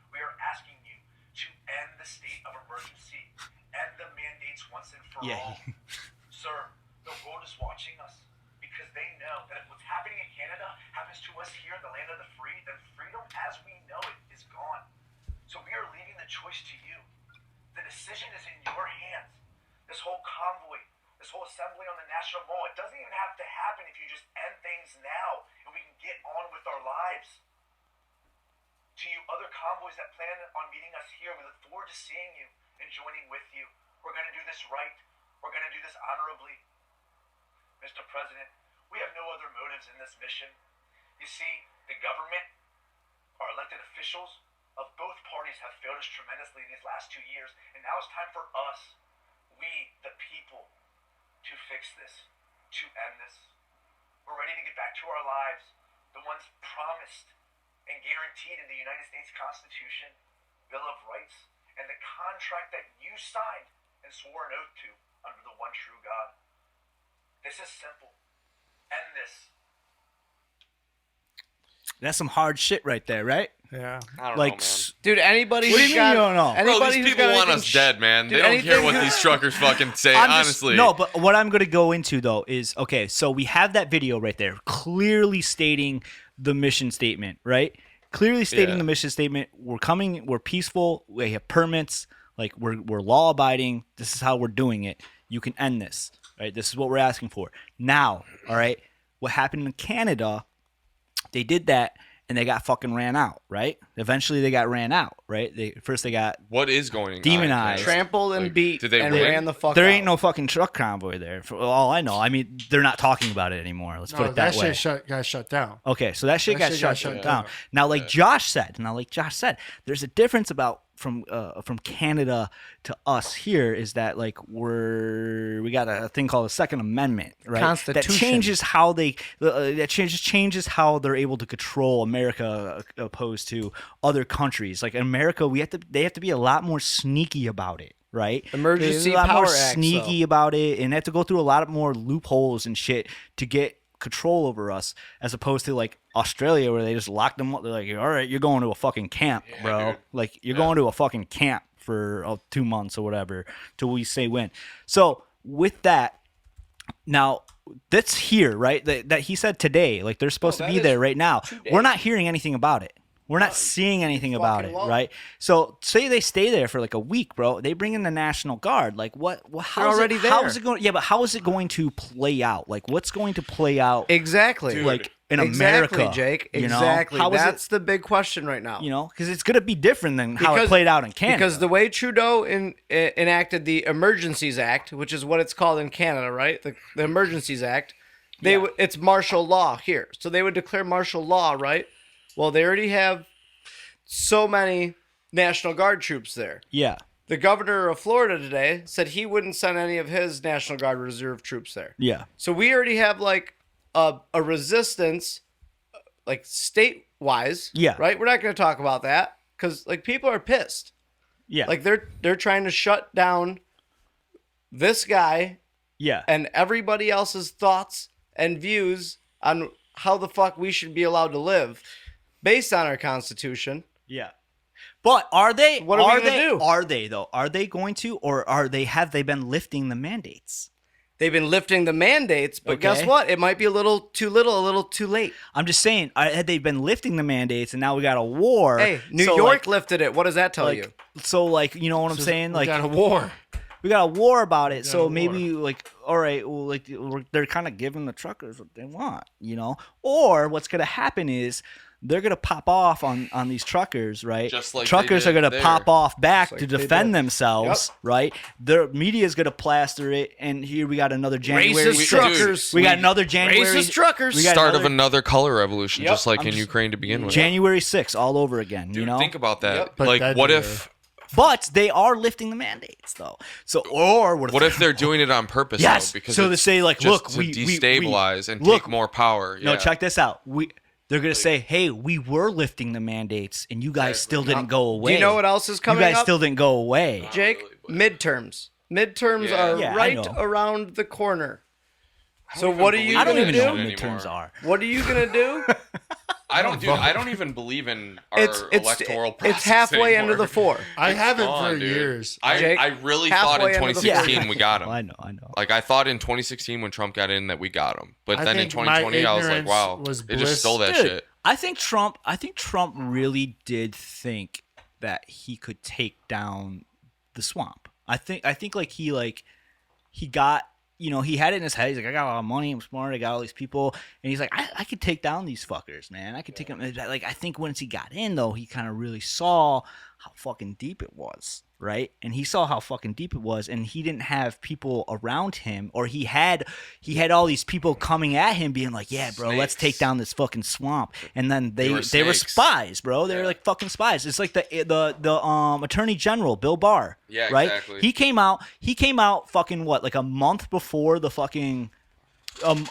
we are asking you to end the state of emergency, end the mandates once and for Yeah. all. Sir, the world is watching us because they know that if what's happening in Canada happens to us here in the choice to you. The decision is in your hands. This whole convoy, this whole assembly on the National Mall, it doesn't even have to happen if you just end things now and we can get on with our lives. To you other convoys that plan on meeting us here, we look forward to seeing you and joining with you. We're going to do this right. We're going to do this honorably. Mr. President, we have no other motives in this mission. You see, the government, our elected officials of both parties have failed us tremendously these last 2 years, and now it's time for us, we, the people, to fix this, to end this. We're ready to get back to our lives, the ones promised and guaranteed in the United States Constitution, Bill of Rights, and the contract that you signed and swore an oath to under the one true God. This is simple. End this. That's some hard shit right there, right? Yeah. I don't Like, know, man. Dude, anybody What do who's you mean got, you don't know? Bro, anybody these who's people got want anything us dead, man. dude, They don't care anything what who- these truckers fucking say, I'm just- honestly. no, but what I'm going to go into though is okay. So we have that video right there, clearly stating the mission statement, right? Clearly stating Yeah. the mission statement. We're coming. We're peaceful. We have permits. Like we're law abiding. This is how we're doing it. You can end this, right? This is what we're asking for now. All right. What happened in Canada? They did that. And they got fucking ran out, right? Eventually, they got ran out, right? First they got What is going on? Demonized. trampled and Like, beat did they and win? ran the fuck there out. ain't no fucking truck convoy there. For all I know, I mean, they're not talking about it anymore. Let's put No, it that, that way. shit got shut down. Okay, so that shit got shut shut down. down. Now, like Josh said, there's a difference about from Canada to us here is that like we got a thing called the Second Amendment, right? Constitution. That changes how changes how they're able to control America opposed to other countries. Like in America, they have to be a lot more sneaky about it. Right, Emergency They're a lot Power more Act, sneaky about it, and they have to go through a lot more loopholes and shit to get control over us, as opposed to like Australia where they just lock them up. They're like, all right, you're going to a fucking camp, bro. dude. Like you're going to a fucking camp for 2 months or whatever till we say when. So with that, now that's here, right? That he said today, like they're supposed to that be is there right now. 2 days. We're not hearing anything about it. We're not seeing anything about it, fucking long. right? So say they stay there for like a week, bro. They bring in the National Guard. Like what? How's already it, How there. is it going? Yeah, but how is it going to play out? Like what's going to play out? Exactly. Dude. Like in exactly, America, Jake. you know? Exactly. How is That's the big question right now. You know, because it's gonna be different than how it played out in Canada. Because the way Trudeau enacted the Emergencies Act, which is what it's called in Canada, right? The Emergencies Act. It's martial law here, so they would declare martial law, right? Well, they already have so many National Guard troops there. yeah, The governor of Florida today said he wouldn't send any of his National Guard reserve troops there. yeah, So we already have like a resistance, like state-wise. Yeah. Right. We're not going to talk about that because like people are pissed. yeah, Like they're trying to shut down this guy yeah. and everybody else's thoughts and views on how the fuck we should be allowed to live based on our Constitution. Yeah. But are they? What are we gonna do? Are they though? Are they going to, or have they been lifting the mandates? They've been lifting the mandates, but guess Okay. what? It might be a little too little, a little too late. I'm just saying, had they been lifting the mandates, and now we got a war? Hey, New so, York like, lifted it. What does that tell you? So like, you know what I'm saying? We Like got a war. we got a war about it. got So a maybe like, all right, well, like they're kind of giving the truckers what they want, you know? Or what's gonna happen is they're gonna pop off on these truckers, right? Just like they truckers are did gonna there. pop off back like to they defend did. themselves, right? Their media's gonna plaster it, and here we got another January. Racist 6th. truckers. We got another January. Racist truckers. We got Start of another another color revolution, Yep. just like I'm in just- Ukraine to begin with. January 6th all over again. Dude, you know, think about that. Yep. But Like, that what day- if but they are lifting the mandates though. So or what if they're doing it on purpose? Yes. Though, because So to it's say, like, just look, to we destabilize and look, take more power. No, Yeah. check this out. They're gonna say, "Hey, we were lifting the mandates, and you guys still didn't go away." Do you know what else is coming You guys up? still didn't go away. Jake, really, but- midterms. Midterms Yeah. are Yeah, I right know. around the corner. I So don't what are even you I don't believe even in know what it midterms anymore. are. What are you gonna do? I don't, dude. I don't even believe in our electoral process it's halfway anymore. into the four. I haven't Gone, for dude. years. Jake, I really thought in halfway into the 2016 we got him. I know. Like I thought in 2016 when Trump got in that we got him, but I then in think my 2020 I was like, ignorance wow, was they just stole that Dude, shit. I think Trump really did think that he could take down the swamp. I think like he got, you know, he had it in his head. He's like, I got a lot of money. I'm smart. I got all these people. And he's like, I could take down these fuckers, man. I could take them. Like, I think once he got in, though, he kind of really saw how fucking deep it was, right? And he saw how fucking deep it was. And he didn't have people around him, or he had all these people coming at him being like, yeah, bro, let's take down this fucking swamp. And then they were spies, bro. They were like fucking spies. It's like the Attorney General, Bill Barr. Yeah, right? exactly. He came out fucking what, like a month before the fucking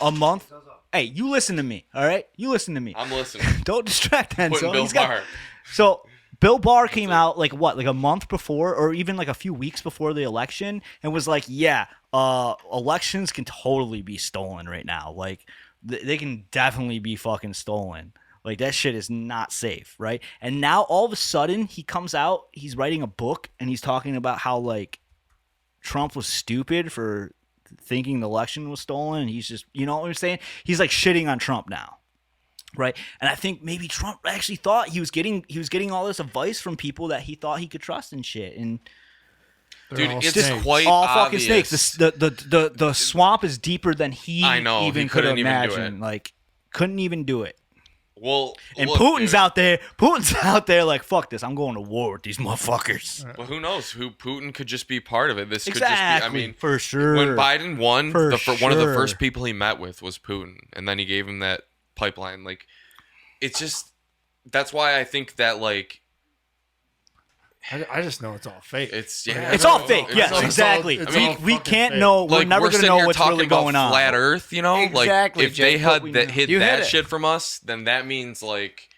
a month. Hey, you listen to me, all right? You listen to me. I'm listening. Don't distract Enzo. Putting Bill Barr. So Bill Barr came out like what, like a month before, or even like a few weeks before the election, and was like, yeah, elections can totally be stolen right now. Like they can definitely be fucking stolen. Like, that shit is not safe, right? And now, all of a sudden, he comes out, he's writing a book, and he's talking about how, like, Trump was stupid for thinking the election was stolen, and he's just, you know what I'm saying? He's, like, shitting on Trump now, right? And I think maybe Trump actually thought he was getting all this advice from people that he thought he could trust and shit, and... Dude, it's snakes. quite all obvious. fucking snakes. The swamp is deeper than he I know, even he could couldn't even do imagine. it. Like, couldn't even do it. Well, And look, Putin's dude, out there. Putin's out there like, fuck this. I'm going to war with these motherfuckers. Well, who knows? Who Putin could just be part of it. This Exactly. could just be. I mean, for sure. when Biden won, For one of the sure. first people he met with was Putin, and then he gave him that pipeline. Like, it's just that's why I think that like I just know it's all fake. it's It's all fake. Yes, all- exactly. it's we all we fucking can't fake. know. We're like never we're going to sitting know here what's talking really about going on. flat Earth. You know, Exactly, like if they Jake, had we that know. hid You hit that it. shit from us, then that means like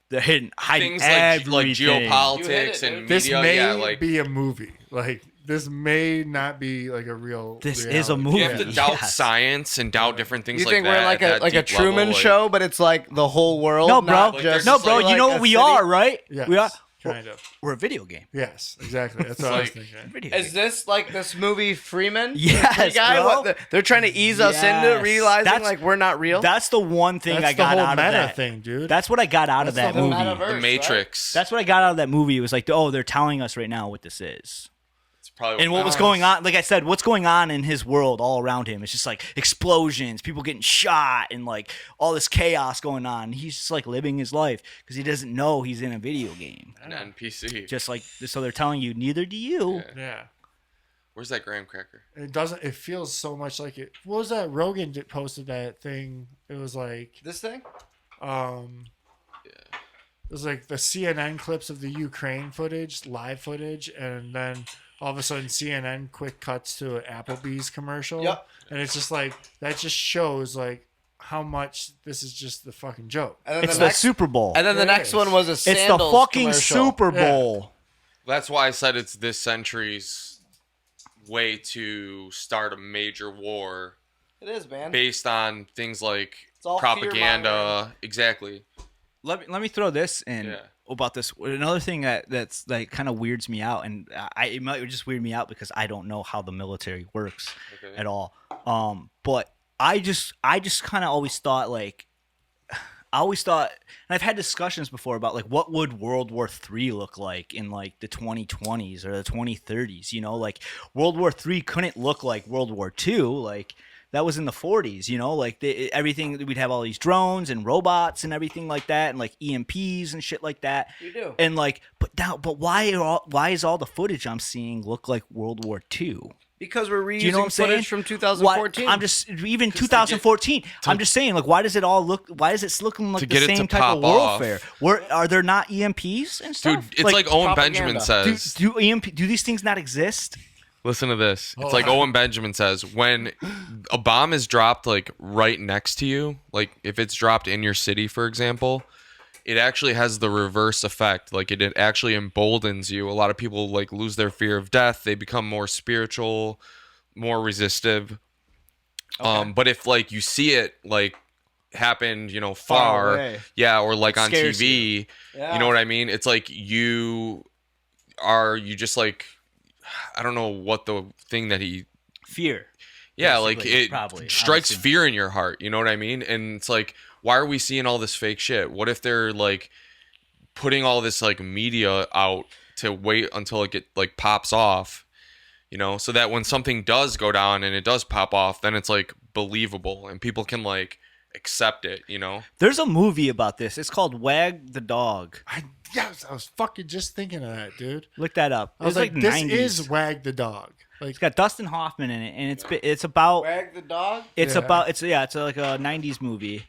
They're hiding, hiding things everything. like You hit geopolitics it, and This media. may Yeah, like be a movie. Like, this may not be like a real. This reality. is a movie. you have to doubt Yes. science and doubt different things You like think that. we're like at a like a that deep level, Truman like- show, but it's like the whole world? No, bro. not Like, just No, there's bro. like- You know like what a we city? are, right? Yes, We are. kind of. We're a video game. Yes, exactly. That's what I was like- thinking. Video Is game. this like this movie Freeman? Yes, The guy? bro. What they're trying to ease us into Yes. realizing That's- like we're not real. That's the one thing That's I got the whole out of meta that thing, dude. That's what I got out of That's that the whole movie. metaverse. The right? Matrix. That's what I got out of that movie. It was like, oh, they're telling us right now what this is. It's probably And what was going on, like I said, what's going on in his world all around him? It's just like explosions, people getting shot, and like all this chaos going on. He's just like living his life because he doesn't know he's in a video game. an NPC. Just like, so they're telling you, neither do you. Yeah. Yeah. Where's that graham cracker? It doesn't. It feels so much like it. What was that? Rogan posted that thing. It was like, This thing? it was like the CNN clips of the Ukraine footage, live footage, and then all of a sudden CNN quick cuts to an Applebee's commercial. Yep. And it's just like that. Just shows like how much this is just the fucking joke. And then It's the the next, Super Bowl. and then the It next is. one was a It's the sandals fucking commercial. Super Bowl. That's why I said it's this century's way to start a major war It is, man. based on things like It's all propaganda. Exactly. Let me throw this in Yeah. about this. Another thing that's like kind of weirds me out, and it might just weird me out because I don't know how the military works Okay. at all. But I just kind of always thought like, and I've had discussions before about like what would World War III look like in like the 2020s or the 2030s. You know, like World War III couldn't look like World War II. Like that was in the 40s. You know, like everything, we'd have all these drones and robots and everything like that, and like EMPs and shit like that. You do. And like, but why is all the footage I'm seeing look like World War II? Because we're reusing Do you know what I'm saying? footage from 2014. Why, I'm just even 2014. I'm just saying, like, why does it all look? Why is it looking like To the get it same to type of pop off. warfare? Where are there not EMPs and Dude, stuff? it's like Owen propaganda. Benjamin says. do these things not exist? Listen to this. It's Oh, like I- Owen Benjamin says, when a bomb is dropped like right next to you, like if it's dropped in your city, for example, it actually has the reverse effect. Like it actually emboldens you. A lot of people like lose their fear of death. They become more spiritual, more resistive. But if like you see it like happen, you know, far, away. yeah, or like on Scares TV, Yeah. you know what I mean? It's like you just like, I don't know what the thing that he Fear. yeah, like Basically, it probably, strikes honestly. fear in your heart. You know what I mean? And it's like, why are we seeing all this fake shit? What if they're like putting all this like media out to wait until it pops off, so that when something does go down and it does pop off, then it's like believable and people can like accept it. There's a movie about this. It's called Wag the Dog. I was fucking just thinking of that, dude. Look that up. I was It's like, this 90s. is Wag the Dog. Like, It's got Dustin Hoffman in it, and it's about Wag the dog. it's Yeah. about it's like a 90s movie,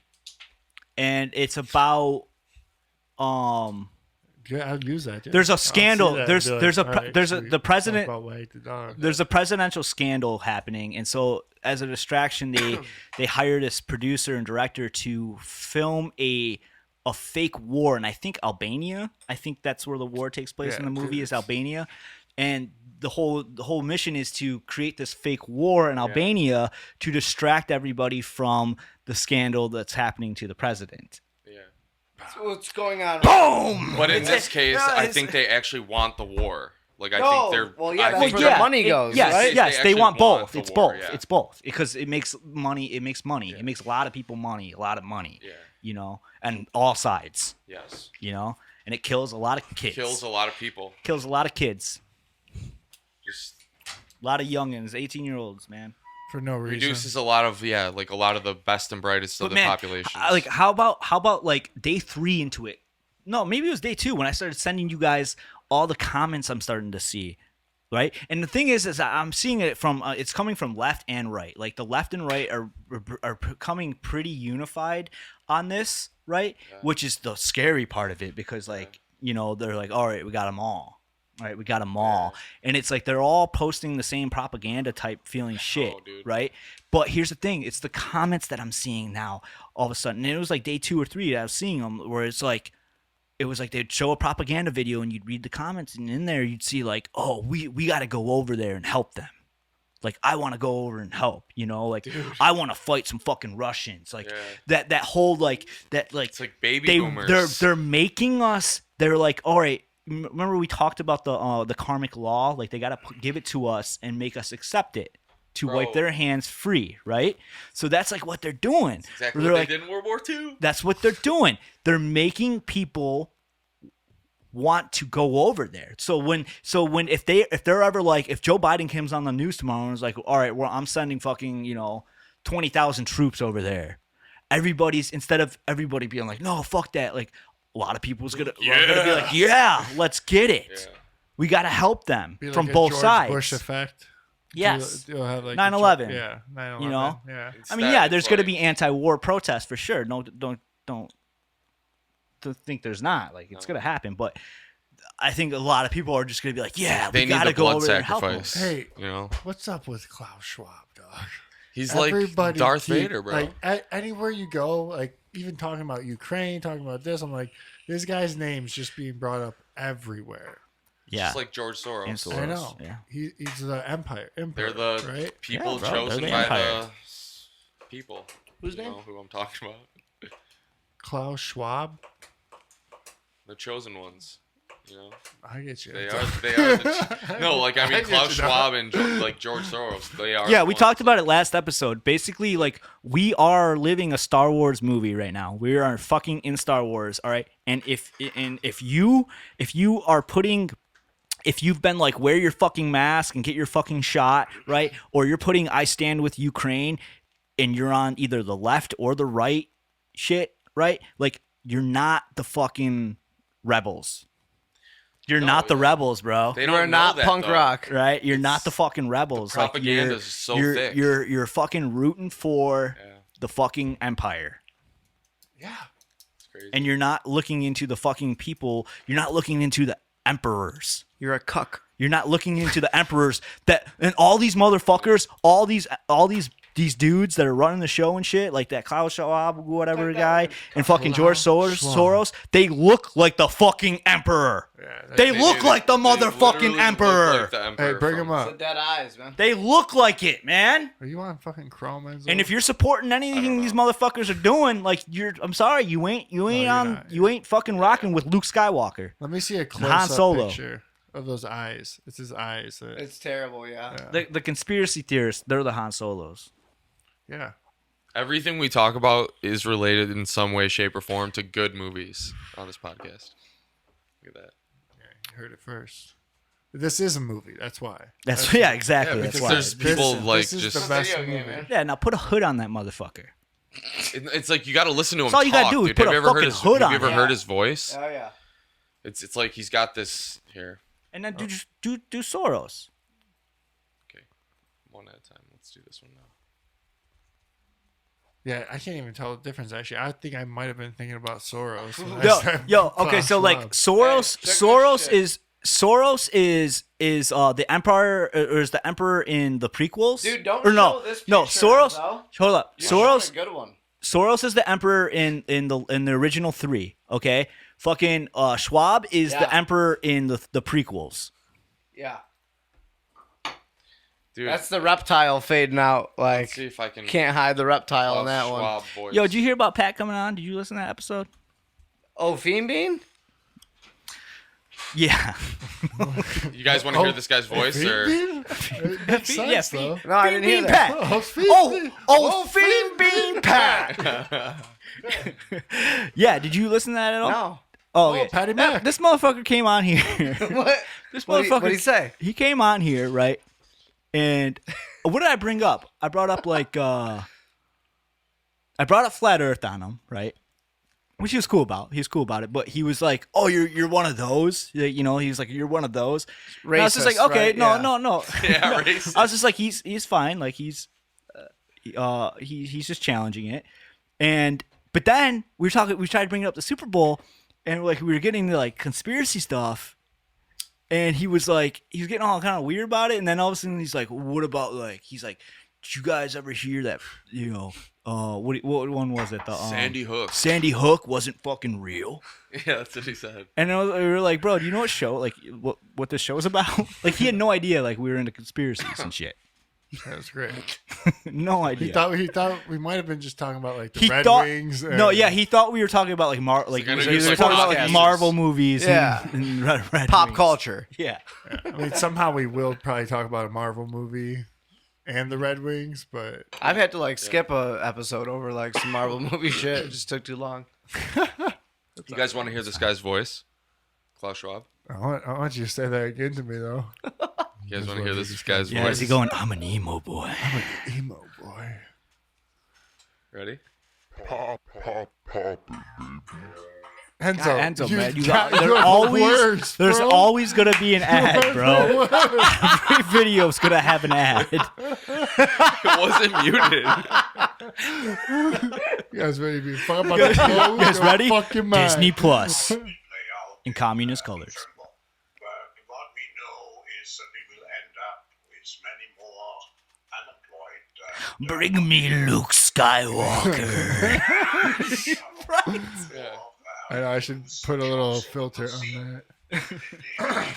and it's about yeah, I'd use that. Dude. There's a I'll see scandal. that and There's be like, there's a all pre- right, there's a sweet. the president Talk about Wag the Dog. there's a presidential scandal happening, and so as a distraction, they hire this producer and director to film a fake war, and I think Albania. I think that's where the war takes place in Yeah, the movie dude, is Albania, and the whole mission is to create this fake war in Albania to distract everybody from the scandal that's happening to the president. So what's going on? Boom! But in this case, no, I it's- think they actually want the war. Like I No, think they're. well, yeah, I that's think where they're- the money goes, Yes, right? yes, They they actually want want both. the It's war, both. yeah. It's both because it makes money. It makes money. It makes a lot of people money. A lot of money. Yeah. And all sides. Yes. And it kills a lot of kids. Kills a lot of people. Kills a lot of kids. Just A lot of youngins, 18-year-olds, man. for no reason. reduces a lot of the best and brightest of the population. Like how about like day 3 into it? No, maybe it was day 2 when I started sending you guys all the comments I'm starting to see, right? And the thing is I'm seeing it from it's coming from left and right. Like the left and right are becoming pretty unified on this, right? Yeah. Which is the scary part of it because like they're like, all right, we got them all. All right, we got them all. And it's like they're all posting the same propaganda type feeling shit, dude. right? But here's the thing. It's the comments that I'm seeing now all of a sudden. And it was like day 2 or 3 that I was seeing them where it was like they'd show a propaganda video and you'd read the comments and in there you'd see like, oh, we got to go over there and help them. Like, I want to go over and help, like, dude. I want to fight some fucking Russians. Like that whole like it's like baby boomers. They're making us. They're like, all right. Remember we talked about the karmic law? Like they got to give it to us and make us accept it to wipe their hands free, right? So that's like what they're doing. That's exactly They're what like, they did in World War II. That's what they're doing. They're making people want to go over there. So when if they're ever like, if Joe Biden comes on the news tomorrow and is like, all right, well, I'm sending fucking 20,000 troops over there. Instead of everybody being like, no, fuck that. Like a lot of people's gonna be like, yeah, let's get it. Yeah. We got to help them Be like from a both George sides. Bush effect. Yes. You'll have like 9/11. Yeah, 9/11. You know? Yeah. I mean, yeah, there's going to be anti-war protests for sure. No, don't think there's not. Like, it's going to happen. But I think a lot of people are just going to be like, yeah, They we need got to the go blood over there and help them. sacrifice. Hey, You know, what's up with Klaus Schwab, dog? he's like Darth Vader, bro. Like anywhere you go, like even talking about Ukraine, talking about this, I'm like, this guy's name's just being brought up everywhere. Yeah. Just like George Soros. And Soros. I know. Yeah. He's the emperor, They're the right? people Yeah, bro, chosen they're the by empire. the people. Whose You name? know who I'm talking about? Klaus Schwab. The chosen ones. You know, I get you. they are. No, like I I mean, get Klaus you, dog. Schwab and like George Soros. They are. Yeah, the we ones. talked about it last episode. Basically, like, we are living a Star Wars movie right now. We are fucking in Star Wars, all right? And if you are putting, if you've been like, wear your fucking mask and get your fucking shot, right? Or you're putting I stand with Ukraine and you're on either the left or the right shit, right? Like, you're not the fucking rebels. You're No, not the yeah. rebels, bro. They We're don't know not that, punk though. rock. Right? You're not the fucking rebels. The propaganda like is so you're, thick. You're fucking rooting for Yeah, the fucking empire. Yeah. it's crazy. And you're not looking into the fucking people. You're not looking into the emperors. You're a cuck. You're not looking into the emperors and all these motherfuckers, all these dudes that are running the show and shit, like that Klaus Schwab, whatever guy, and fucking George Soros, they look like the fucking emperor. Yeah, They look do. like the They literally motherfucking look emperor. like the emperor Hey, bring from- him up. dead eyes, man. They look like it, man. Are you on fucking Chrome? Enzo? And if you're supporting anything these motherfuckers are doing, like I'm sorry, you ain't you're on not. you ain't fucking rocking with Luke Skywalker. let me see a Han close-up Solo. picture of those eyes. It's his eyes. It's terrible, yeah. The conspiracy theorists, they're the Han Solos. Yeah. Everything we talk about is related in some way, shape, or form to good movies on this podcast. Look at that. You heard it first. This is a movie. That's why. That's yeah, exactly. Yeah, that's because why. there's people like this is just. the best video game, movie. man. Yeah, now put a hood on that motherfucker. It's like you got to listen to him That's all you talk, gotta do is dude. put Have a you ever heard fucking his? hood Have you on ever it. heard his voice? Oh yeah. It's like he's got this here. And then do Soros. Okay, one at a time. Let's do this one now. Yeah, I can't even tell the difference. Actually, I think I might have been thinking about Soros. when I Yo, said okay, Klaus so like Schwab. Soros, Hey, check Soros this shit. is the emperor or is the emperor in the prequels? Dude, don't or no, show this no, picture, Soros. Enzo. Hold up, You're showing Soros. a good one. Soros is the emperor in the original 3. Okay, fucking Schwab is the Yeah. emperor in the prequels. Yeah. Dude, That's the reptile fading out. let's Like, see if I can. can't hide the reptile in Klaus that one. Schwab voice. Yo, did you hear about Pat coming on? Did you listen to that episode? Oh, Fiend Bean? Yeah. You guys want to hear this guy's voice or? It makes Yeah, sense, though. No, I Fiend didn't hear Bean that. Pat. Oh, Fiend Bean Pat. Yeah, did you listen to that at all? No. Oh, okay. Patty Mac. This motherfucker came on here. What? This What'd motherfucker. he say? He came on here, right? And what did I bring up? I brought up like I brought up flat Earth on him, right? Which he was cool about. He was cool about it, but he was like, "Oh, you're one of those." You know, he was like, "You're one of those." And I was just like, Racist, "Okay, right? no, Yeah. no." Yeah, racist. I was just like, he's fine. Like he's just challenging it. But then we tried to bring it up the Super Bowl, and like we were getting to like conspiracy stuff, and he was getting all kind of weird about it, and then all of a sudden he's like, "What about like?" He's like, "Did you guys ever hear that? You know, what one was it? The Sandy Hook. Sandy Hook wasn't fucking real." Yeah, that's what he said. And we were like, "Bro, do you know what this show is about?" Like he had no idea. Like we were into conspiracies and shit. That was great. No idea. He thought we might have been just talking about like the He Red thought Wings. no, yeah, he thought we were talking about like we It's were like talking about like podcasters. Marvel movies, Yeah. and Red Pop Wings. culture. Yeah, I mean, somehow we will probably talk about a Marvel movie and the Red Wings, but I've had to like skip a episode over like some Marvel movie shit. It just took too long. You guys want to hear this guy's voice? Klaus Schwab. I want you to say that again to me though. You guys want to hear this guy's yeah. voice? Is he going? I'm an emo boy. Emo boy. Ready? Enzo, Enzo, you man, got- there's you have always words, there's bro. always gonna be an ad, bro. Every video's gonna have an ad. It wasn't muted. You guys ready to be fuck about the clothes? You guys Go ready? Fuck your mind. Disney Plus Lay out in communist colors. tremble. But what we know is that we will end up with many more unemployed. Bring me Luke Skywalker. Yeah. I should put a little filter on that. A lot of anger.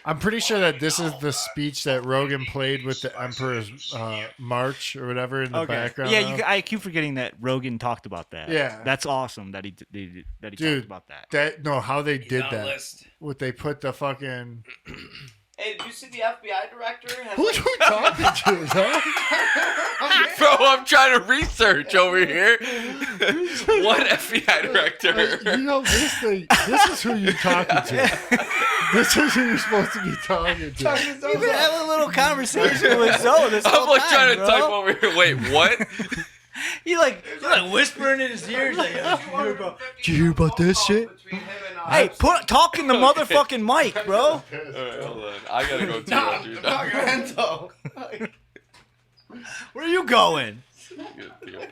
I'm pretty sure that this is the speech that Rogan played with the Emperor's March or whatever in the background. Yeah, of. I keep forgetting that Rogan talked about that. Yeah. That's awesome that he talked Dude, about that. How they did on a that. list. What they put the fucking. Hey, did you see the FBI director? Who are you talking to, huh? Bro, I'm trying to research over here. What FBI director? You know this thing. This is who you're talking to. This is who you're supposed to be talking to. You've been having a little conversation with Zoe this I'm whole like time, trying to bro. type over here. Wait, what? You're like whispering in his ears. Like, did you hear about this shit? Hey, talk in the motherfucking mic, bro. All right, hold on. I gotta go too, dude. Enzo. Where are you going? Take a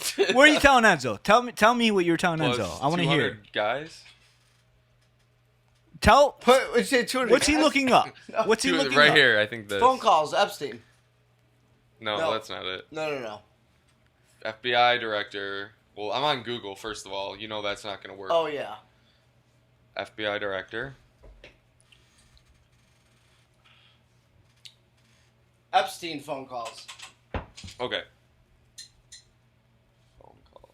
piss. What are you telling Enzo? Tell me what you're telling Plus Enzo. I want to hear. 200 guys. What's he looking up? What's he Two- looking right up? here, I think this. Phone calls, Epstein. No, that's not it. No. FBI director. Well, I'm on Google, first of all. You know that's not going to work. Oh, yeah. FBI director. Epstein phone calls. Okay. Phone calls.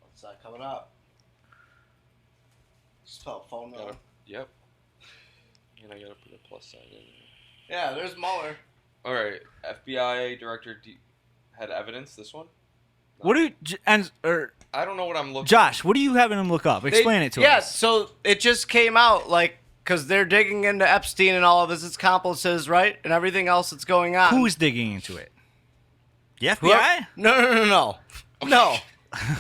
What's that coming up? Spell phone number. Yep. And I got to put a plus sign in there. Yeah, there's Mueller. All right. FBI director had evidence, this one? What do you, I don't know what I'm looking. Josh, what are you having him look up? Explain it to yeah, us. so it just came out, like, because they're digging into Epstein and all of his accomplices, right? And everything else that's going on. Who's digging into it? The FBI? No. No.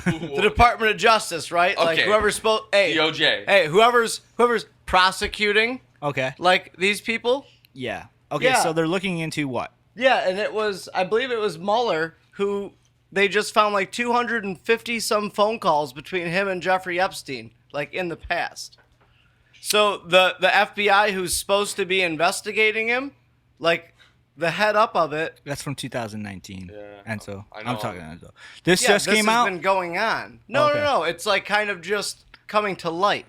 The Department of Justice, right? Like, Okay. whoever's supposed... Hey, DOJ. Hey, whoever's prosecuting, Okay. like, these people... Yeah. Okay, Yeah. so they're looking into what? Yeah, and it was, I believe it was Mueller who they just found like 250 some phone calls between him and Jeffrey Epstein, like in the past. So the FBI who's supposed to be investigating him, like the head up of it. That's from 2019. Yeah. And so I know. I'm talking Enzo. This Yeah, just this came has out. been going on. No, Okay. no. It's like kind of just coming to light.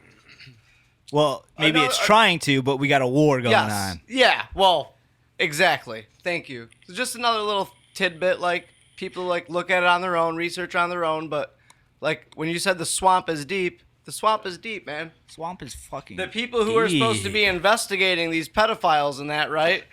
Well, maybe Another- it's trying to, but we got a war going Yes. on. Yeah. Well, exactly. Thank you. So just another little tidbit, like people like look at it on their own, research on their own, but like when you said the swamp is deep, man. Swamp is fucking. The people who are supposed to be investigating these pedophiles and that, right?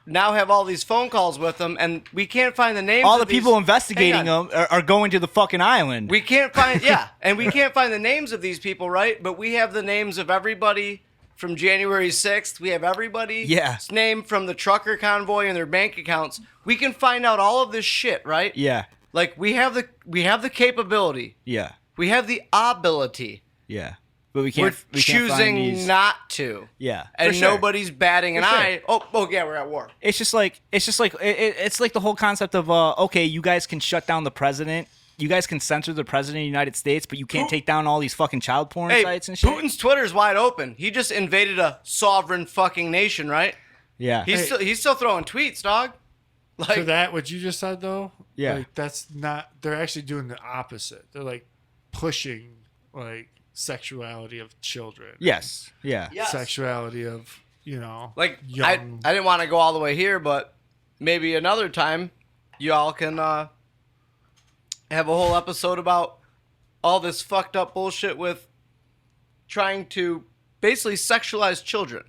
Now have all these phone calls with them, and we can't find the names. All the of these- people investigating Hang on. them are going to the fucking island. We can't find, and we can't find the names of these people, right? But we have the names of everybody from January 6th. We have everybody's name from the trucker convoy and their bank accounts. We can find out all of this shit, right? Yeah. Like we have the capability. Yeah. We have the ability. Yeah. But we We're can't. We can't find choosing these. not to. Yeah. And for sure. nobody's batting an For sure. eye. Oh yeah, we're at war. It's just like it's like the whole concept of okay, you guys can shut down the president. You guys can censor the president of the United States, but you can't take down all these fucking child porn Hey, sites and shit. Putin's Twitter's wide open. He just invaded a sovereign fucking nation, right? Yeah. He's still throwing tweets, dog. Like To that, what you just said though, Yeah. like that's not. They're actually doing the opposite. They're like pushing like sexuality of children. Yes. Yeah. Yes. Sexuality of Like young. I didn't want to go all the way here, but maybe another time y'all can have a whole episode about all this fucked up bullshit with trying to basically sexualize children.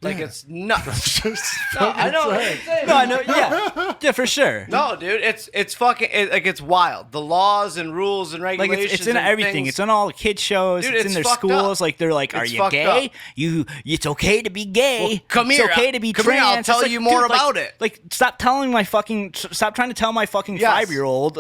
Like Yeah. it's nuts. Just No, I know. fucking It's insane. No, I know. Yeah. Yeah, for sure. No, dude, it's fucking like it's wild. The laws and rules and Like regulations. it's in and everything. things. It's on all the kid shows. Dude, it's in it's their fucked schools. up. Like they're like, "Are It's you fucked gay? up. It's okay to be gay. Well, come it's here. okay to be Come trans." here, I'll It's tell like, you more dude, like- about it. Like, stop trying to tell my fucking Yes. 5-year-old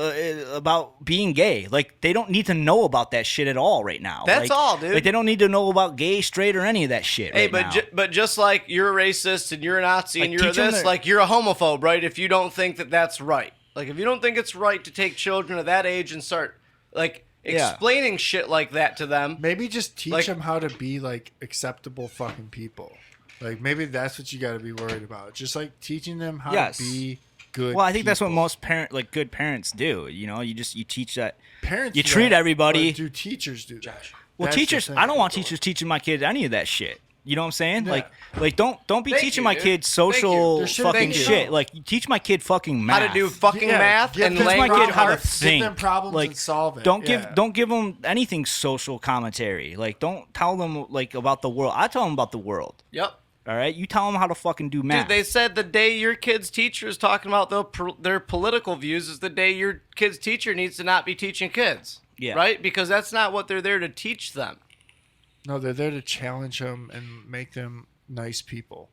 about being gay. Like, they don't need to know about that shit at all right now. That's Like- all, dude. Like, they don't need to know about gay, straight, or any of that shit. Hey, right now. but just like you're a racist and you're a Nazi and Like, you're teach 'em this, their- like you're a homophobe, right? If you don't think that that's right, like if you don't think it's right to take children at that age and start like Yeah. explaining shit like that to them, Maybe just teach Like- them how to be like acceptable fucking people. Like maybe that's what you got to be worried about. Just like teaching them how Yes. to be good. well, I think that's what people. most good parents do. You know, you teach that. Parents. you do treat that, everybody- but do teachers do that? Well, That's the teachers, thing. I don't want teachers teaching my kids any of that shit. You know what I'm saying? Yeah. Like don't be Thank teaching you, my dude. kids Thank you. social There should fucking be shit. some. Like you teach my kid fucking how math. to do fucking Yeah, math give and them Teach my language kid how to Give think. them problems like, and solve it. Don't Yeah. don't give them anything social commentary. Like don't tell them like about the world. I tell them about the world. Yep. All right, you tell them how to fucking do math. Dude, they said the day your kid's teacher is talking about their political views is the day your kid's teacher needs to not be teaching kids. Yeah. Right? Because that's not what they're there to teach them. No, they're there to challenge them and make them nice people.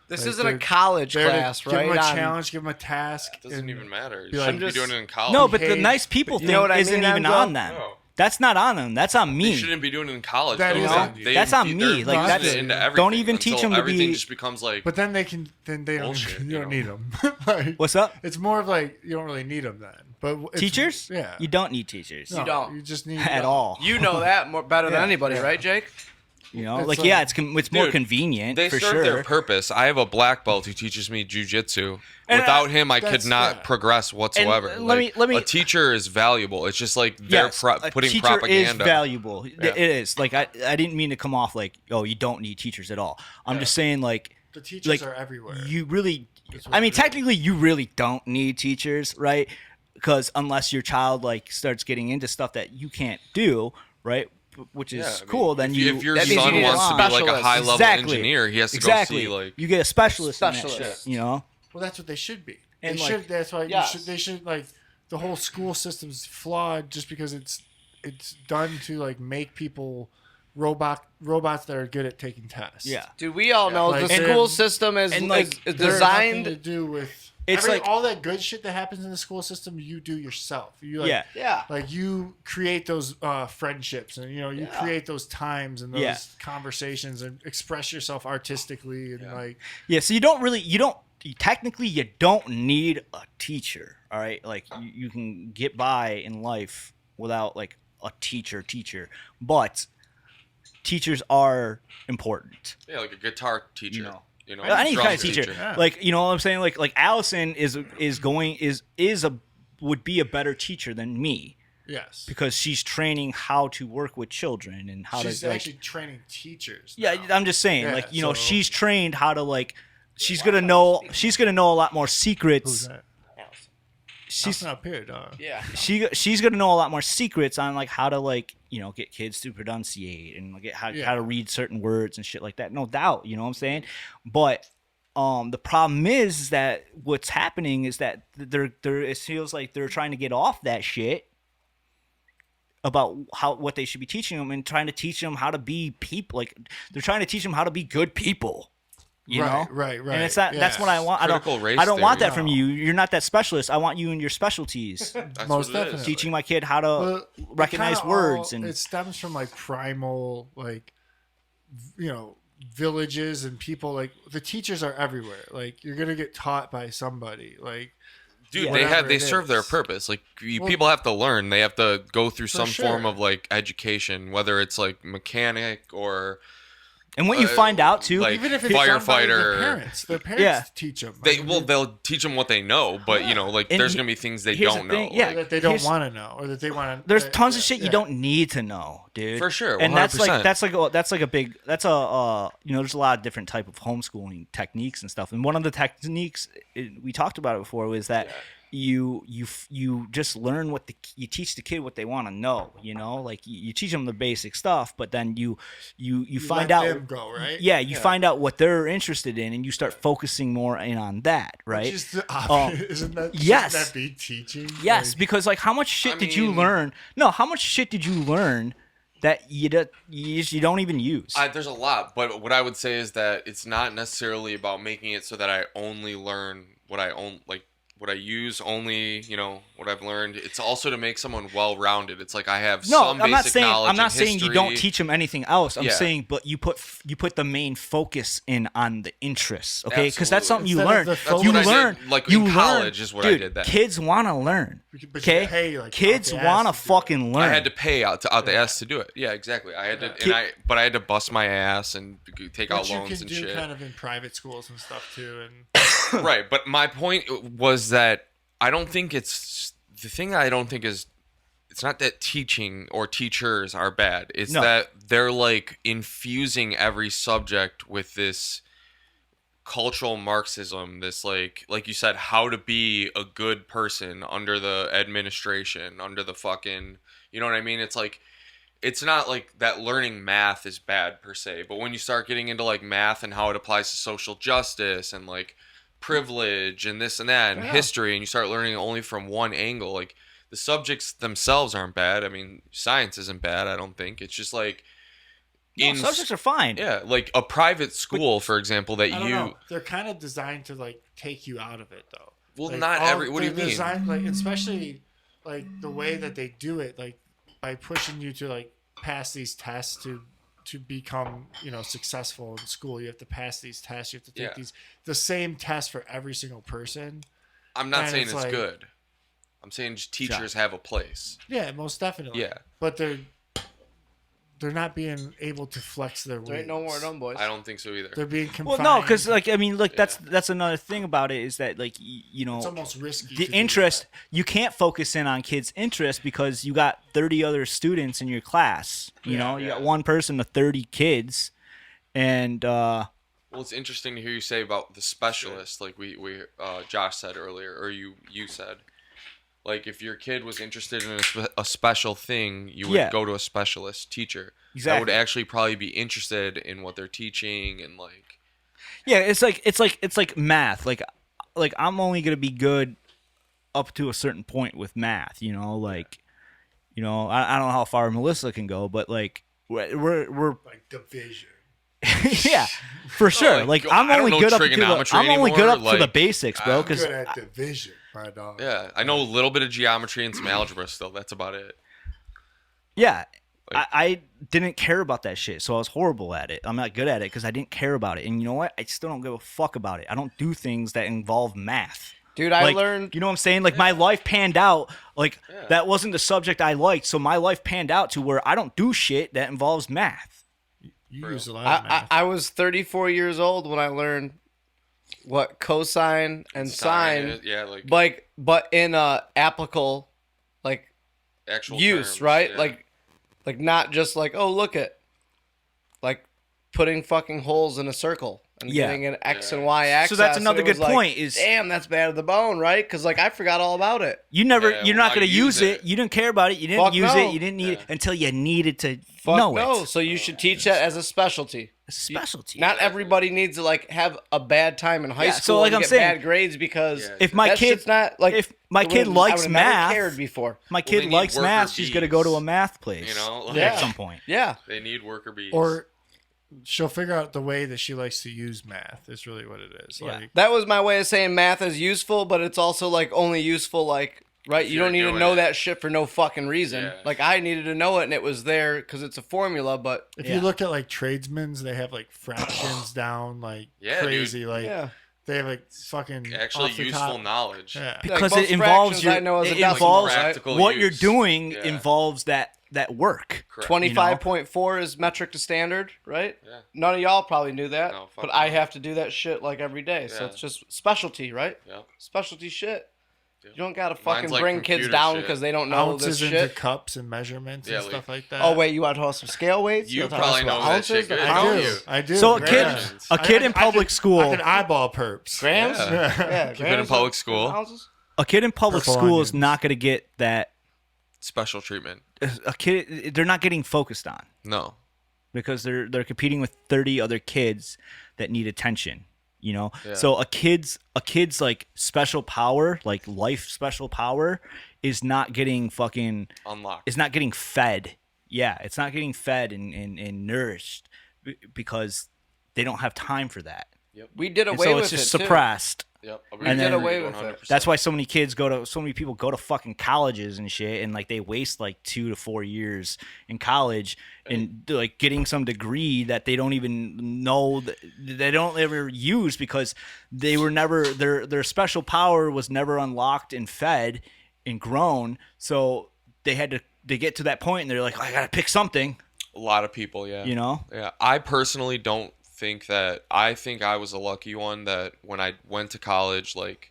This Like, isn't a they're- college They're class, to right? give them a On- challenge, give them a task. It doesn't and even matter. You be like- shouldn't I'm be doing just- it in college. no, but the behave, nice people you thing know what I isn't mean, even Enzo? on them. No. That's not on them. That's on me. They shouldn't be doing it in college. That though. is on you. That's on they're me. Like, pushing that's- it into don't everything even teach until them to everything be- just becomes like But then they don't. Bullshit, you you don't know? need them. Like, What's up? It's more of like you don't really need them then. But it's- Teachers? Yeah. You don't need teachers. No, don't. You just need At all. You know that more better than Yeah, anybody, yeah. right, Jake? You know, It's like like- yeah, it's more Dude, convenient they for serve sure. their purpose. I have a black belt who teaches me jujitsu. And, Without him, I could that's- not yeah. progress whatsoever. let me- A teacher is valuable. It's just like they're Yes, a putting teacher propaganda. is valuable. Yeah. It is. Like I didn't mean to come off like, oh, you don't need teachers at all. I'm just saying like The teachers like, are everywhere. You really That's I what mean it is. technically you really don't need teachers, right? Because unless your child like starts getting into stuff that you can't do, right? Which is Yeah, I mean, cool, then if your that means you son need a wants to be like a specialist. high level Exactly. engineer, he has to exactly. go see like you get a specialist in that Specialist. shit, you know? Well, that's what they should be. And, They like- should. That's why Yes. they should like the whole school system's flawed just because it's done to like make people robots that are good at taking tests. Yeah. Dude, we all know Like, the and- school system is, and, like, is They're nothing to designed. do with It's like- all that good shit that happens in the school system. You do yourself. You like, Yeah. Yeah. like you create those friendships, and you create those times and those Yeah. conversations, and express yourself artistically, and like Yeah, so technically you don't need a teacher, all right? Like you can get by in life without like a teacher, but teachers are important. Yeah, like a guitar teacher. You know, any kind of drums teacher. Yeah. Like, you know what I'm saying? Like Allison would be a better teacher than me yes, because she's training how to work with children and how she's to like, actually training teachers. yeah, now. I'm just saying, Yeah, like, you know, so- she's trained how to like, she's gonna know a lot more Who's secrets. that? She's That's not period, dog. Yeah. she's gonna know a lot more secrets on like how to like, you know, get kids to pronunciate and like how to read certain words and shit like that. No doubt, you know what I'm saying? But the problem is that what's happening is that they're it feels like they're trying to get off that shit about what they should be teaching them and trying to teach them how to be people. Like they're trying to teach them how to be good people. You know? Right. And it's that that's what I want. Critical race I don't want theory. that from you. You're not that specialist. I want you in your specialties. That's Most what it is. definitely. Teaching my kid how to Well, it recognize kinda words all- and it stems from like primal villages and people. Like the teachers are everywhere. Like you're gonna get taught by somebody. Like Dude, whatever they it serve their is. purpose. Like Well- people have to learn. They have to go through some form sure. of like education, whether it's like mechanic or and what you find out too. like even if it's done by firefighter. their parents teach them. They'll teach them what they know, but you know, like And there's gonna be things they here's the don't know. thing, yeah. Like, that they don't here's- want to know, or that they want to. There's tons of shit you don't need to know, dude. For sure, And that's 100%. you know, there's a lot of different type of homeschooling techniques and stuff. And one of the techniques we talked about it before was that you just learn you teach the kid what they want to know. You know, like you teach them the basic stuff, but then you find let out them go, right? Yeah, you find out what they're interested in, and you start focusing more in on that, right? Which is the isn't that? yes. Shouldn't that be teaching? Yes, Like, because like how much shit I did you mean- learn? No, how much shit did you learn that you don't even use? there's a lot, but what I would say is that it's not necessarily about making it so that I only learn what I own, like what I use only, you know, what I've learned. It's also to make someone well-rounded. It's like I have No, some I'm not basic saying knowledge I'm not and saying you don't history. teach them anything else. I'm Yeah. saying, but you put the main focus in on the interests, okay? Because that's something Absolutely. you learn. Instead of the You focus- That's what I learn, did, like, you in learn. college is what I Dude, did that. Kids want to learn. but you Okay, pay, like, kids out the want to ass to do it. fucking learn. I had to pay out the ass to do it. Yeah, exactly. I had to, but I had to bust my ass and take out Which you loans can and do shit. kind of in private schools and stuff too. And Right, but my point was that I don't think it's the thing that I don't think is it's not that teaching or teachers are bad. It's No. that they're like infusing every subject with this cultural Marxism, this like you said, how to be a good person under the administration, under the fucking, you know what I mean? It's like it's not like that learning math is bad per se, but when you start getting into like math and how it applies to social justice and like privilege and this and that and history, and you start learning only from one angle, like the subjects themselves aren't bad. I mean, science isn't bad, I don't think. It's just like No, subjects are fine. yeah, like a private school, for example, that I don't you know. They're kind of designed to like take you out of it though. well, Like, not all- every. What do you they're mean? designed, like, especially like the way that they do it, like by pushing you to like pass these tests to become, you know, successful in school. You have to pass these tests. You have to take Yeah. the same test for every single person. I'm not and saying it's it's like- good. I'm saying just teachers have a place. Yeah, most definitely. Yeah. But they're not being able to flex their wings. There ain't no more of them, boys. I don't think so either. They're being Well, confined. no, because like I mean, like that's another thing about it is that like you know it's almost risky. the to do interest that. you can't focus in on kids' interest because you got 30 other students in your class. You know, you got one person to 30 kids, and Well, it's interesting to hear you say about the specialist, like we Josh said earlier, or you said, like if your kid was interested in a special thing, you would Yeah. go to a specialist teacher that Exactly. would actually probably be interested in what they're teaching and like. yeah, it's like math. Like I'm only gonna be good up to a certain point with math. Like, I don't know how far Melissa can go, but like we're Like division. yeah, for sure. like, Like I'm I don't only know good up to trigonometry I'm only good anymore, up to the like, basics, bro. I'm Because Good at division, my dog. Yeah, I know a little bit of geometry and some algebra still. That's about it. yeah, Like- I didn't care about that shit, so I was horrible at it. I'm not good at it because I didn't care about it. And you know what? I still don't give a fuck about it. I don't do things that involve math. Dude, I Like, learned. You know what I'm saying? Like my life panned out. Like that wasn't the subject I liked, so my life panned out to where I don't do shit that involves math. You use a lot of I, math. I was 34 years old when I learned what cosine and sine, Yeah, like but in applicable like actual use, terms, right? yeah. Like not just like, oh, look at, like putting fucking holes in a circle and Yeah. getting an X Yeah. and Y axis. So that's and another it was good like, point is- damn, that's bad of the bone, right? Because like I forgot all about it. You're Yeah, not well, gonna you use use it. it. You didn't care about it. You didn't Fuck use no. it. You didn't need it Yeah. until you needed to Fuck know no. it. So you should teach that as a specialty. It's a specialty. Not everybody needs to like have a bad time in high Yeah, school so like and I'm get saying, bad grades because Yeah, if my that kid, shit's not like if my it kid would've- likes I would've never math, cared before. my they kid need likes worker math, she's gonna go to a bees, math place. You know, like, Yeah. At some point. Yeah. they need worker bees. Or she'll figure out the way that she likes to use math. Is really what it is. Yeah. Like, That was my way of saying math is useful, but it's also like only useful like right. If You don't need you're to doing know it. that shit for no fucking reason. Yeah. Like I needed to know it, and it was there because it's a formula. But if Yeah. you look at like tradesmen's, they have like fractions down like Yeah, crazy. Like yeah, they have like fucking actually off the useful top. knowledge. Yeah. Because most it involves fractions I know as a it decimal, involves right? Practical what you're use. doing Yeah. involves that work. Correct. 25.4 is metric to standard, right? Yeah. None of y'all probably knew that, No, fuck but no. I have to do that shit like every day. So Yeah. it's just specialty, right? Yep. Specialty shit. Yep. You don't gotta Mine's fucking like bring kids computer down shit. because they don't know Ounces this into shit. cups and measurements Yeah, and like- stuff like that. Oh wait, you want to host some scale weights? You want to host probably some know that ounces, shit the good, I don't do. you? I do. So a Yeah. kid, a I kid in can- public school, I can eyeball perps. grams. Yeah. Yeah, Keep it in public school. Ounces? a kid in public Purple school is onions. not going to get that. Special treatment. A kid, they're not getting focused on No. because they're competing with 30 other kids that need attention. Yeah. So a kid's like special power, like life special power, is not getting fucking. Unlocked. It's not getting fed. Yeah, it's not getting fed and nourished because they don't have time for that. We did And away so with it's just it too. suppressed. Yep. And Agreed. then- Did away with it. That's why so many people go to fucking colleges and shit, and like they waste like 2 to 4 years in college and like getting some degree that they don't even know they don't ever use because they were never their special power was never unlocked and fed and grown. So they get to that point and they're like, I gotta pick something, A lot of people, yeah. Yeah. I personally don't think that. I think I was a lucky one that when I went to college, like,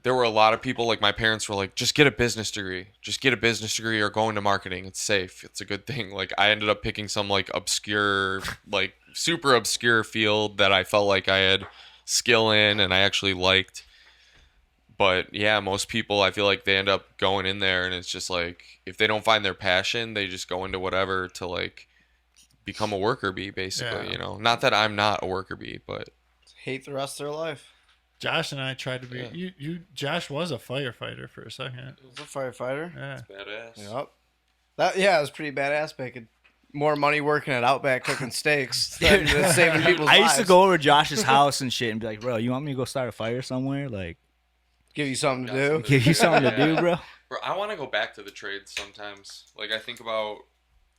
there were a lot of people, like, my parents were like, just get a business degree. Just get a business degree or go into marketing. It's safe. It's a good thing. Like, I ended up picking some, like, obscure, like, super obscure field that I felt like I had skill in and I actually liked. But yeah, most people, I feel like they end up going in there and it's just like, if they don't find their passion, they just go into whatever to like become a worker bee, basically. Yeah. You know, not that I'm not a worker bee, but Hate the rest of their life. Josh and I tried to be. Yeah. Josh was a firefighter for a second. He's a firefighter. Yeah. badass. Yep. It was pretty badass. Making more money working at Outback cooking steaks than saving people's I lives. used to go over to Josh's house and shit and be like, bro, you want me to go start a fire somewhere? Like, Give you something to Got do. something give you something to do, bro. Bro, I want to go back to the trades sometimes. Like, I think about.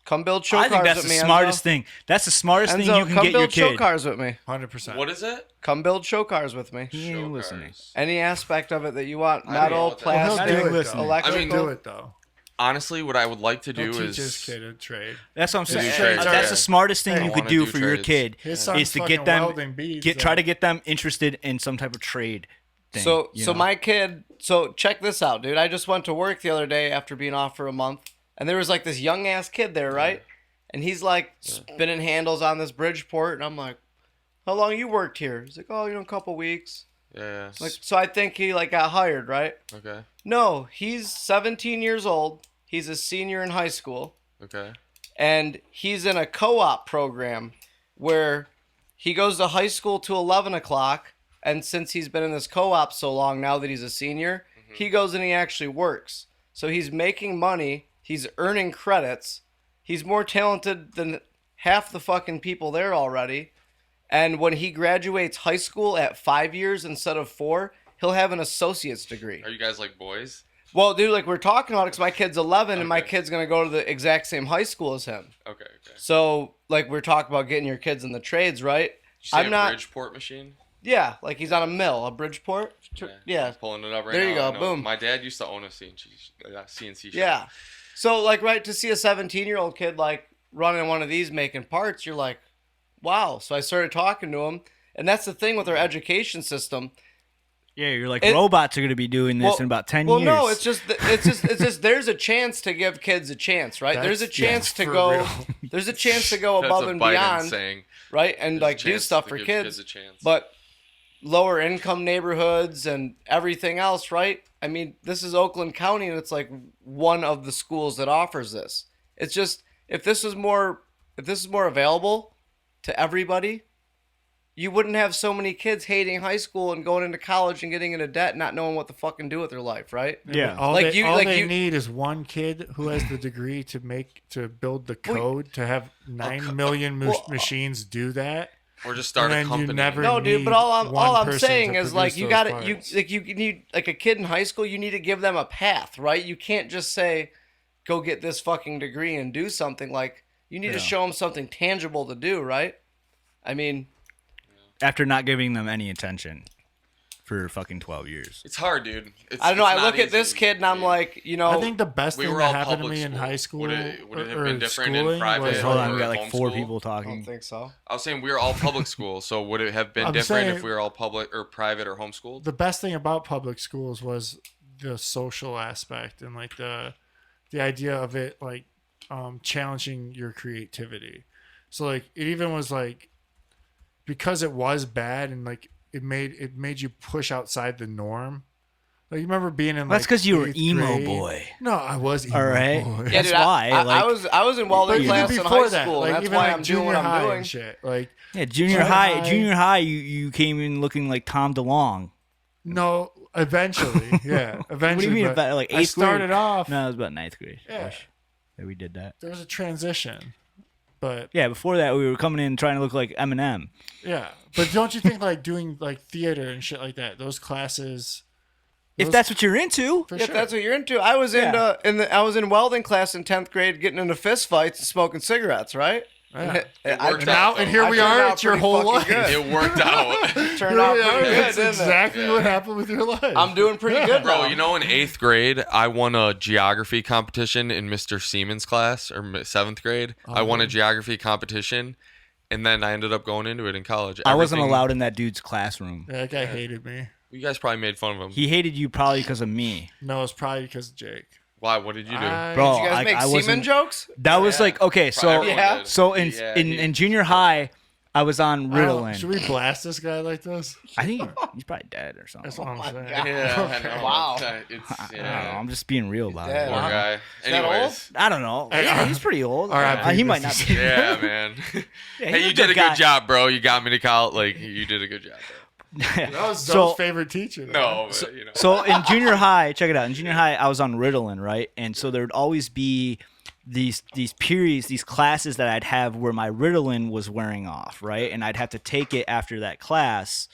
Come build show I cars think that's with the me, smartest Enzo. thing. That's the smartest thing Enzo, you can come get your build show kid. cars with me. 100%. What is it? Come build show cars with me. He ain't Show listening. cars. Any aspect of it that you want. I don't know Metal, what that is. Well, he'll plastic, do it, listen. though. electrical. I mean, He'll do it though. Honestly, what I would like to do He'll is. teach his kid a trade. That's what I'm saying. His trades, That's yeah. the smartest thing Hey, you I could wanna do do for your trades. kid His son's is to fucking get them welding beads, try though. to get them interested in some type of trade thing. So you so know? my kid, so check this out, dude. I just went to work the other day after being off for a month, and there was like this young ass kid there, right? And he's like spinning handles on this Bridgeport, and I'm like, "How long you worked here?" He's like, "Oh, a couple weeks." Yeah. Like, so I think he like got hired, right? Okay. No, he's 17 years old. He's a senior in high school, Okay. and he's in a co-op program where he goes to high school to 11 o'clock, And since he's been in this co-op so long, now that he's a senior, he goes and he actually works. So he's making money. He's earning credits. He's more talented than half the fucking people there already. And when he graduates high school at 5 years instead of 4, he'll have an associate's degree. Are you guys like boys? Well, dude, like we're talking about it because my kid's 11 and my kid's going to go to the exact same high school as him. Okay. So, like we're talking about getting your kids in the trades, right? Did you say I'm not. Bridgeport machine? Yeah, like he's on a mill, a Bridgeport. Yeah. I'm pulling it up right There now. you go, I know. boom. My dad used to own a CNC shop. Yeah. So, like, right, to see a 17-year-old kid, like, running one of these making parts, you're like, wow. So I started talking to him. And that's the thing with our education system. Yeah, you're like, robots are going to be doing this in about 10 years. Well, no, it's just there's a chance to give kids a chance, right? There's a chance to go real. there's a chance to go above That's a and Biden beyond, saying. right? And There's a like do chance stuff to for give kids. a chance. But lower income neighborhoods and everything else, right? I mean, this is Oakland County and it's like one of the schools that offers this. It's just if this is more available to everybody, you wouldn't have so many kids hating high school and going into college and getting into debt, not knowing what to fucking do with their life, right? Yeah. All Like they, you- all like they you- need is one kid who has the degree to build the code to have 9 million machines do that. Or just start And a then you company. never- No, dude, but need all one I'm person saying to is like produce you those got parts. you need like a kid in high school, you need to give them a path, right? You can't just say go get this fucking degree and do something. Like you need to show them something tangible to do, right? I mean, After not giving them any attention for fucking 12 years. It's hard, dude. I don't know. it's I not look at this easy. kid and I'm like, you know, I think the best We thing were that all happened to public me in school. high school Would it have or been different in schooling private was, or Hold on, we got like 4 homeschool? people I don't talking. think so. I was saying we were all public school, so would it have been I'm different if saying- we were all public or private or homeschooled? the best thing about public schools was the social aspect and like the idea of it like challenging your creativity. So like it even was like because it was bad and like it made you push outside the norm. Like you remember being in like That's because you were 8th emo grade. boy. No, I was emo All right. boy. Yeah, That's dude, why. I was in welding But even class in before high that, school. like And that's even why like I'm doing what junior I'm high doing. and shit. Like Yeah, junior high, you came in looking like Tom DeLonge. no, eventually, yeah, eventually. What do you mean but about like 8th I started grade? off. No, it was about 9th grade. Yeah. Yeah, we did that. There was a transition, but Yeah, before that we were coming in trying to look like Eminem. yeah, but don't you think like doing like theater and shit like that? Those classes. If those- that's what you're into. for Yeah, sure. if that's what you're into. I was I was in welding class in 10th grade, getting into fist fights and smoking cigarettes, right? Yeah. I worked And now, out, and though. here I we turned are. out It's your pretty whole fucking life. good. It worked out. turned out Here we pretty are. good, It's didn't it? exactly what happened with your life. I'm doing pretty good, Bro, now. you know in 8th grade, I won a geography competition in Mr. Siemens' class, or 7th grade. I won a geography competition, and then I ended up going into it in college. I wasn't Everything- allowed in that dude's classroom. That guy hated me. You guys probably made fun of him. He hated you probably because of me. No, it's probably because of Jake. Why? What did you do? Bro, Did you guys make I semen wasn't- jokes? That was Yeah. like okay, so Everyone Yeah. did. so in Yeah, in junior high, I was on Oh, Ritalin. should we blast this guy like this? I think he's probably dead or something. That's what I'm saying. God. Yeah, I know. Wow. It's, I don't know. yeah. I'm just being real about dead, it. Poor huh? guy. that Anyways. I don't know. Yeah, he's pretty old. R.I.P. He might not be. Yeah, man. Yeah, Hey, he's you did a guy. good job, bro. You got me to college. Like, you did a good job, bro. That was So- Zoe's favorite teacher. though. No, but, you know. So in junior high, check it out. In junior high, I was on Ritalin, right? And so there would always be these periods, these classes that I'd have where my Ritalin was wearing off, right? And I'd have to take it after that class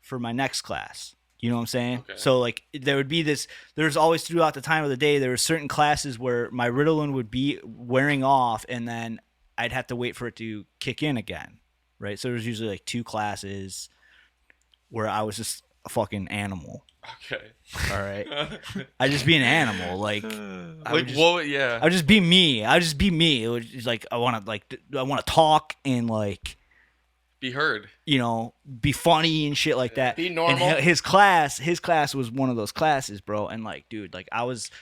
for my next class. You know what I'm saying? Okay. So like there would be this. There's always throughout the time of the day there were certain classes where my Ritalin would be wearing off, and then I'd have to wait for it to kick in again, right? So there's usually like 2 classes where I was just a fucking animal. Okay. All right, I just be an animal. Like, I would Like, just, what? Yeah. I would just be me. I would just be me. It was just like I want to talk and like Be heard. be funny and shit like that. Be normal. And his class was one of those classes, bro. And like, dude, like I wasn't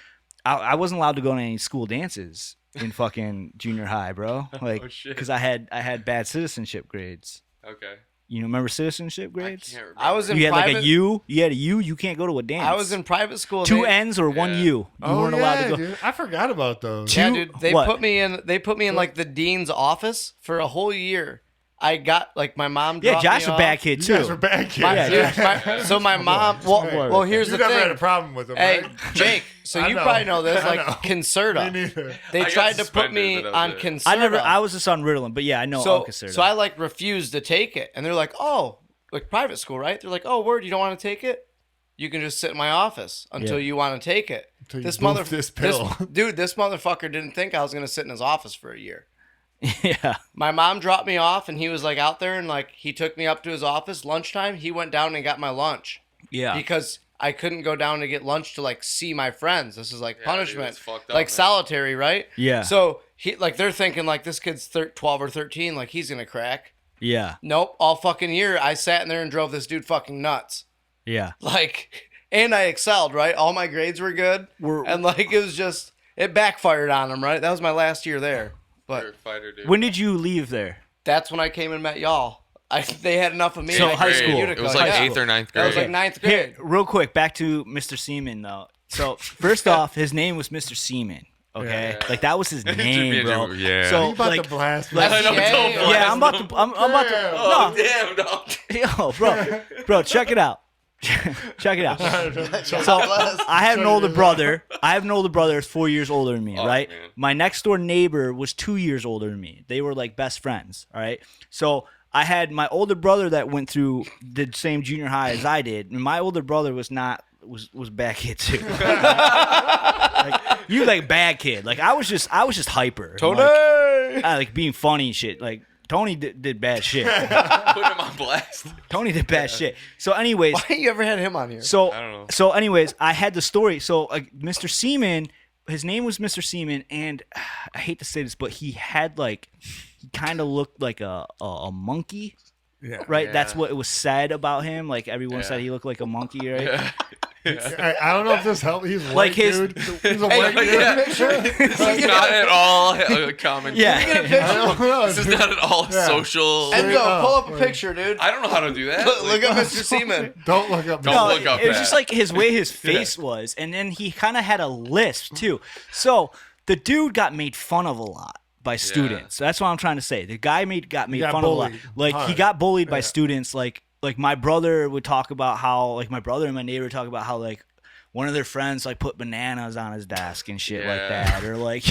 allowed to go to any school dances in fucking junior high, bro. Like, Oh, shit. because I had bad citizenship grades. Okay. Remember citizenship I grades? can't remember. I was in You had private. like a U. You had a U. You can't go to a dance. I was in private school. 2 They- N's or 1 Yeah. U. You Oh, weren't allowed yeah, to go. dude. I forgot about those. Two- Yeah, dude. They what? put me in. They put me in like the dean's office for a whole year, I got like my mom. Yeah, dropped Josh me a bad off. kid You too. guys were bad kids. So my mom. Well, here's You the never thing. had a problem with them, Hey, right? Jake. So I you know. probably know this. I Like know. Concerta. Me neither. They I got tried to put suspended, me but that on was it. Concerta. I was just on Ritalin, but yeah, I know So, Concerta. so I like refused to take it, and they're like, "Oh, like private school, right?" They're like, "Oh, word, you don't want to take it? You can just sit in my office until Yeah. you want to take it." Until you boof this pill. dude, this motherfucker didn't think I was gonna sit in his office for a year. yeah, My mom dropped me off, and he was like out there, and like he took me up to his office. Lunchtime, he went down and got my lunch yeah. because I couldn't go down to get lunch to like see my friends. This is like dude, punishment, it's fucked up, like man. solitary, right? Yeah. So he like they're thinking like this kid's 12 or 13, like he's gonna crack. Yeah, Nope, all fucking year I sat in there and drove this dude fucking nuts. yeah. Like, and I excelled, right? All my grades were good, and like it was just it backfired on him, right? That was my last year there, You're a but fighter, dude. When did you leave there? that's when I came and met y'all. They had enough of me. So I high came to school. Utica. It was like Yeah. 8th or 9th That grade. was like ninth Here, grade. real quick, back to Mr. Seaman though. So first off, his name was Mr. Seaman. Okay, Yeah. like that was his name, bro. Yeah. So You about like, to blast me. like- I know, Yeah, don't yeah. blast yeah, I'm about them. to. I'm about to. Oh, No, damn, dog. bro, check it out. Check it out. So I have an older brother. I have an older brother that's 4 years older than me, Oh, right? man. My next door neighbor was 2 years older than me. They were like best friends, all right? So I had my older brother that went through the same junior high as I did, and my older brother was a bad kid too. Like, you like bad kid. Like I was just hyper. Tony! Like being funny and shit. Like Tony did bad shit. Put him on blast. Tony did bad shit. So anyways, Why you ever had him on here? so I don't know. so anyways, I had the story. So Mr. Seaman, his name was Mr. Seaman, and I hate to say this, but he had like he kind of looked like a monkey, Yeah. right? Yeah. That's what it was said about him. Like everyone Yeah. said he looked like a monkey, right? I don't know if this helped. He's white, Like his- dude. He's a white dude. Yeah. This is not at all a common. Yeah. I don't know. This is not at all Yeah. social. Enzo, up, pull up a like- picture, dude. I don't know how to do that. Look at Mr. Seaman. Don't look up. Don't No, look up it was that. just like his way his face was, and then he kind of had a lisp too. So the dude got made fun of a lot by students. That's what I'm trying to say. The guy got made got fun of a lot. bullied Like he hard. got bullied by Yeah. students. Like my brother would talk about how like my brother and my neighbor would talk about how like one of their friends like put bananas on his desk and shit like Yeah. that, or like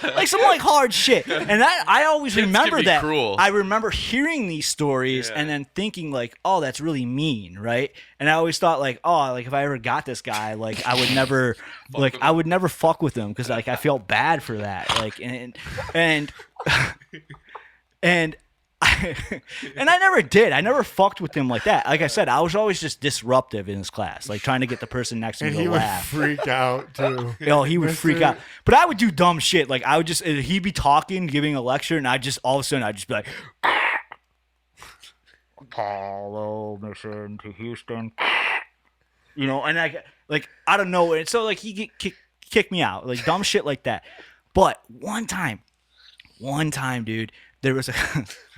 like some like hard shit. And that I always Kids can remember be that. cruel. I remember hearing these stories Yeah. and then thinking like, oh, that's really mean, right? And I always thought like, oh, like if I ever got this guy, like I would never, like with I would never fuck with him because like I felt bad for that, like and and. And I never did. I never fucked with him like that. Like I said, I was always just disruptive in his class, like trying to get the person next to And me he to would laugh. freak out too. He would freak Mr. out. But I would do dumb shit. Like I would just he'd be talking, giving a lecture, and I just all of a sudden I'd just be like, "Apollo mission to Houston," and like out of nowhere. And so like he kick me out, like dumb shit like that. But one time, dude, there was a,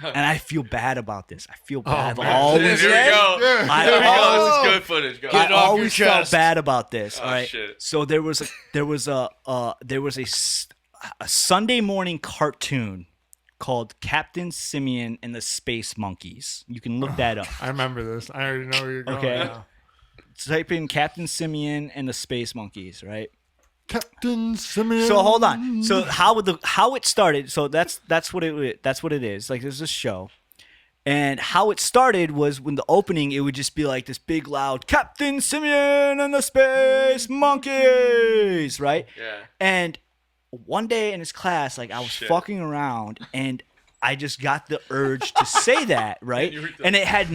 and I feel bad about this. I feel bad. man. Always, Here we go. Yeah. I Here we go. always- This is good footage. Go. I Get it off your always felt chest. bad about this. Oh, all right. shit. So there was a Sunday morning cartoon called Captain Simeon and the Space Monkeys. You can look that up. I remember this. I already know where you're going. Okay. now. Type in Captain Simeon and the Space Monkeys, right? Captain Simeon. So hold on. So how it started? So that's what it is. Like there's this show, and how it started was when the opening it would just be like this big loud Captain Simeon and the Space Monkeys, right? Yeah. And one day in his class, like I was Shit. fucking around and I just got the urge to say that, right? you were And it had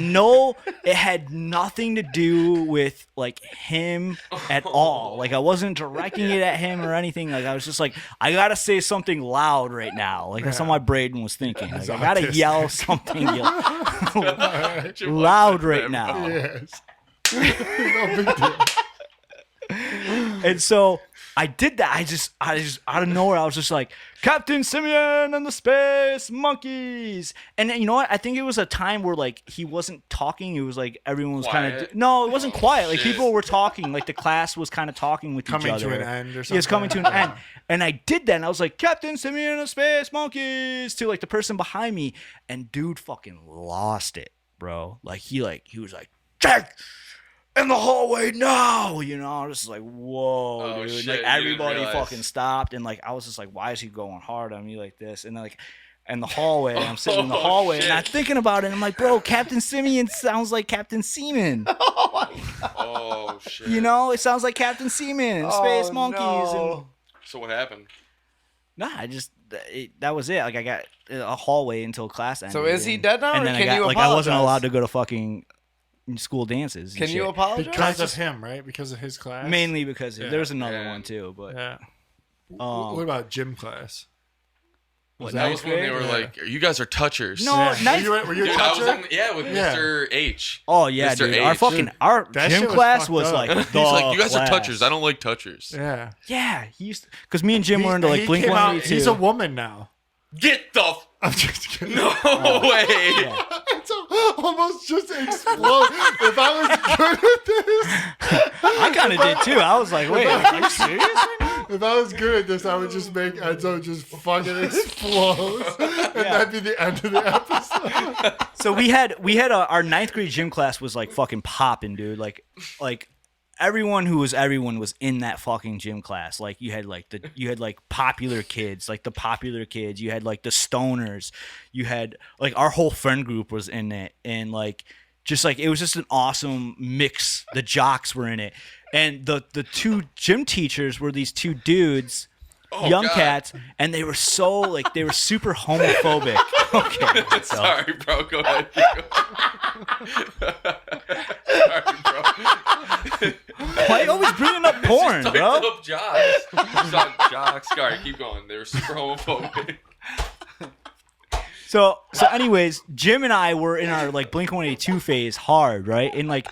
nothing to do with like him at all. Like I wasn't directing it at him or anything. Like I was just like, I gotta say something loud right now. Like that's what my brain was thinking. Like It's I gotta autistic. yell something loud right now. Yes. No big deal. And so I did that. I just out of nowhere, I was just like, Captain Simeon and the Space Monkeys. And you know what? I think it was a time where like he wasn't talking. It was like everyone was kind Quiet? of no, it wasn't quiet. Like shit. people were talking. Like the class was kind of talking with Coming each other. to an end or Yeah, it's coming to something. an end. And I did that, and I was like, Captain Simeon and the Space Monkeys to like the person behind me, and dude fucking lost it, bro. Like he was like, Jack, in the hallway now, you know. I was just like, whoa, Oh, dude. shit, Like you didn't everybody realize. fucking stopped, and like I was just like, why is he going hard on me like this? And then like in the hallway, I'm sitting in the Oh, hallway, and I'm shit. thinking about it, and I'm like, bro, Captain Simeon sounds like Captain Seaman. Oh shit. You know, it sounds like Captain Seaman and Space Monkeys. And So what happened? nah, that was it. Like I got a hallway until class ended. So is he and- dead now, And or then can I got you like I wasn't apologize? allowed to go to fucking school dances. and Can you shit. apologize? Because of him, right? Because of his class. Mainly because Yeah. there was another Yeah. one too, but Yeah. Um, What about gym class? what, That was ninth when they grade? were Yeah. like, "You guys are touchers." No, Yeah. ninth- Were you a Dude, I was toucher? with Yeah. Mr. H. Oh yeah, Mr. dude. H. Our That gym shit was class fucked was up. like He's the like, "You guys are class. touchers. I don't like touchers." Yeah. Yeah, he used because me and Jim were into like He Blink came out- 182. He's a woman now. Get the I'm just kidding. no way. Yeah. It's almost just explode. If I was good at this, I kind of did too. I was like, wait, are you serious? if I was good at this, I would just make Enzo just fucking explode, and that'd be the end of the episode. So we had our ninth grade gym class was like fucking popping, dude. Like everyone who was everyone was in that fucking gym class. Like you had like popular kids, like the popular kids. You had like the stoners. You had like our whole friend group was in it, and like just like it was just an awesome mix. The jocks were in it, and the two gym teachers were these two dudes. Oh, young God. cats, and they were so like they were super homophobic. Okay, so. Sorry, bro. Go ahead. Keep going. Sorry, bro. Why are you always bringing up porn, Picked bro? up jocks. Jocks. Sorry, keep going. They were super homophobic. So anyways, Jim and I were in our like Blink-182 phase hard, right? And like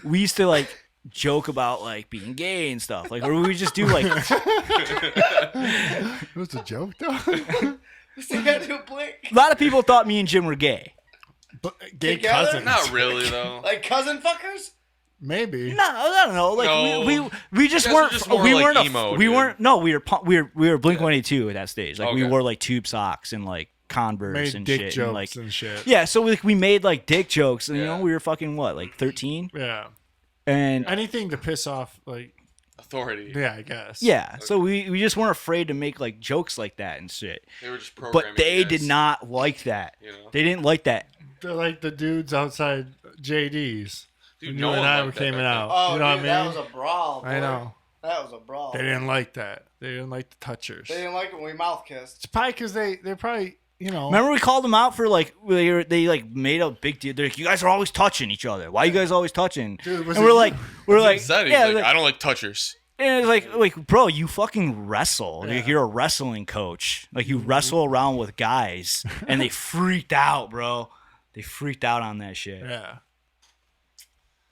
we used to like joke about like being gay and stuff. Like or we would just do like It was a joke, though. You gotta do Blink. a lot of people thought me and Jim were gay. But gay Together? cousins. Not really though. Like cousin fuckers? Maybe. No, I don't know. Like No. we just You guys were weren't just more we like weren't emo, we dude. weren't no, we were Blink-182 at that stage. Like we Okay. wore like tube socks and like Converse Made and dick shit jokes and like and shit. yeah, so we made like dick jokes and you Yeah. know we were fucking what, like 13? Yeah. And Anything to piss off, like, Authority. yeah, I guess. yeah, so we just weren't afraid to make like jokes like that and shit. They were just But programming. they you did guys, not like that. You know? They didn't like that. They're like the dudes outside JD's. Dude, When no you and one I liked were that came back out. Oh, You know dude, what I that mean? was a brawl. I boy. know. That was a brawl. They didn't like that. They didn't like the touchers. They didn't like it when we mouth kissed. It's probably because they're probably, you know. Remember we called them out for like they like made a big deal. They're like, you guys are always touching each other. Why are you guys always touching? Dude, was and it we're you? like we're He like said, he's yeah, like, like, I don't like touchers. and it's like bro, you fucking wrestle. Yeah. Like you're a wrestling coach. Like you wrestle around with guys, and they freaked out, bro. They freaked out on that shit. Yeah.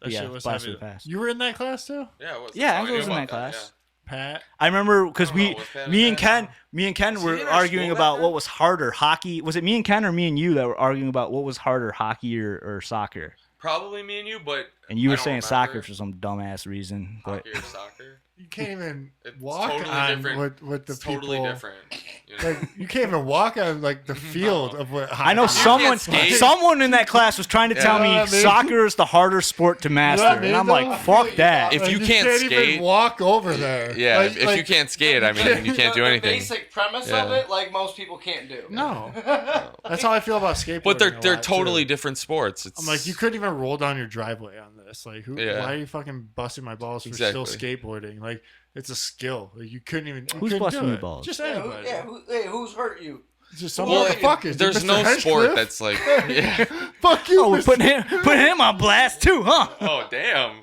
That Yeah, shit was blast heavy. from the past. You were in that class too? Yeah, it was. Yeah, Oh, I you was know in about that class. Pat? I remember because I don't know, we, was that me a and bad Ken Was were he in our arguing school about back what then? was harder, hockey. Was it me and Ken or me and you that were arguing about what was harder, hockey or soccer? Probably me and you, but And you I were don't saying remember. soccer for some dumbass reason. But Hockey or soccer. You can't even It's walk totally on different. with the It's people. totally different. You know? Like you can't even walk on like the field of what. I know can't skate. someone in that class was trying to tell You know me what I mean? soccer is the harder sport to master, what I mean, and I'm though? like, fuck that. If Like, you can't even skate- walk over there. Yeah, Like- if like- you can't skate, I mean, you can't do The anything. basic premise Yeah. of it, like most people can't do. No, that's how I feel about skateboarding. But a they're lot, totally too. different sports. It's I'm like, you couldn't even roll down your driveway on this. Like, who? Yeah. Why are you fucking busting my balls for Exactly. still skateboarding? Like, it's a skill. Like, you couldn't even. You Who's couldn't busting do your it. balls? Just Yeah, anybody. hey, who's hurt you? Just some Well, motherfuckers. there's Mr. no Henchcliffe. sport that's like, yeah. Fuck you. Oh, we're Mr. putting him on blast too, huh? Oh damn,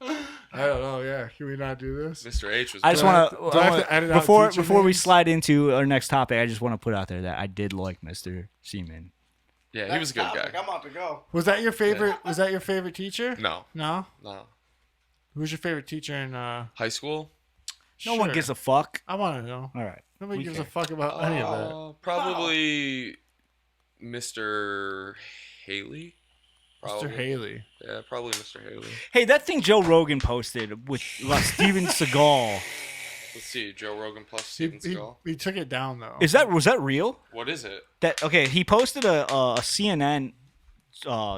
I don't know. Yeah, can we not do this? Mr. H was. I just Do I want have to- do I have to edit out before teacher before we names? slide into our next topic, I just want to put out there that I did like Mr. Seaman. Yeah, he was a good guy. I'm about to go. Was that your favorite? Was that your favorite teacher? No, No. no. Who's your favorite teacher in? High school. No one Sure. gives a fuck. I want to know. All right. Nobody We gives care. a fuck about any of that. Probably Mr. Haley. Mr. Haley. Yeah, probably Mr. Haley. Hey, that thing Joe Rogan posted with Steven Seagal. Let's see, Joe Rogan plus He, Steven he, Seagal. he took it down though. Was that real? What is it? That okay? He posted a CNN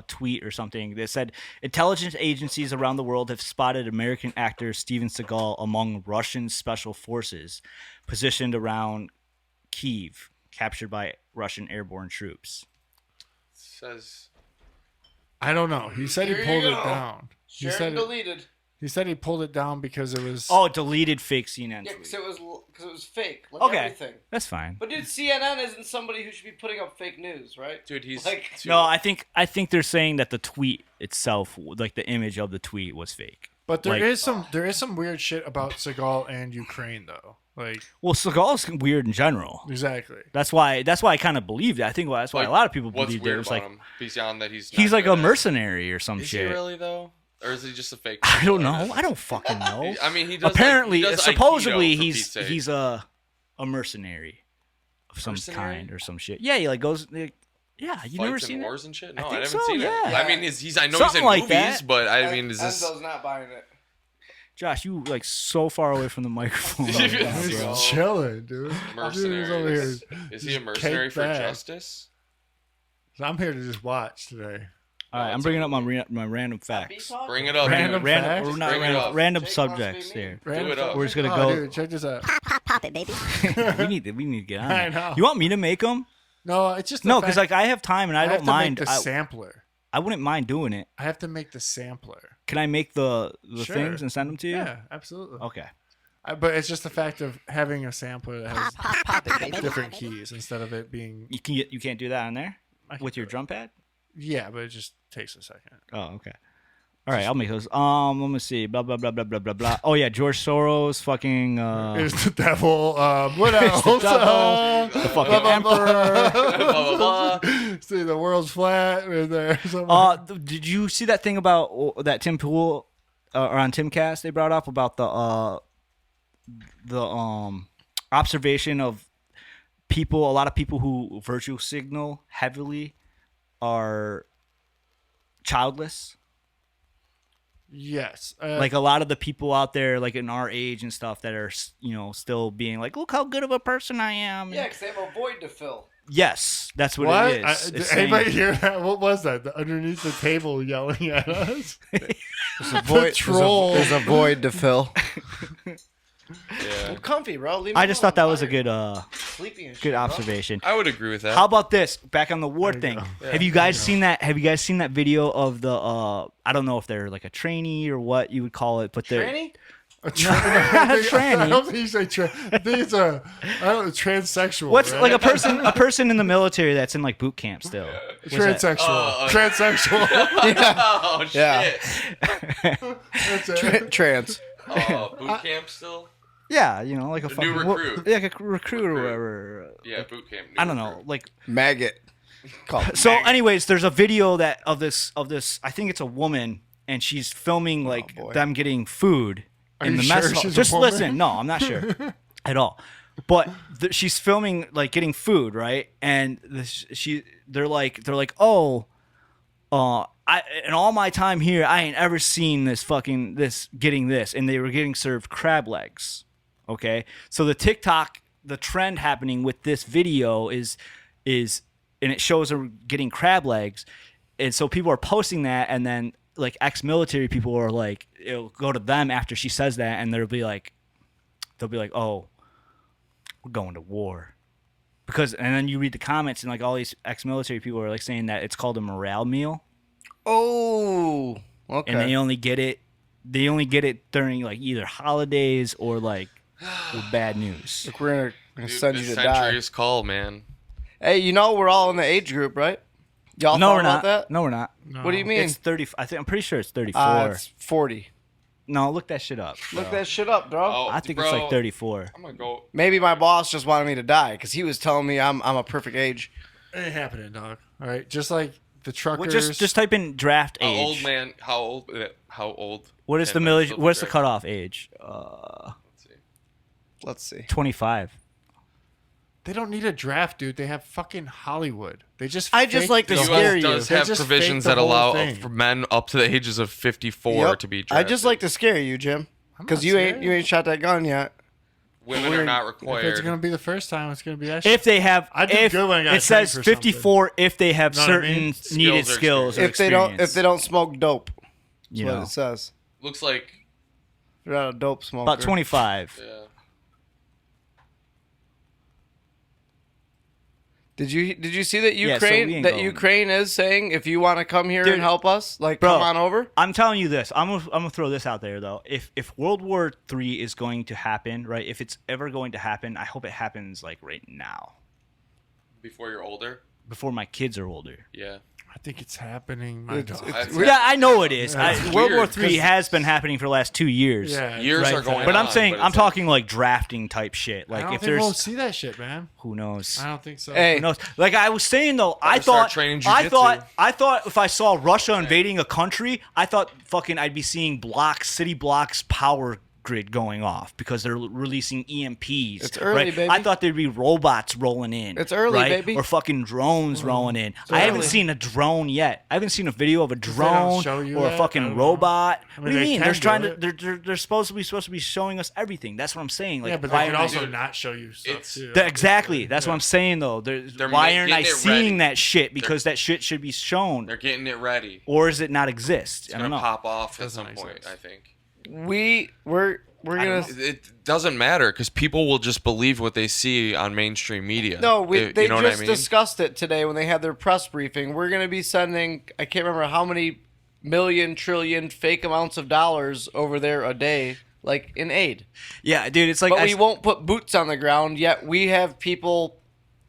tweet or something that said intelligence agencies around the world have spotted American actor Steven Seagal among Russian special forces positioned around Kyiv, captured by Russian airborne troops. Says I don't know. He said he Here pulled you it go. down. Shared and deleted. He said he pulled it down because it was. Oh, deleted fake CNN Yeah, tweet. because it was fake. Like Okay. everything. That's fine. But dude, CNN isn't somebody who should be putting up fake news, right? dude, he's Like- No, I think they're saying that the tweet itself, like the image of the tweet, was fake. But there like- is some weird shit about Seagal and Ukraine though. Like Well, Seagal's weird in general. exactly. That's why I kind of believed it. I think that's why a lot of people What's believed it. weird It was about like him? Beyond that he's he's not like good a at- mercenary or some Is shit. he really though, or is he just a fake? I don't know. I don't fucking know. I mean, he does. Apparently, he does supposedly, Aikido, for Pete's sake. he's a mercenary of some Mercenary? kind or some shit. Yeah, he like goes. Like, yeah, you never Fights seen in it? wars and shit. I No, I, think haven't so, seen yeah. it. I mean, he's I know Something he's in like movies, that. but I mean, is this? Enzo's not buying it. Josh, you like so far away from the microphone. right now, He's bro. chilling, dude. Mercenary. Dude's over here. Is he a just mercenary cake for back. justice? I'm here to just watch today. All right, I'm bringing up my random facts. Bring it up. Random dude. facts? We're not Bring it random, up. random Jake wants to be subjects me. here. Random it up. We're just gonna oh, go. Dude, check this out. Pop it, baby. we need to get on. I that. know. You want me to make them? No, it's just the No, fact because like I have time and I have don't to mind. make the I, sampler. I wouldn't mind doing it. I have to make the sampler. Can I make the Sure. things and send them to you? Yeah, absolutely. Okay. But it's just the fact of having a sampler that has Pop it, baby. different keys instead of it being. You can't do that on there I can with do your it. drum pad. Yeah, but it just takes a second. Oh, okay. All right, I'll make those. Let me see. Blah blah blah blah blah blah blah. Oh yeah, George Soros, fucking. Is the devil? What else? The fucking emperor. Blah, blah, blah. See, the world's flat right there. Did you see that thing about that Tim Pool, or on Timcast they brought up about the observation of people? A lot of people who virtue signal heavily are childless. Yes. Like a lot of the people out there, like in our age and stuff, that are still being like, "Look how good of a person I am." Yeah, because they have a void to fill. Yes, that's what what? it is. Did It's anybody saying- hear that? What was that? Underneath the table yelling at us? There's a void. troll. There's a void to fill. Yeah, Comfy, bro. Leave me I just alone. thought that was a I'm good sleepy and shit, good bro. observation. I would agree with that. How about this? Back on the war There you thing. go. Have you guys seen that? Have you guys seen that video of the? I don't know if they're like a trainee or what you would call it, but they're Tranny? A tranny. I don't think you say I think it's transsexual. what's right? like a person in the military that's in like boot camp still. What's that? transsexual? Transsexual. oh shit! Yeah. That's it. Trans. Oh, boot camp still? Yeah, like a The fucking new recruit. yeah, like a recruit or whatever. Yeah, boot camp. I don't know, like. Maggot. So, anyways, there's a video of this. I think it's a woman, and she's filming like boy. them getting food in you the mess sure hall. she's a Just woman? listen. No, I'm not sure at all. But she's filming like getting food, right? And they're like, oh, in all my time here, I ain't ever seen this getting this, and they were getting served crab legs. Okay, so the trend happening with this video is, and it shows her getting crab legs, and so people are posting that, and then like ex-military people are like, it'll go to them after she says that, and they'll be like, oh, we're going to war, and then you read the comments, and like all these ex-military people are like saying that it's called a morale meal, Oh. Okay. and they only get it during like either holidays or like with bad news. Look, we're gonna Dude, send the you to die. century's call, man. Hey, we're all in the age group, right? Y'all No, thought we're about not. that? No, we're not. What do you mean? It's 30. I'm pretty sure it's 34. It's 40. No, look that shit up. Look bro. that shit up, bro. Oh, I think bro, it's like 34. I'm gonna go. Maybe my boss just wanted me to die because he was telling me I'm a perfect age. It ain't happening, dog. All right, just like the Well, truckers. just type in draft How age. old, man? How old? How old? What is can the men still what's the draft? cutoff age? Let's see. Let's see. 25. They don't need a draft, dude. They have fucking Hollywood. They just. I just fake like to the The whole- scare U.S. you. does They have just provisions fake the that whole allow thing. for men up to the ages of 54 Yep. to be I drafted. just like to scare you, Jim, I'm because not you scared. ain't shot that gun yet. Women are not If it's required. gonna be the first time, it's gonna be that shit. If they have, I do if good when I gotta it says train for 54, if they have Know what I certain mean? needed Skills or skills or If they experience. don't smoke dope, that's you what know, it says. Looks like They're not a dope smoker. about 25. yeah. Did you see that Yeah, so we Ukraine ain't that going. Ukraine is saying if you want to come here Dude, and help us, like bro, come on over? I'm telling you this. I'm gonna throw this out there though. If World War III is going to happen, right? If it's ever going to happen, I hope it happens like right now, Before you're older. before my kids are older. Yeah. I think it's happening. My It's- dog. That's- Yeah, I know it is. Yeah. It's World War weird, III 'cause- has been happening for the last 2 years. Yeah, Years Right, are going but on. I'm saying but I'm it's like- talking like drafting type shit. I Like don't if think we'll there's see that shit, man. who knows. I don't think so. Hey, Who knows? Like I was saying though, I Better start thought training I jujitsu. thought if I saw Russia invading a country, I thought fucking I'd be seeing city blocks power grid going off because they're releasing EMPs. It's early, right? baby. I thought there'd be robots rolling in. It's early, right? baby. Or fucking drones rolling in. I haven't early. seen a drone yet. I haven't seen a video of a don't drone show you or a that? I fucking don't know. robot. I mean, What do you they mean? can They're do trying to. it. They're supposed to be showing us everything. That's what I'm saying. Like, Yeah, but why they can aren't also Dude, not show you stuff it's- too. Exactly. That's Yeah. what I'm saying, though. They're Why aren't I getting it seeing ready. that shit? Because that shit should be shown, They're getting it ready. or does it not exist? It's I don't gonna know. pop off at Doesn't some make point. sense. I think. we're gonna. It doesn't matter because people will just believe what they see on mainstream media. No, they you know just what I mean? discussed it today when they had their press briefing. We're going to be sending, I can't remember how many million, trillion fake amounts of dollars over there a day, like in aid. Yeah, dude. It's like But we won't put boots on the ground, yet we have people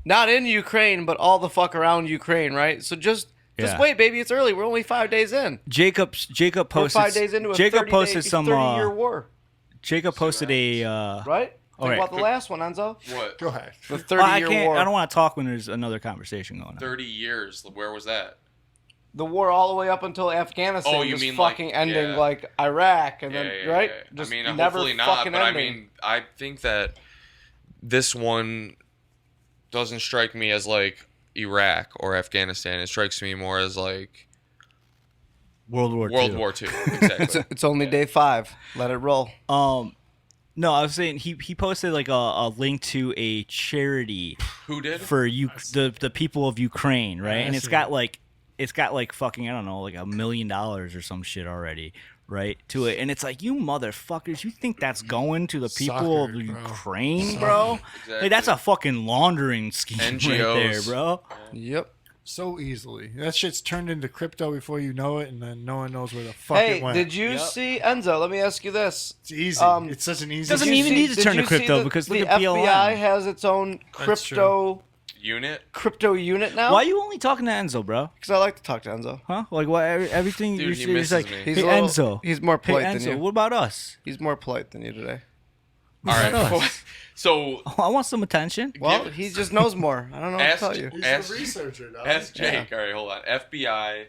not in Ukraine, but all the fuck around Ukraine, right? So just Yeah. wait, baby. It's early. We're only 5 days in. Jacob We're posted. 5 days into a Jacob 30 posted day, some. 30-year war, Jacob posted a. right? all Think right. about the last one, Enzo. What? Go ahead. The Well, I 30-year can't. war. I don't want to talk when there's another conversation going on. 30 years. Where was that? The war all the way up until Afghanistan Oh, you just mean like- fucking ending yeah. like Iraq and Yeah, then yeah, right? yeah. Just I mean, never hopefully not. fucking But I ending. mean, I think that this one doesn't strike me as like Iraq or Afghanistan. It strikes me more as like World War World II. War II. Exactly. It's only day 5. Let it roll. No, I was saying he posted like a link to a charity Who did? for the people of Ukraine, right? I And it's see. got like fucking I don't know, like $1 million or some shit already, right? To it, and it's like you motherfuckers, you think that's going to the people Sucker, of bro. Ukraine, bro? Exactly. Like that's a fucking laundering scheme right there, NGOs. bro. Yep. So easily. That shit's turned into crypto before you know it, and then no one knows where the fuck Hey, it went. did you see Enzo? Let me ask you this. It's easy. It's such an easy. Doesn't Did you even see- need to did turn to you see crypto the- because the look at FBI BLM. has its own That's Unit? crypto unit now. Why are you only talking to Enzo, bro? Because I like to talk to Enzo. Huh? Like what? Everything Dude, you're he saying is misses like, me. hey He's a little- Enzo. he's more Hey polite than Enzo, you. what about us? He's more polite than you today. All right. about us? So I want some attention. Well, he just knows more. I don't know what to ask, tell you. He's ask, a researcher, dog. ask Jake. All right, hold on. FBI,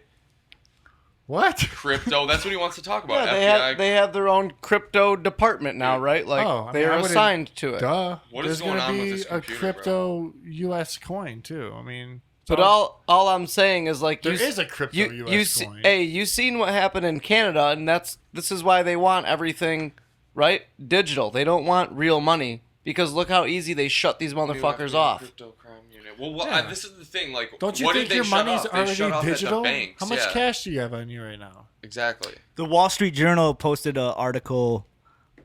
What? crypto. That's what he wants to talk about. Yeah, FBI. they have their own crypto department now, right? Like Oh, I mean, they're I wouldn't- assigned to it. Duh. What is There's going gonna on with be this a computer, crypto U.S. coin too. I mean, But so- all I'm saying is like there you, is a crypto you U.S. see, coin. hey, you seen what happened in Canada, and this is why they want everything, right? Digital. They don't want real money because look how easy they shut these motherfuckers off. Crypto crime unit. Well, what, Yeah. this is the thing. Like, Don't you what think did they your shut money's off? They already shut off digital? At the banks. How much yeah, cash do you have on you right now? Exactly. The Wall Street Journal posted an article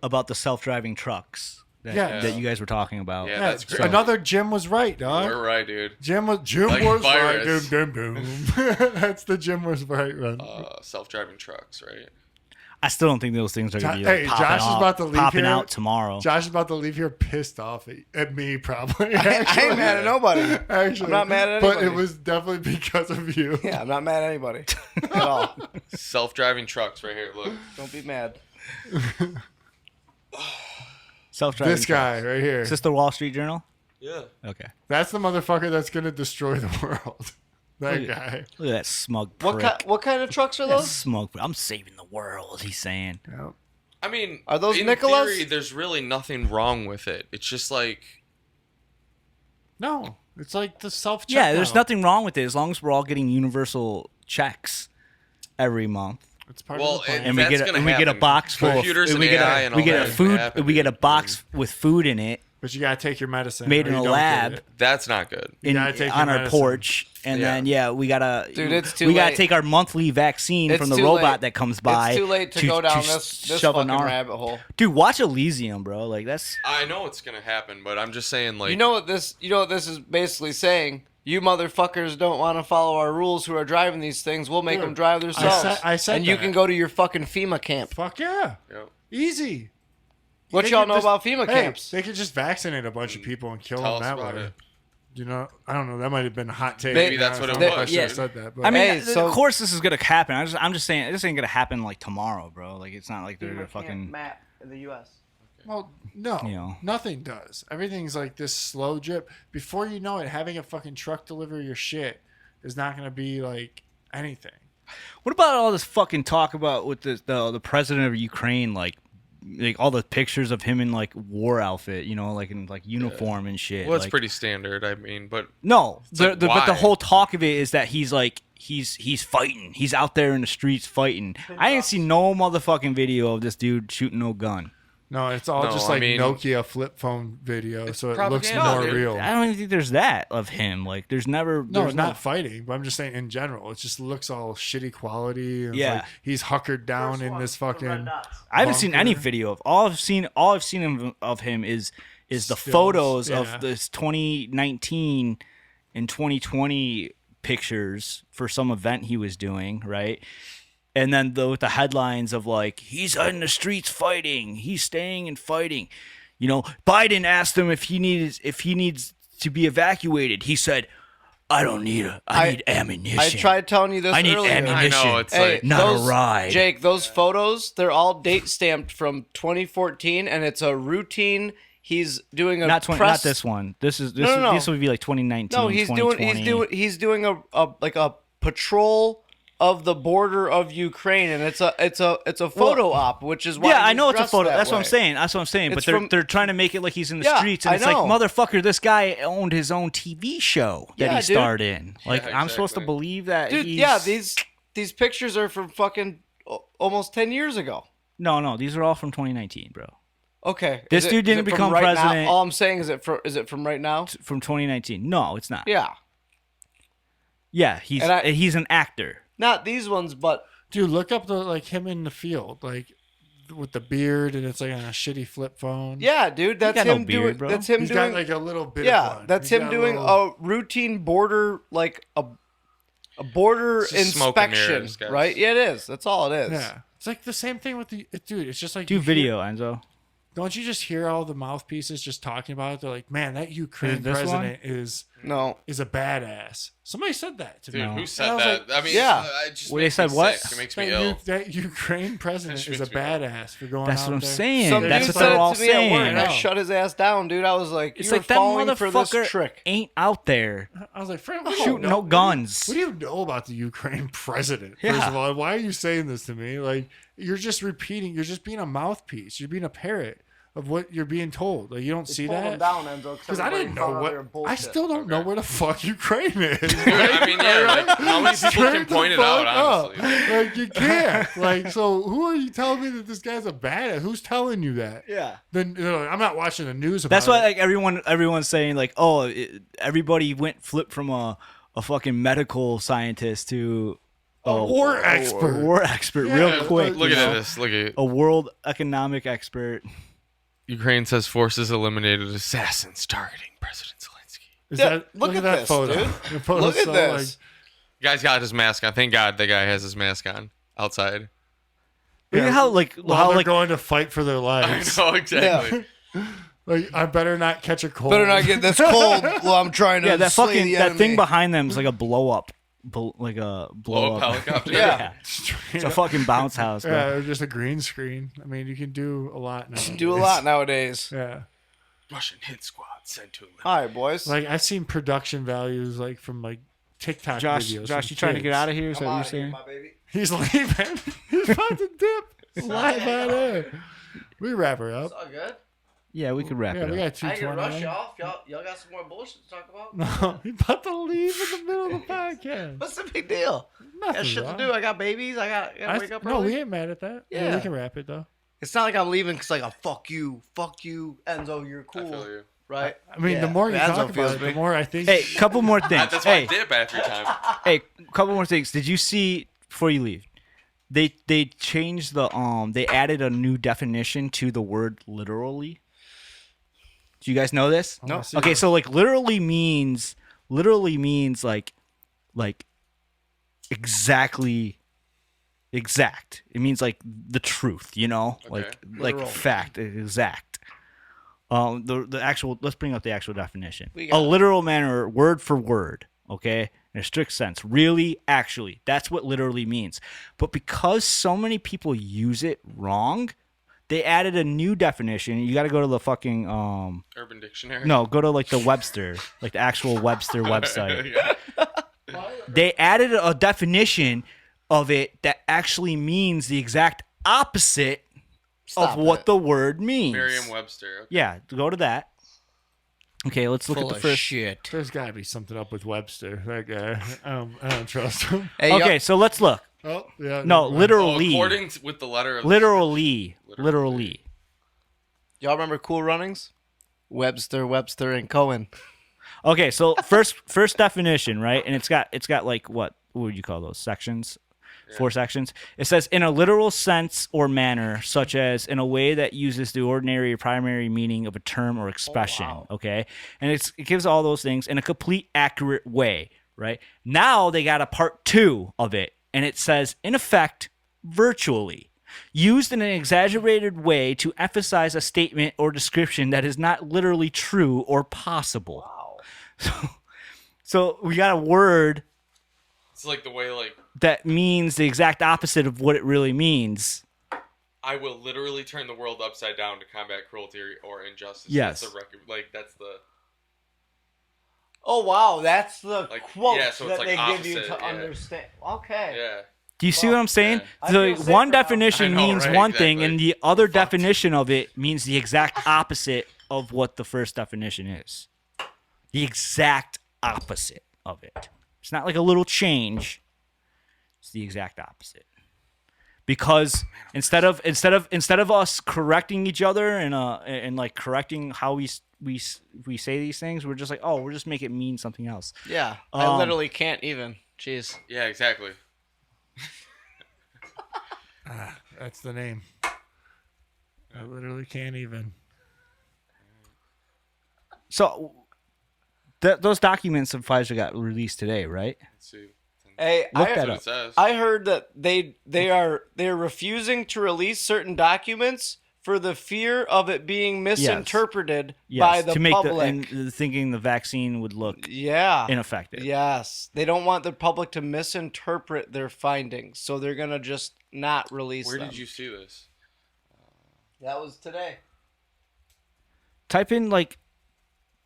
about the self-driving trucks Yeah. that you guys were talking about. Yeah, that's great. Another Jim was right, dog. You're right, dude. Jim Like was right. virus. Boom, boom, boom. That's the Jim was right run. Self-driving trucks, right? I still don't think those things are going to be Hey, like, popping Josh is about to leave popping here. out tomorrow. Josh is about to leave here pissed off at me, probably. I ain't mad at nobody. Actually, I'm not mad at But anybody. it was definitely because of you. Yeah, I'm not mad at anybody at all. Self-driving trucks, right here. Look. Don't be mad. Self-driving This guy right here. Is this the Wall Street Journal? Yeah. Okay. That's the motherfucker that's going to destroy the world. That Look at- guy. Look at that smug What prick. what kind of trucks are That those? smug prick. I'm saving the world, he's saying. Yep. I mean, Are those in Nicolas? theory, there's really nothing wrong with it. It's just like, No, it's like the self. Yeah, there's nothing wrong with it as long as we're all getting universal checks every month. It's part well, of the plan. And we that's get a, gonna and we get a happen. box full Computers of and we get AI a, and we all get that a is food gonna happen, we get a dude. box with food in it But you gotta take your medicine. made or in you a don't get lab. it. That's not good. You gotta take on your our medicine. porch, and Yeah. then we gotta Dude, it's too we gotta late. take our monthly vaccine It's from the too robot late. that comes by. It's too late to go down this shove fucking an arm. rabbit hole. Dude, watch Elysium, bro. Like that's I know it's gonna happen, but I'm just saying, like, You know what this is basically saying? You motherfuckers don't want to follow our rules who are driving these things. We'll make Dude, them drive themselves. I said and you that. can go to your fucking FEMA camp. Fuck yeah, you know, easy. What They y'all could know just- about FEMA hey, camps? They could just vaccinate a bunch of people and kill tell them us that about way. it. You know, I don't know. That might have been a hot take. Maybe that's what it I was. should have Yeah. said that. But I mean, Hey, so- of course this is gonna happen. I'm just saying this ain't gonna happen like tomorrow, bro. Like it's not like they're gonna fucking. map in the U.S. well, no, You know. nothing does. Everything's like this slow drip. Before you know it, having a fucking truck deliver your shit is not gonna be like anything. What about all this fucking talk about with the president of Ukraine, like all the pictures of him in like war outfit, like in like uniform and shit. well, it's like, pretty standard. I mean, but No, like, but the why? whole talk of it is that he's like he's fighting. He's out there in the streets fighting. I ain't seen no motherfucking video of this dude shooting no gun. No, it's all No, just I like mean- Nokia flip phone video, so it looks propaganda, more dude. real. I don't even think there's that of him. Like there's never No, there's not fighting, but I'm just saying in general. It just looks all shitty quality. And it's Yeah. like he's huckered down in this fucking. I haven't seen any bunker. video of all I've seen of him is the Stills, photos yeah. of this 2019 and 2020 pictures for some event he was doing, right? And then with the headlines of like he's in the streets fighting, he's staying and fighting. Biden asked him if he needs to be evacuated. He said, "I don't need I need ammunition. I tried telling you this I need earlier. ammunition. I know, it's Hey, like, not a ride." Jake, those photos, they're all date stamped from 2014, and it's a routine. He's doing a Not press. this one. This No. this would be like 2019. No, he's doing 2020. he's doing a patrol of the border of Ukraine, and it's a photo op, which is why. Yeah, I he's know it's a dressed photo. that That's what I'm way. saying. That's what I'm saying. But It's they're from- they're trying to make it like he's in the Yeah, streets, and I it's like, know. motherfucker, this guy owned his own TV show that Yeah, he dude. starred in. Like, Yeah, I'm supposed to exactly. believe that Dude, he's... yeah, these pictures are from fucking almost 10 years ago. No, these are all from 2019, bro. Okay, This dude didn't from become right now? president- All I'm saying is it from right now? From 2019. No, it's not. Yeah, Yeah, And he's an actor. not these ones, but Dude, look up him in the field, like with the beard, and it's like on a shitty flip phone. yeah, dude, that's got no him beard, doing. bro. That's him He's doing. got like a little bit. Yeah, of one. that's He's him got doing little- a routine border, like a border It's just smoke and inspection, mirrors, guys. right? Yeah, it is. That's all it is. Yeah, it's like the same thing with dude. It's just like Do you video, Enzo. Don't you just hear all the mouthpieces just talking about it? They're like, man, that Ukraine This one? president is No, a badass. Somebody said that to dude, me. No. who And said I was that? like, I mean, yeah. it just Well, they makes said me what? sick. It makes me that, ill. that Ukraine president That is a makes me ill. badass for going That's out what I'm there. saying. some That's dude what said they're it all to me at work, saying. and I shut his ass down, dude. I was like, It's "You're like that falling for this motherfucker trick." ain't out there I was like, Frank, what do you shooting know- no guns. What do you know about the Ukraine president? Yeah. First of all, why are you saying this to me? Like, you're just repeating. You're just being a mouthpiece. You're being a parrot of what you're being told. Like, you don't see that. Because I didn't know what. I still don't know where the fuck Ukraine is. Dude, I mean, yeah, like, how many people Straight can the point it fuck out, up. honestly? Like, you can't. Like, so who are you telling me that this guy's a badass? Who's telling you that? Yeah. Then I'm not watching the news about That's why it. like everyone's saying like, oh, everybody flipped from a fucking medical scientist to A war expert. a war expert, Yeah, real quick. Look you know? at this. Look at A world economic expert. Ukraine says forces eliminated assassins targeting President Zelensky. Is Yeah, that, look at that this, photo. dude. The photo's Look at so, this. Guy's got his mask on. Thank God the guy has his mask on outside. Look at how like While how they're like going to fight for their I lives. know exactly. Like, I better not catch a cold. Better not get this cold while I'm trying to yeah that slay fucking the that enemy. thing behind them is like a blow up, like a Blow blow up up. helicopter. Yeah. It's a fucking bounce house, bro. Yeah, or just a green screen. I mean, you can do a lot now. Do a lot nowadays. Yeah. Russian hit squad sent to eliminate. All right, boys. Like, I've seen production values, like, from, like, TikTok Josh, videos. Josh, you trying to get out of here? Is that what you're saying? He's leaving. He's about to dip. Live on air. We wrap her It's up. all good. Yeah, we could wrap Yeah, it we up. got I ain't gonna rush 2:29. y'all. Y'all got some more bullshit to talk about? No, we about to leave in the middle of the podcast. What's the big deal? I got Nothing shit wrong. to do. I got babies. I gotta wake up No, early. we ain't mad at that. Yeah, Yeah. we can wrap it though. It's not like I'm leaving because like a fuck you, Enzo, you're I cool, feel you. right? I mean, the Yeah. more you Enzo talk feels about it, the me. more I think. Hey, couple more things. That's why I Hey, dip every time. hey, couple more things. Did you see before you leave? They changed the they added a new definition to the word literally. Do you guys know this? I wanna see Okay, this. so like literally means like exactly exact. It means like the truth, you know? Okay. Like Literal. fact, exact. The actual, let's bring up the actual definition. We A got it. literal manner, word for word, okay? In a strict sense. Really, actually. That's what literally means. But because so many people use it wrong, they added a new definition. You got to go to the fucking Urban Dictionary. no, go to like the Webster, like the actual Webster website. Yeah. They added a definition of it that actually means the exact opposite Stop of what it. the word means. Merriam-Webster. Okay. Yeah, go to that. Okay, let's look Full at the of first. shit. There's got to be something up with Webster. That guy. I don't trust him. Hey, Okay, so let's look. Oh, yeah. No, never mind. Oh, literally, according to, with the letter of literally. y'all remember Cool Runnings? Webster, and Cohen. Okay, so first definition, right? And it's got like what would you call those sections? 4 sections. It says in a literal sense or manner, such as in a way that uses the ordinary or primary meaning of a term or expression. Okay, and it gives all those things in a complete, accurate way, right? Now they got a part 2 of it, and it says in effect, virtually. Used in an exaggerated way to emphasize a statement or description that is not literally true or possible. Wow. So we got a word It's like the way like that means the exact opposite of what it really means. I will literally turn the world upside down to combat cruelty or injustice. Yes. That's the record. Like that's the Oh wow, that's the Like, quote yeah, so that it's they like give you opposite, to yeah. understand. Okay. yeah. Do you see what I'm saying? yeah. I So feel safer one now. definition I know, means right? one thing, and Exactly. the other We're fucked. definition of it means the exact opposite of what the first definition is. The exact opposite of it. It's not like a little change. It's the exact opposite. Because instead of us correcting each other and like correcting how we say these things, we're just like, oh, we're just make it mean something else. Yeah, I literally can't even. Jeez. Yeah, exactly. That's the name. I literally can't even. So those documents of Pfizer got released today, right? Let's see. Hey, Look I, that That's what up. it says. I heard that they're refusing to release certain documents for the fear of it being misinterpreted by the to make public. thinking the vaccine would look Yeah. ineffective. Yes. They don't want the public to misinterpret their findings, so they're going to just not release Where them. did you see this? That was today. Type in like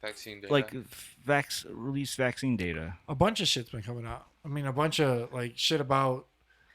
Vaccine data. release vaccine data. A bunch of shit's been coming out. I mean, a bunch of like shit about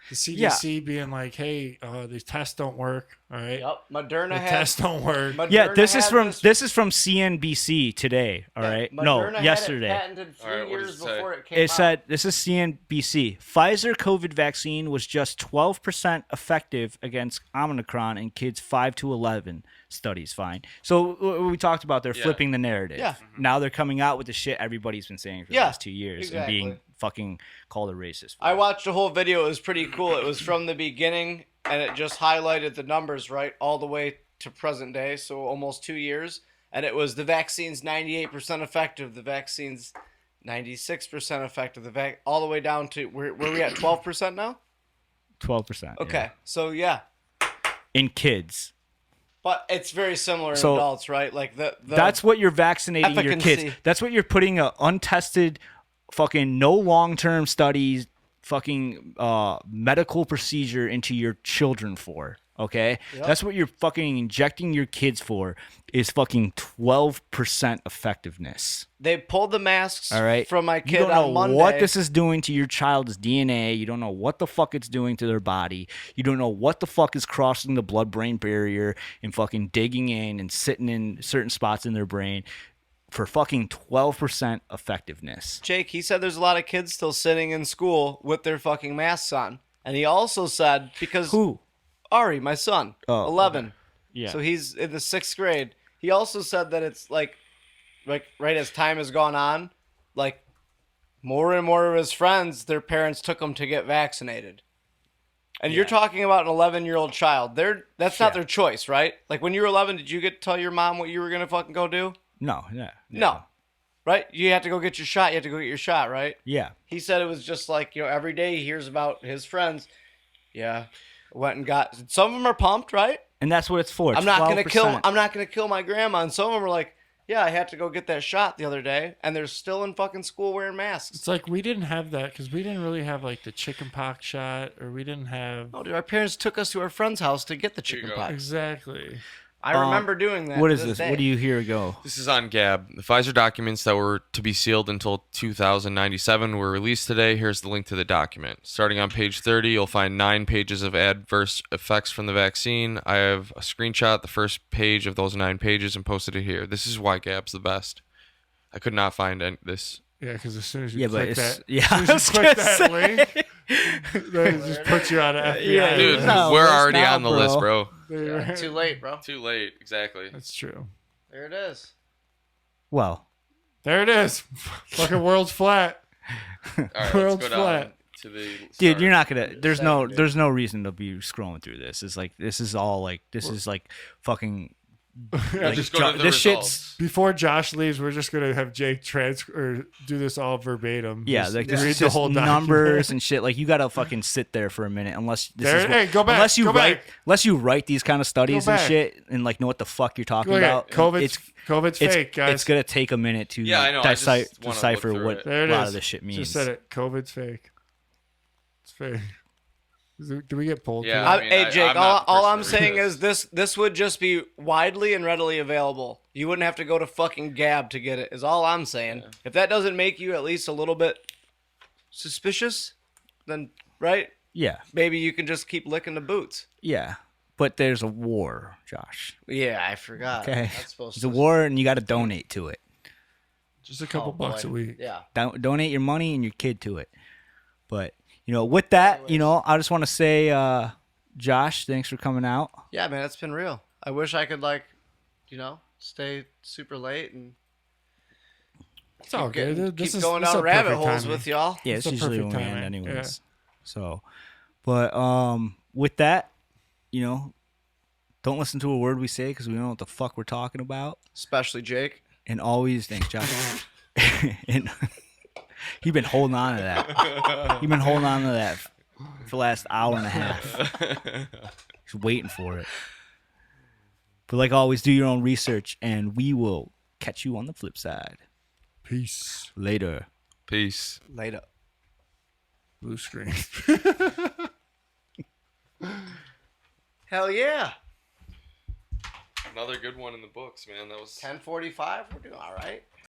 the CDC being like, "Hey, these tests don't work." All right, Yep. Moderna the had tests don't work. Yeah, Moderna this is had from CNBC today. All right, Moderna no, had it yesterday. patented 3 All right, what does years it say? before it came It out. said this is CNBC. Pfizer COVID vaccine was just 12% effective against Omicron in kids 5 to 11. Studies fine. So we talked about they're Yeah. flipping the narrative. Yeah. Now they're coming out with the shit everybody's been saying for the Yeah, last 2 years and being exactly. fucking called a racist. I watched a whole video. It was pretty cool. It was from the beginning, and it just highlighted the numbers, right, all the way to present day, so almost 2 years. And it was the vaccine's 98% effective, the vaccine's 96% effective, all the way down to, where we at 12% now? 12%. Okay, yeah. so yeah. In kids. But it's very similar in So, adults, right? Like the That's what you're vaccinating your efficacy. kids. That's what you're putting a untested, fucking no long-term studies, fucking medical procedure into your children for. Okay, that's what you're fucking injecting your kids for. Is fucking 12% effectiveness. They pulled the masks All right, from my You kid don't know on Monday. what this is doing to your child's DNA. You don't know what the fuck it's doing to their body. You don't know what the fuck is crossing the blood-brain barrier and fucking digging in and sitting in certain spots in their brain for fucking 12% effectiveness. Jake, he said there's a lot of kids still sitting in school with their fucking masks on. And he also said, because Who? Ari, my son, Oh, 11. Yeah. So he's in the 6th grade. He also said that it's like right as time has gone on, like more and more of his friends, their parents took them to get vaccinated. And you're talking about an 11-year-old child. That's not their choice, right? Like when you were 11, did you get to tell your mom what you were going to fucking go do? No, yeah. No. Right? You have to go get your shot. You have to go get your shot, right? Yeah. He said it was just like, every day he hears about his friends. Yeah. Went and got, some of them are pumped, right? And that's what it's for. It's I'm not going to 12%. I'm not going to kill my grandma. And some of them are like, yeah, I had to go get that shot the other day. And they're still in fucking school wearing masks. It's like we didn't have that because we didn't really have like the chicken pox shot, or we didn't have Oh, dude, our parents took us to our friend's house to get the chicken go. pox. exactly. I remember doing that. What to is this? day. What do you hear go? This is on Gab. The Pfizer documents that were to be sealed until 2097 were released today. Here's the link to the document. Starting on page 30, you'll find 9 pages of adverse effects from the vaccine. I have a screenshot, the first page of those 9 pages, and posted it here. This is why Gab's the best. I could not find this. Yeah, because as soon as you Yeah, but click it's that, yeah. as soon as you click that link, then it just puts you on an FBI. Yeah, Dude, list. No, we're list already now, on the bro. list, bro. Yeah, too late, bro. Too late. Exactly. That's true. There it is. Well, There it is. Fucking world's flat. All right, let's World's go down flat. to the dude, start. you're not gonna. There's no reason to be scrolling through this. It's like this is like fucking. Like, Just go to the this results. shit's Before Josh leaves, we're just gonna have Jake or do this all verbatim. yeah, Just like this read is the just whole numbers document. and shit. Like you gotta fucking sit there for a minute, unless this There- is hey, go back, unless you go write back. unless you write these kind of studies Go and back. shit and like know what the fuck you're talking Look at about. COVID's fake, guys. It's gonna take a minute to Yeah, I know. I just wanna look decipher through what it. There a it lot is. of this shit means. Just said it. COVID's fake. It's fake. Do we get pulled? Yeah. for that? I mean, Hey Jake, I'm not the all person I'm to saying read is this would just be widely and readily available. You wouldn't have to go to fucking Gab to get it. Is all I'm saying. If that doesn't make you at least a little bit suspicious, then right, Yeah, maybe you can just keep licking the boots. yeah. But there's a war, Josh. Yeah, I forgot. Okay, That's supposed there's a war, and you got to donate to it. Just a couple bucks a week. Yeah. Donate your money and your kid to it. But with that, I just want to say, Josh, thanks for coming out. Yeah, man, it's been real. I wish I could stay super late and It's all good. keep going down rabbit holes with y'all. Yeah, It's it's a usually perfect when we end timing, anyways. So, but with that, don't listen to a word we say because we don't know what the fuck we're talking about. Especially Jake. And always, thanks, Josh. And you've been holding on to that. You've been holding on to that for the last hour and a half. Just waiting for it. But like always, do your own research, and we will catch you on the flip side. Peace. Later. Peace. Later. Blue screen. Hell yeah. Another good one in the books, man. That was 10:45. We're doing all right.